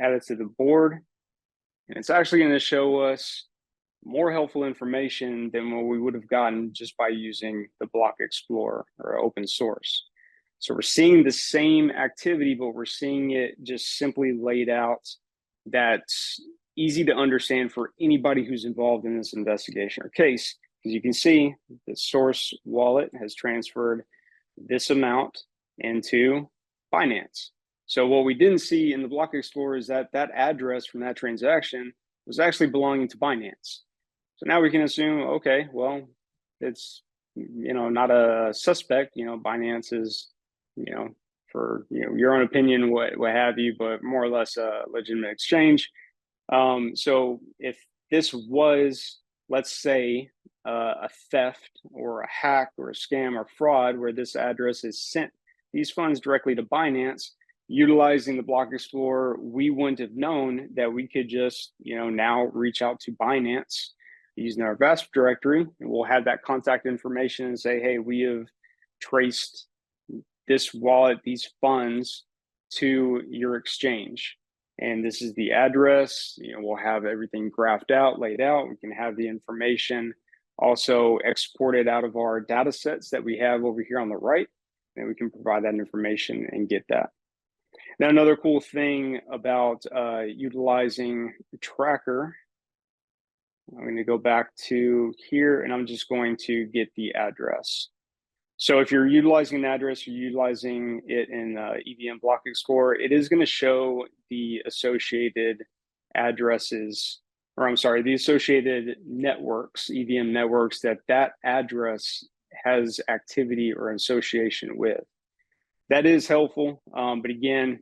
add it to the board, and it's actually going to show us more helpful information than what we would have gotten just by using the Block Explorer or open source. So we're seeing the same activity, but we're seeing it just simply laid out that's easy to understand for anybody who's involved in this investigation or case. As you can see, the source wallet has transferred this amount into Binance. So what we didn't see in the Block Explorer is that that address from that transaction was actually belonging to Binance. So now we can assume, okay, well, it's, you know, not a suspect, you know, Binance is, you know, for, you know, your own opinion, what have you, but more or less a legitimate exchange. So if this was, let's say, a theft or a hack or a scam or fraud where this address is sent these funds directly to Binance, utilizing the Block Explorer, we wouldn't have known that we could just, you know, now reach out to Binance using our VASP directory, and we'll have that contact information and say, hey, we have traced this wallet, these funds to your exchange. And this is the address. You know, we'll have everything graphed out, laid out. We can have the information also exported out of our data sets that we have over here on the right, and we can provide that information and get that. Now, another cool thing about utilizing Tracker, I'm going to go back to here, and I'm just going to get the address. So if you're utilizing an address, you're utilizing it in EVM Block Explorer, it is going to show the associated addresses, or I'm sorry, the associated networks, EVM networks that that address has activity or association with. That is helpful, but again,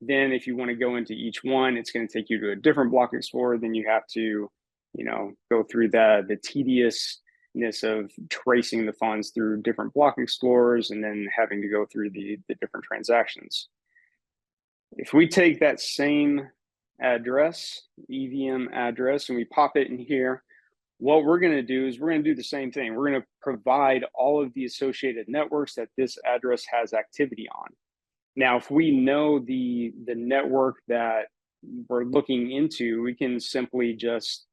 then if you want to go into each one, it's going to take you to a different Block Explorer. Then you have to, you know, go through the tediousness of tracing the funds through different Block Explorers and then having to go through the different transactions. If we take that same address, EVM address, and we pop it in here, what we're going to do is we're going to do the same thing. We're going to provide all of the associated networks that this address has activity on. Now, if we know the network that we're looking into, we can simply just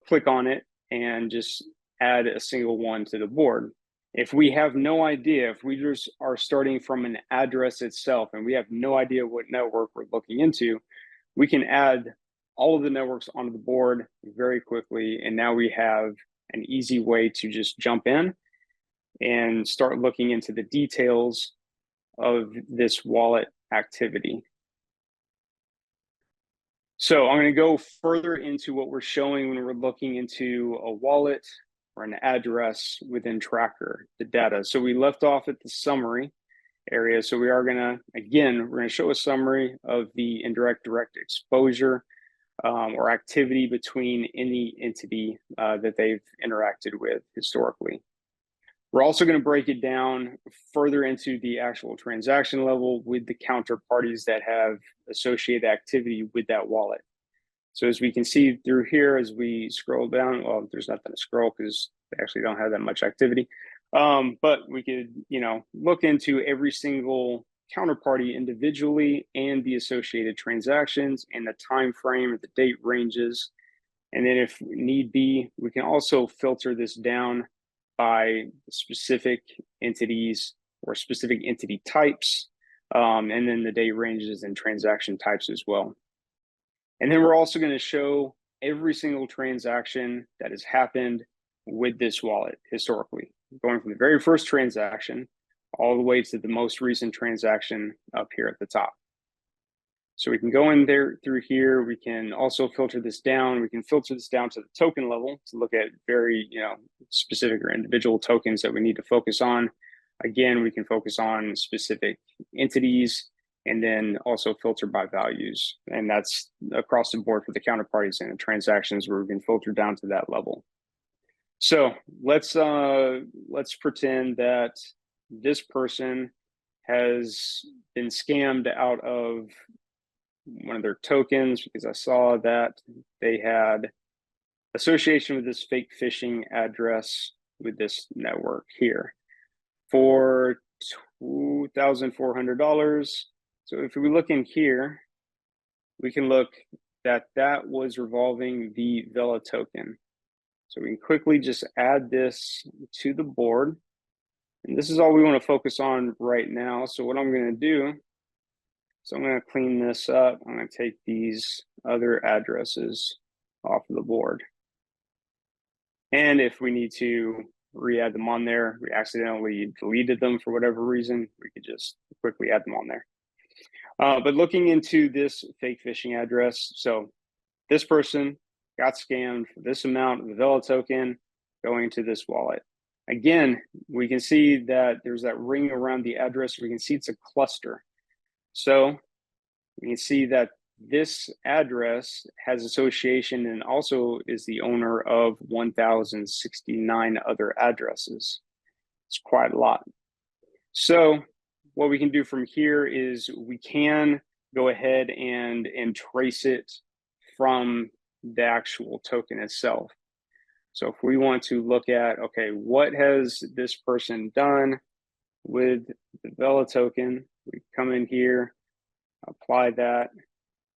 click on it and just add a single one to the board. If we have no idea, if we just are starting from an address itself and we have no idea what network we're looking into, we can add all of the networks onto the board very quickly. And now we have an easy way to just jump in and start looking into the details of this wallet activity. So I'm going to go further into what we're showing when we're looking into a wallet or an address within Tracker, the data. So we left off at the summary area. So we are going to, again, we're going to show a summary of the indirect direct exposure or activity between any entity that they've interacted with historically. We're also going to break it down further into the actual transaction level with the counterparties that have associated activity with that wallet. So as we can see through here, as we scroll down, well, there's nothing to scroll because they actually don't have that much activity. But we could, you know, look into every single counterparty individually and the associated transactions and the time frame or the date ranges. And then if need be, we can also filter this down by specific entities or specific entity types, and then the date ranges and transaction types as well. And then we're also going to show every single transaction that has happened with this wallet historically, going from the very first transaction all the way to the most recent transaction up here at the top. So we can go in there through here. We can also filter this down. We can filter this down to the token level to look at very, specific or individual tokens that we need to focus on. Again, we can focus on specific entities and then also filter by values. And that's across the board for the counterparties and the transactions where we can filter down to that level. So let's pretend that this person has been scammed out of one of their tokens because I saw that they had association with this fake phishing address with this network here for $2,400. So if we look in here, we can look that was revolving the Vela token. So we can quickly just add this to the board. And this is all we want to focus on right now. So what I'm going to do, so I'm going to clean this up. I'm going to take these other addresses off of the board. And if we need to re-add them on there, we accidentally deleted them for whatever reason, we could just quickly add them on there. But looking into this fake phishing address, so this person got scammed for this amount of the Vela token going to this wallet. Again, we can see that there's that ring around the address. We can see it's a cluster. So we can see that this address has association and also is the owner of 1,069 other addresses. It's quite a lot. So what we can do from here is we can go ahead and trace it from the actual token itself. So if we want to look at, okay, what has this person done with the Vela token, we come in here, apply that,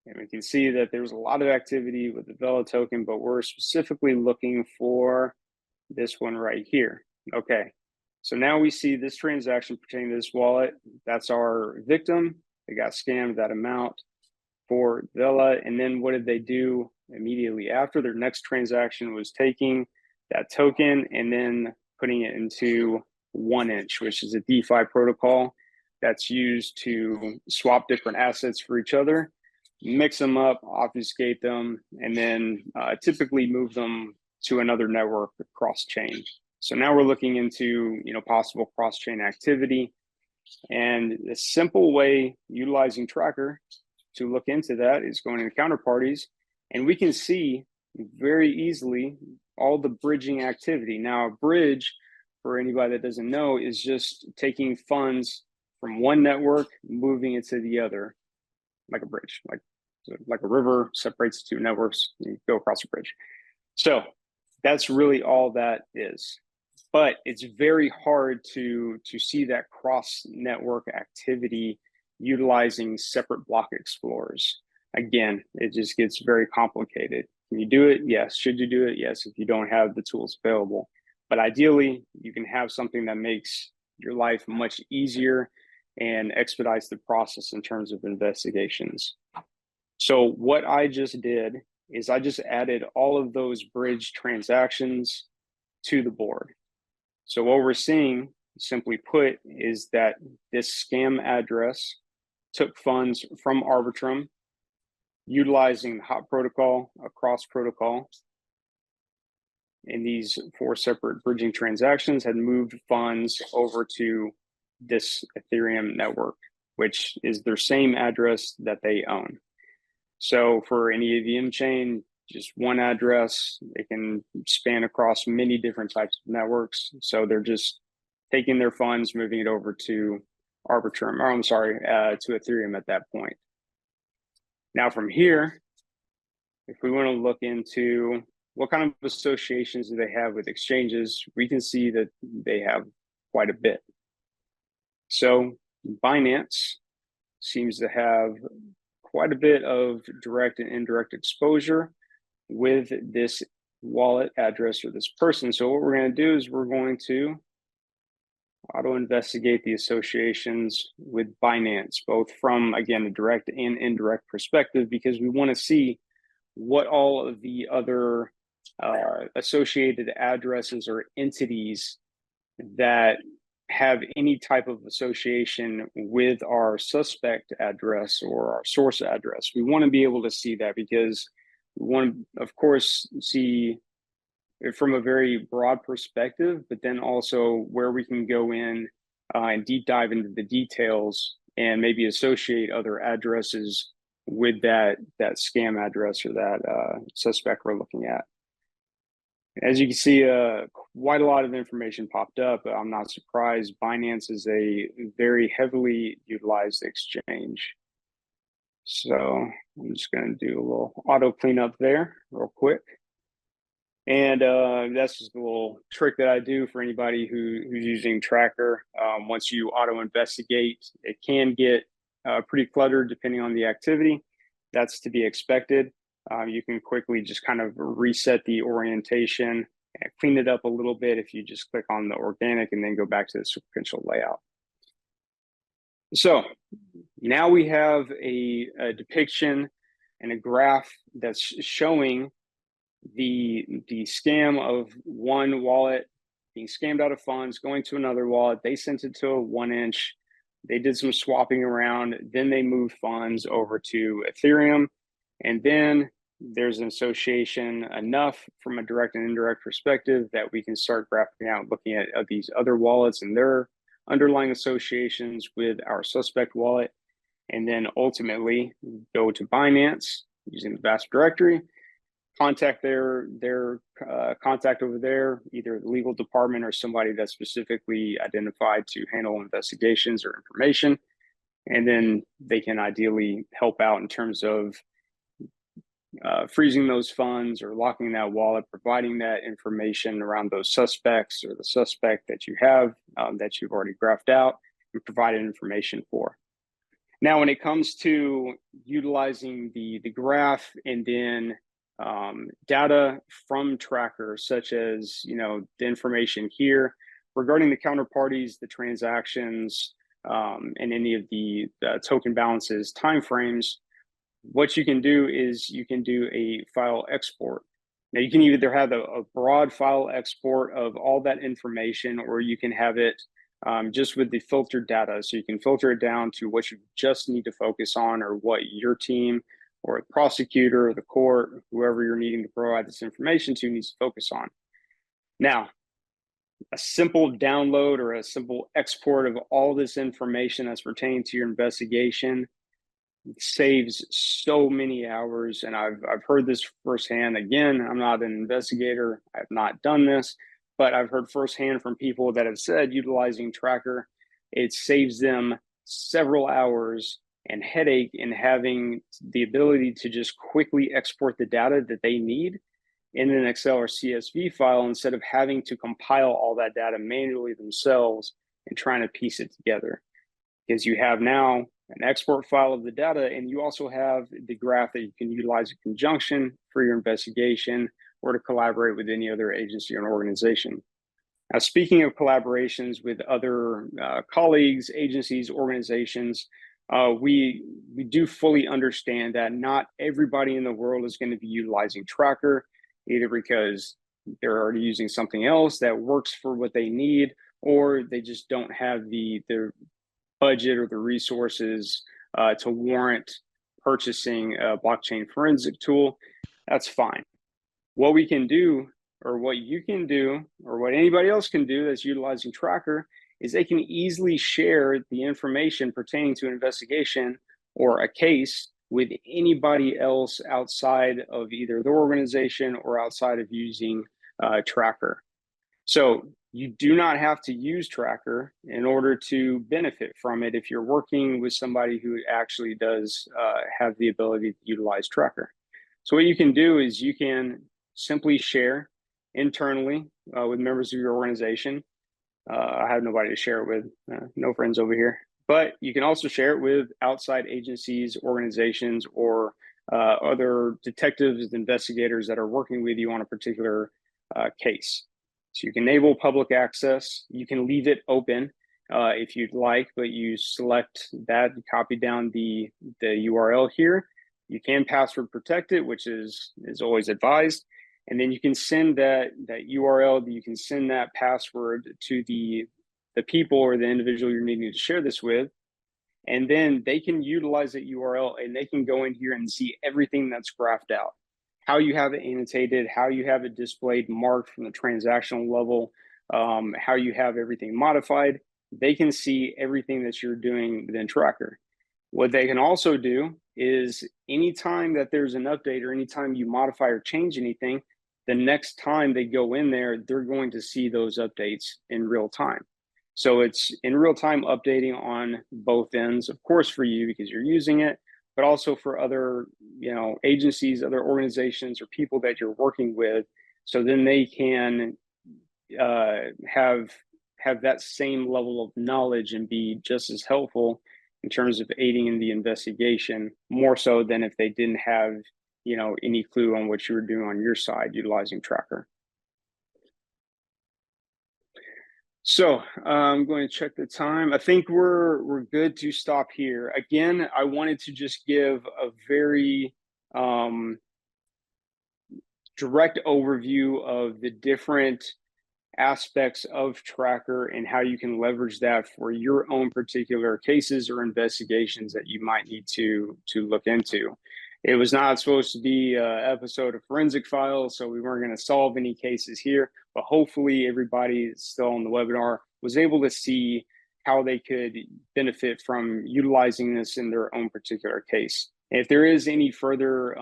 and we can see that there's a lot of activity with the Vela token, but we're specifically looking for this one right here. Okay, so now we see this transaction pertaining to this wallet. That's our victim. They got scammed that amount for Vela. And then what did they do immediately after? Their next transaction was taking that token and then putting it into 1inch, which is a DeFi protocol that's used to swap different assets for each other, mix them up, obfuscate them, and then typically move them to another network cross-chain. So now we're looking into possible cross-chain activity, and the simple way utilizing Tracker to look into that is going into counterparties, and we can see very easily all the bridging activity. Now, a bridge, for anybody that doesn't know, is just taking funds from one network, moving it to the other, like a bridge, like a river separates two networks, you go across a bridge. So that's really all that is. But it's very hard to see that cross-network activity utilizing separate block explorers. Again, it just gets very complicated. Can you do it? Yes. Should you do it? Yes, if you don't have the tools available. But ideally, you can have something that makes your life much easier and expedites the process in terms of investigations. So what I just did is I just added all of those bridge transactions to the board. So what we're seeing, simply put, is that this scam address took funds from Arbitrum, utilizing the hot protocol across protocol. And these 4 separate bridging transactions had moved funds over to this Ethereum network, which is their same address that they own. So for any EVM chain, just one address, it can span across many different types of networks. So they're just taking their funds, moving it over to Arbitrum, or I'm sorry, to Ethereum at that point. Now from here, if we want to look into what kind of associations do they have with exchanges, we can see that they have quite a bit. So Binance seems to have quite a bit of direct and indirect exposure with this wallet address for this person. So what we're going to do is we're going to auto investigate the associations with Binance, both from, again, a direct and indirect perspective, because we want to see what all of the other associated addresses or entities that have any type of association with our suspect address or our source address. We want to be able to see that, because we want to, of course, see it from a very broad perspective, but then also where we can go in and deep dive into the details and maybe associate other addresses with that scam address or that suspect we're looking at. As you can see, quite a lot of information popped up. I'm not surprised. Binance is a very heavily utilized exchange. So I'm just going to do a little auto cleanup there real quick. And that's just a little trick that I do for anybody who's using Tracker. Once you auto investigate, it can get pretty cluttered depending on the activity. That's to be expected. You can quickly just kind of reset the orientation and clean it up a little bit if you just click on the organic and then go back to the sequential layout. So now we have a depiction and a graph that's showing the scam of one wallet being scammed out of funds, going to another wallet. They sent it to a 1inch. They did some swapping around. Then they moved funds over to Ethereum. And then there's an association enough from a direct and indirect perspective that we can start graphing out, looking at these other wallets and their underlying associations with our suspect wallet. And then ultimately go to Binance using the VASP directory, contact their contact over there, either the legal department or somebody that's specifically identified to handle investigations or information. And then they can ideally help out in terms of freezing those funds or locking that wallet, providing that information around those suspects or the suspect that you have that you've already graphed out and provided information for. Now, when it comes to utilizing the graph and then data from Tracker, such as the information here regarding the counterparties, the transactions, and any of the token balances, timeframes, what you can do is you can do a file export. Now, you can either have a broad file export of all that information, or you can have it just with the filtered data. So you can filter it down to what you just need to focus on, or what your team or the prosecutor or the court, whoever you're needing to provide this information to, needs to focus on. Now, a simple download or a simple export of all this information that's pertaining to your investigation saves so many hours. And I've heard this firsthand. Again, I'm not an investigator. I've not done this, but I've heard firsthand from people that have said utilizing Tracker, it saves them several hours and headache in having the ability to just quickly export the data that they need in an Excel or CSV file, instead of having to compile all that data manually themselves and trying to piece it together. Because you have now an export file of the data, and you also have the graph that you can utilize in conjunction for your investigation or to collaborate with any other agency or organization. Now, speaking of collaborations with other colleagues, agencies, organizations, we do fully understand that not everybody in the world is going to be utilizing Tracker, either because they're already using something else that works for what they need, or they just don't have the budget or the resources to warrant purchasing a blockchain forensic tool. That's fine. What we can do, or what you can do, or what anybody else can do that's utilizing Tracker, is they can easily share the information pertaining to an investigation or a case with anybody else outside of either the organization or outside of using Tracker. So you do not have to use Tracker in order to benefit from it if you're working with somebody who actually does have the ability to utilize Tracker. So what you can do is you can simply share internally with members of your organization. I have nobody to share it with, no friends over here. But you can also share it with outside agencies, organizations, or other detectives and investigators that are working with you on a particular case. So you can enable public access. You can leave it open if you'd like, but you select that, copy down the URL here. You can password protect it, which is always advised. And then you can send that URL, you can send that password to the people or the individual you're needing to share this with. And then they can utilize that URL and they can go in here and see everything that's graphed out, how you have it annotated, how you have it displayed, marked from the transactional level, how you have everything modified. They can see everything that you're doing within Tracker. What they can also do is anytime that there's an update or anytime you modify or change anything, the next time they go in there, they're going to see those updates in real time. So it's in real time updating on both ends, of course, for you because you're using it, but also for other, agencies, other organizations, or people that you're working with. So then they can have that same level of knowledge and be just as helpful in terms of aiding in the investigation, more so than if they didn't have, any clue on what you were doing on your side utilizing Tracker. So I'm going to check the time. I think we're good to stop here. Again, I wanted to just give a very direct overview of the different aspects of Tracker and how you can leverage that for your own particular cases or investigations that you might need to look into. It was not supposed to be an episode of Forensic Files, so we weren't going to solve any cases here, but hopefully everybody still on the webinar was able to see how they could benefit from utilizing this in their own particular case. And if there is any further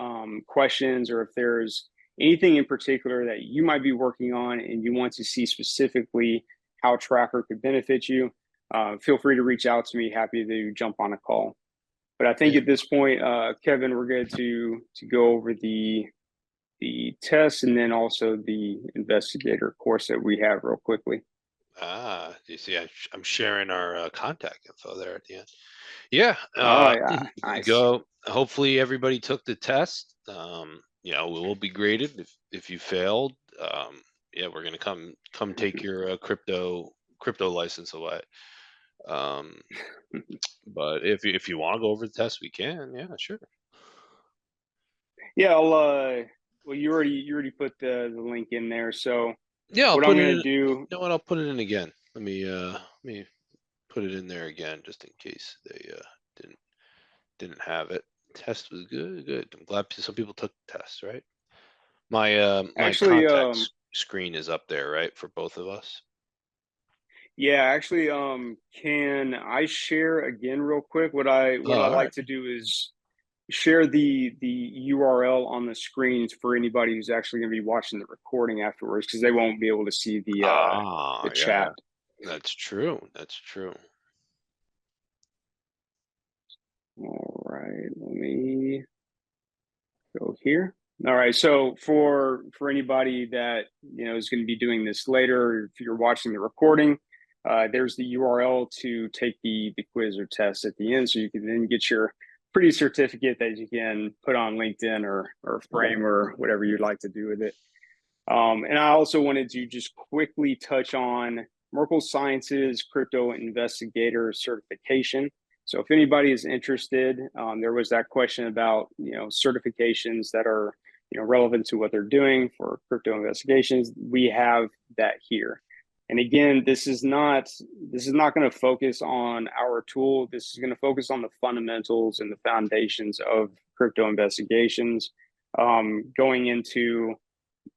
questions, or if there's anything in particular that you might be working on and you want to see specifically how Tracker could benefit you, feel free to reach out to me. Happy to jump on a call. But I think at this point, Kevin, we're good to go over the test and then also the investigator course that we have real quickly. You see, I'm sharing our contact info there at the end. Yeah. Yeah, nice. Go. Hopefully everybody took the test. It will be graded if you failed. Yeah, we're gonna come take your crypto license away. But if you want to go over the test, we can. Yeah, sure. Yeah, I'll well, you already put the link in there. So yeah, what I'm gonna do. You know what? I'll put it in again. Let me put it in there again just in case they didn't have it. Test was good. I'm glad some people took the test, right? My Actually, contact screen is up there, right, for both of us. Yeah, actually, can I share again real quick? What I like to do is share the URL on the screens for anybody who's actually going to be watching the recording afterwards, because they won't be able to see the chat. That's true. That's true. All right, let me go here. All right, so for anybody that is going to be doing this later, if you're watching the recording, there's the URL to take the quiz or test at the end, so you can then get your pretty certificate that you can put on LinkedIn or Frame or whatever you'd like to do with it. And I also wanted to just quickly touch on Merkle Science's Crypto Investigator certification. So if anybody is interested, there was that question about certifications that are relevant to what they're doing for crypto investigations. We have that here. And again, this is not going to focus on our tool. This is going to focus on the fundamentals and the foundations of crypto investigations, going into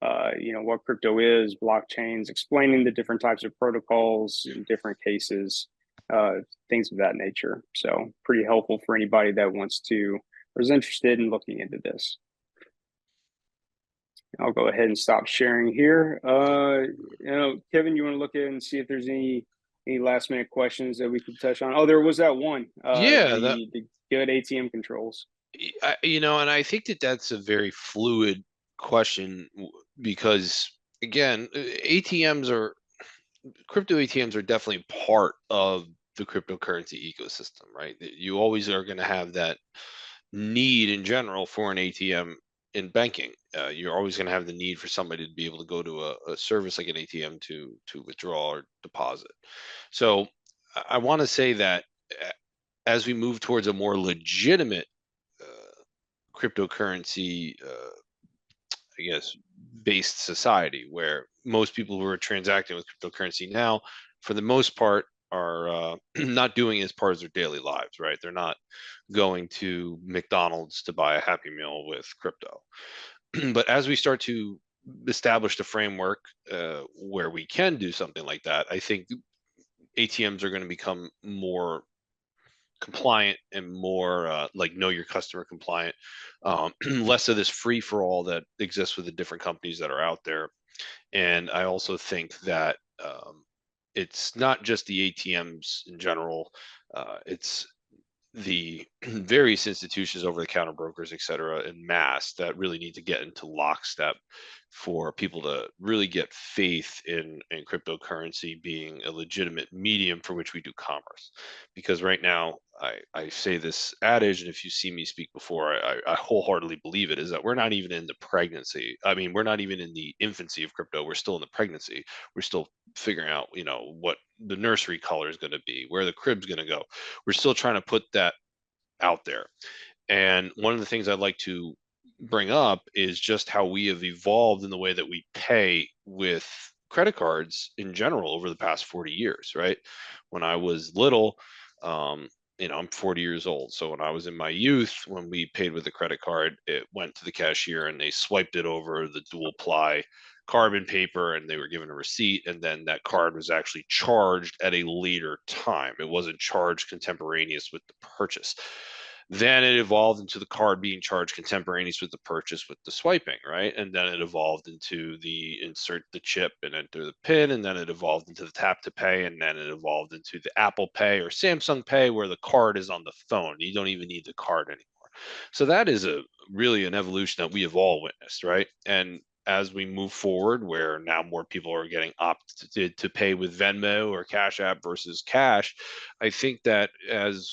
what crypto is, blockchains, explaining the different types of protocols in different cases, things of that nature. So pretty helpful for anybody that wants to or is interested in looking into this. I'll go ahead and stop sharing here. Kevin, you want to look at it and see if there's any last minute questions that we could touch on? Oh, there was that one. The good ATM controls. And I think that's a very fluid question, because again, crypto ATMs are definitely part of the cryptocurrency ecosystem, right? You always are going to have that need in general for an ATM in banking. You're always going to have the need for somebody to be able to go to a service like an ATM to withdraw or deposit. So I want to say that as we move towards a more legitimate cryptocurrency, I guess, based society, where most people who are transacting with cryptocurrency now, for the most part, are not doing it as part of their daily lives, right? They're not going to McDonald's to buy a Happy Meal with crypto. But as we start to establish the framework where we can do something like that, I think ATMs are going to become more compliant and more like know your customer compliant, less of this free for all that exists with the different companies that are out there. And I also think that it's not just the ATMs in general, it's the various institutions, over the counter brokers, et cetera, en masse, that really need to get into lockstep for people to really get faith in cryptocurrency being a legitimate medium for which we do commerce. Because right now, I say this adage, and if you see me speak before, I wholeheartedly believe it, is that we're not even in the pregnancy. I mean, we're not even in the infancy of crypto. We're still in the pregnancy. We're still figuring out, you know, what the nursery color is going to be, where the crib's going to go. We're still trying to put that out there. And one of the things I'd like to bring up is just how we have evolved in the way that we pay with credit cards in general over the past 40 years, right? When I was little, you know, I'm 40 years old. So when I was in my youth, when we paid with a credit card, it went to the cashier and they swiped it over the dual ply carbon paper and they were given a receipt, and then that card was actually charged at a later time. It wasn't charged contemporaneous with the purchase. Then it evolved into the card being charged contemporaneous with the purchase with the swiping, right? And then it evolved into the insert the chip and enter the PIN, and then it evolved into the tap to pay, and then it evolved into the Apple Pay or Samsung Pay, where the card is on the phone. You don't even need the card anymore. So that is really an evolution that we have all witnessed, right? And as we move forward, where now more people are getting opted to pay with Venmo or Cash App versus cash, I think that as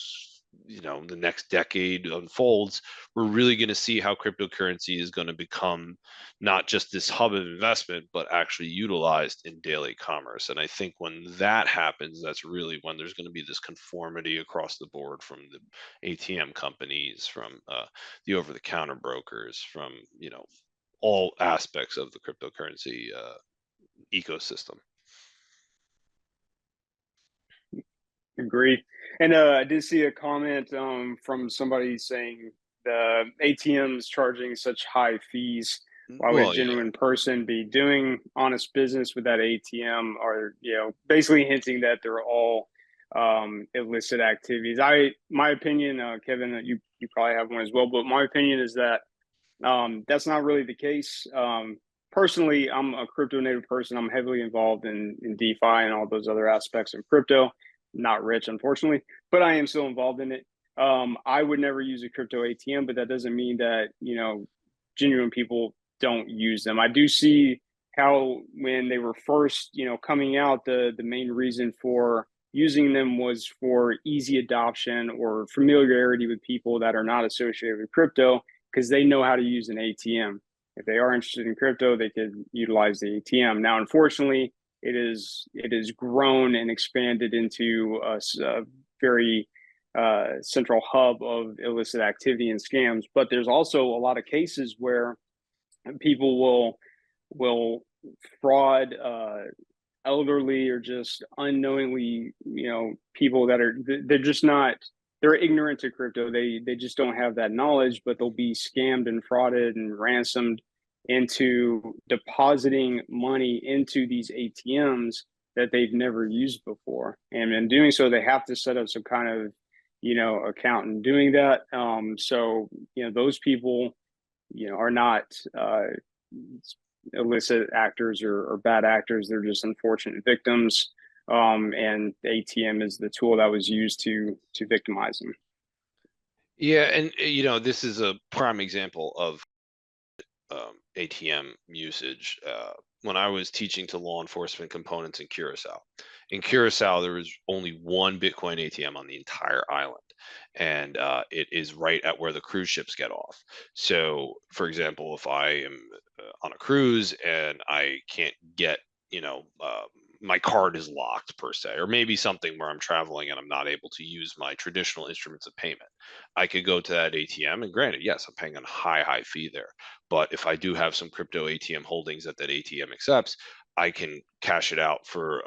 you know the next decade unfolds, we're really going to see how cryptocurrency is going to become not just this hub of investment, but actually utilized in daily commerce. And I think when that happens, that's really when there's going to be this conformity across the board, from the ATM companies, from the over-the-counter brokers, from all aspects of the cryptocurrency ecosystem. Agree. And I did see a comment from somebody saying the ATMs charging such high fees. Why would a genuine person be doing honest business with that ATM? Or basically hinting that they're all illicit activities. My opinion, Kevin, you probably have one as well, but my opinion is that that's not really the case. Personally, I'm a crypto native person. I'm heavily involved in DeFi and all those other aspects of crypto. Not rich, unfortunately, but I am still involved in it. I would never use a crypto ATM, but that doesn't mean that genuine people don't use them. I do see how when they were first coming out, the main reason for using them was for easy adoption or familiarity with people that are not associated with crypto, because they know how to use an ATM. If they are interested in crypto, they could utilize the ATM. Now, unfortunately, it is grown and expanded into a very central hub of illicit activity and scams. But there's also a lot of cases where people will fraud elderly or just unknowingly, people that they're just not, they're ignorant to crypto. They just don't have that knowledge, but they'll be scammed and frauded and ransomed into depositing money into these ATMs that they've never used before. And in doing so, they have to set up some kind of, account in doing that. So, those people, are not illicit actors or bad actors. They're just unfortunate victims. And the ATM is the tool that was used to victimize them. Yeah, and this is a prime example of ATM usage. When I was teaching to law enforcement components in Curacao, there was only one Bitcoin ATM on the entire island. and it is right at where the cruise ships get off. So, for example, if I am on a cruise and I can't get, my card is locked per se, or maybe something where I'm traveling and I'm not able to use my traditional instruments of payment, I could go to that ATM, and granted, yes, I'm paying a high fee there, but if I do have some crypto ATM holdings that ATM accepts, I can cash it out for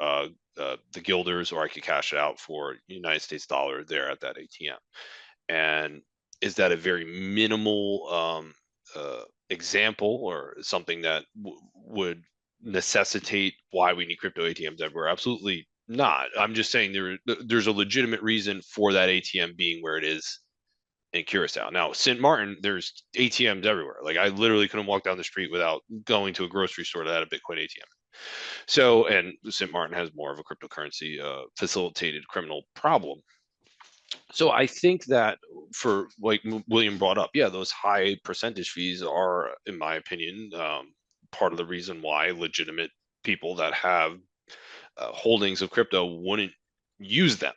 the guilders, or I could cash it out for United States dollar there at that ATM. And is that a very minimal example, or something that would necessitate why we need crypto ATMs everywhere? Absolutely not. I'm just saying there's a legitimate reason for that ATM being where it is in Curacao. Now, St. Martin, there's ATMs everywhere. Like, I literally couldn't walk down the street without going to a grocery store that had a Bitcoin ATM. So, and St. Martin has more of a cryptocurrency facilitated criminal problem. So I think that, for like William brought up, yeah, those high percentage fees are, in my opinion, part of the reason why legitimate people that have holdings of crypto wouldn't use them.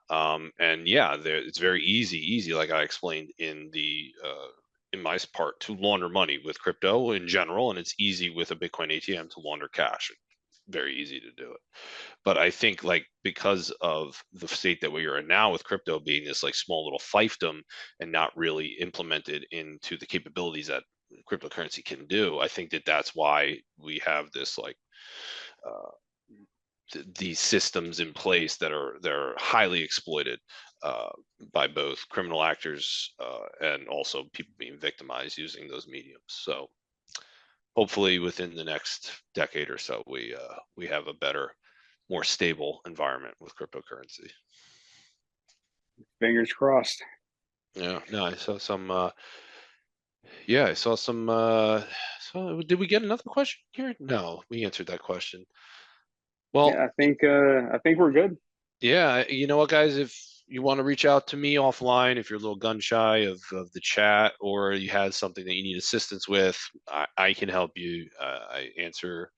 And yeah, it's very easy, like I explained in my part, to launder money with crypto in general, and it's easy with a Bitcoin ATM to launder cash. Very easy to do it. But I think, like, because of the state that we are in now, with crypto being this like small little fiefdom and not really implemented into the capabilities that cryptocurrency can do, I think that that's why we have this like these systems in place that they're highly exploited by both criminal actors and also people being victimized using those mediums. So hopefully within the next decade or so, we have a better, more stable environment with cryptocurrency. Fingers crossed. Yeah, no, I saw some. So did we get another question here? No, we answered that question. Well, Yeah, I think we're good. yeah, you know what, guys, if you want to reach out to me offline, if you're a little gun shy of the chat, or you have something that you need assistance with, I can help you. I answer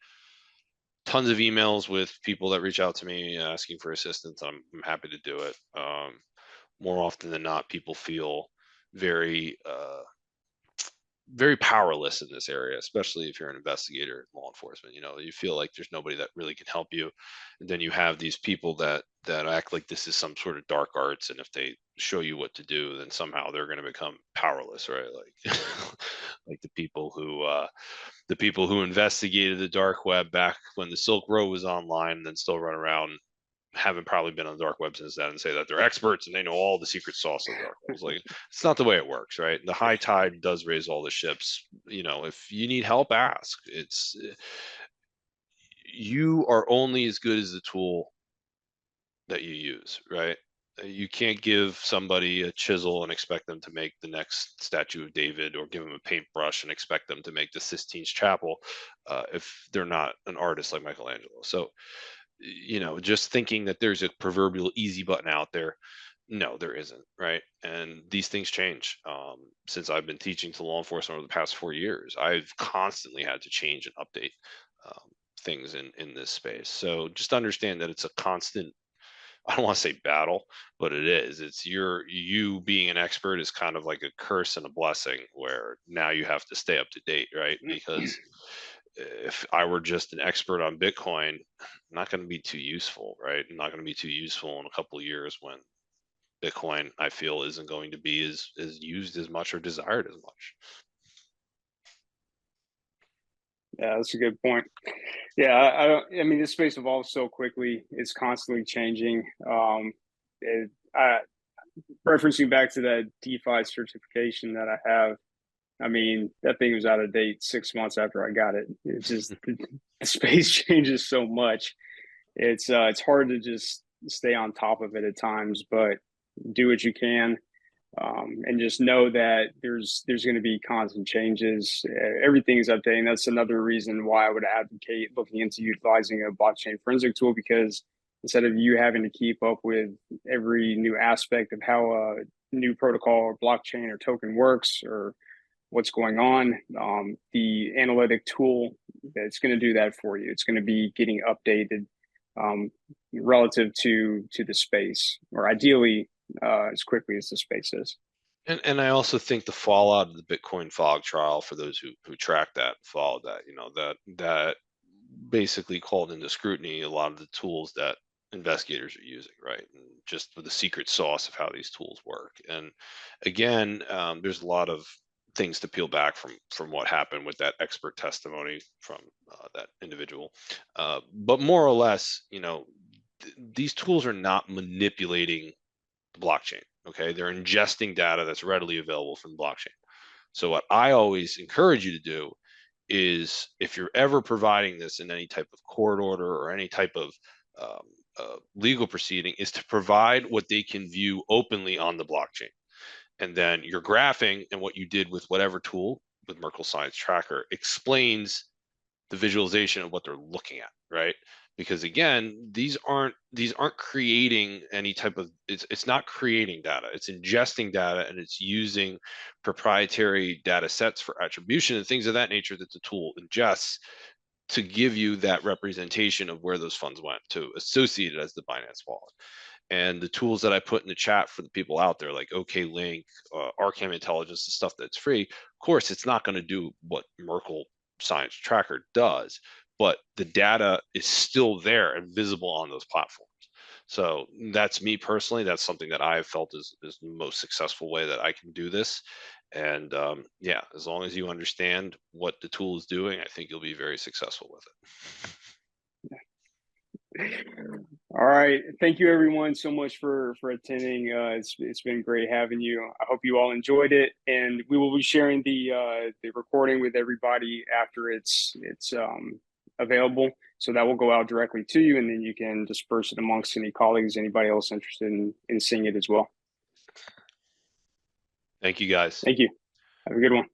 tons of emails with people that reach out to me asking for assistance. I'm happy to do it. More often than not, people feel very very powerless in this area, especially if you're an investigator in law enforcement. You feel like there's nobody that really can help you, and then you have these people that act like this is some sort of dark arts, and if they show you what to do, then somehow they're going to become powerless, right? Like like the people who investigated the dark web back when the Silk Road was online, and then still run around, haven't probably been on the dark web since then, and say that they're experts and they know all the secret sauce of the dark web. It's like, it's not the way it works, right? The high tide does raise all the ships. If you need help, ask. You are only as good as the tool that you use, right? You can't give somebody a chisel and expect them to make the next statue of David, or give them a paintbrush and expect them to make the Sistine Chapel if they're not an artist like Michelangelo. So just thinking that there's a proverbial easy button out there, no, there isn't, right? And these things change. Since I've been teaching to law enforcement over the past 4 years, I've constantly had to change and update things in this space. So just understand that it's a constant, I don't want to say battle, but it is. It's you being an expert is kind of like a curse and a blessing, where now you have to stay up to date, right? Because if I were just an expert on Bitcoin, I'm not going to be too useful, right? I'm not going to be too useful in a couple of years when Bitcoin, I feel, isn't going to be as used as much or desired as much. Yeah, that's a good point. Yeah, I mean, this space evolves so quickly; it's constantly changing. Referencing back to that DeFi certification that I have, I mean, that thing was out of date 6 months after I got it. It's just the space changes so much. It's hard to just stay on top of it at times, but do what you can. And just know that there's going to be constant changes. Everything is updating. That's another reason why I would advocate looking into utilizing a blockchain forensic tool, because instead of you having to keep up with every new aspect of how a new protocol or blockchain or token works or what's going on, the analytic tool that's going to do that for you. It's going to be getting updated relative to the space, or ideally as quickly as the space is. And I also think the fallout of the Bitcoin fog trial, for those who track that, followed that, you know, that basically called into scrutiny a lot of the tools that investigators are using, right? And just with the secret sauce of how these tools work. And again, there's a lot of things to peel back from what happened with that expert testimony from that individual. But more or less, you know, these tools are not manipulating the blockchain. Okay, they're ingesting data that's readily available from the blockchain. So what I always encourage you to do is, if you're ever providing this in any type of court order or any type of legal proceeding, is to provide what they can view openly on the blockchain. And then your graphing and what you did with whatever tool with Merkle Science Tracker explains the visualization of what they're looking at, right? Because again, these aren't creating any type of, it's not creating data, it's ingesting data, and it's using proprietary data sets for attribution and things of that nature that the tool ingests to give you that representation of where those funds went, to associate it as the Binance wallet. And the tools that I put in the chat for the people out there, like OKLink, Arkham Intelligence, the stuff that's free, of course, it's not going to do what Merkle Science Tracker does, but the data is still there and visible on those platforms. So that's me personally. That's something that I have felt is the most successful way that I can do this. And yeah, as long as you understand what the tool is doing, I think you'll be very successful with it. All right. Thank you everyone so much for attending. It's been great having you. I hope you all enjoyed it, and we will be sharing the recording with everybody after it's available. So that will go out directly to you, and then you can disperse it amongst any colleagues, anybody else interested in seeing it as well. Thank you guys. Thank you. Have a good one.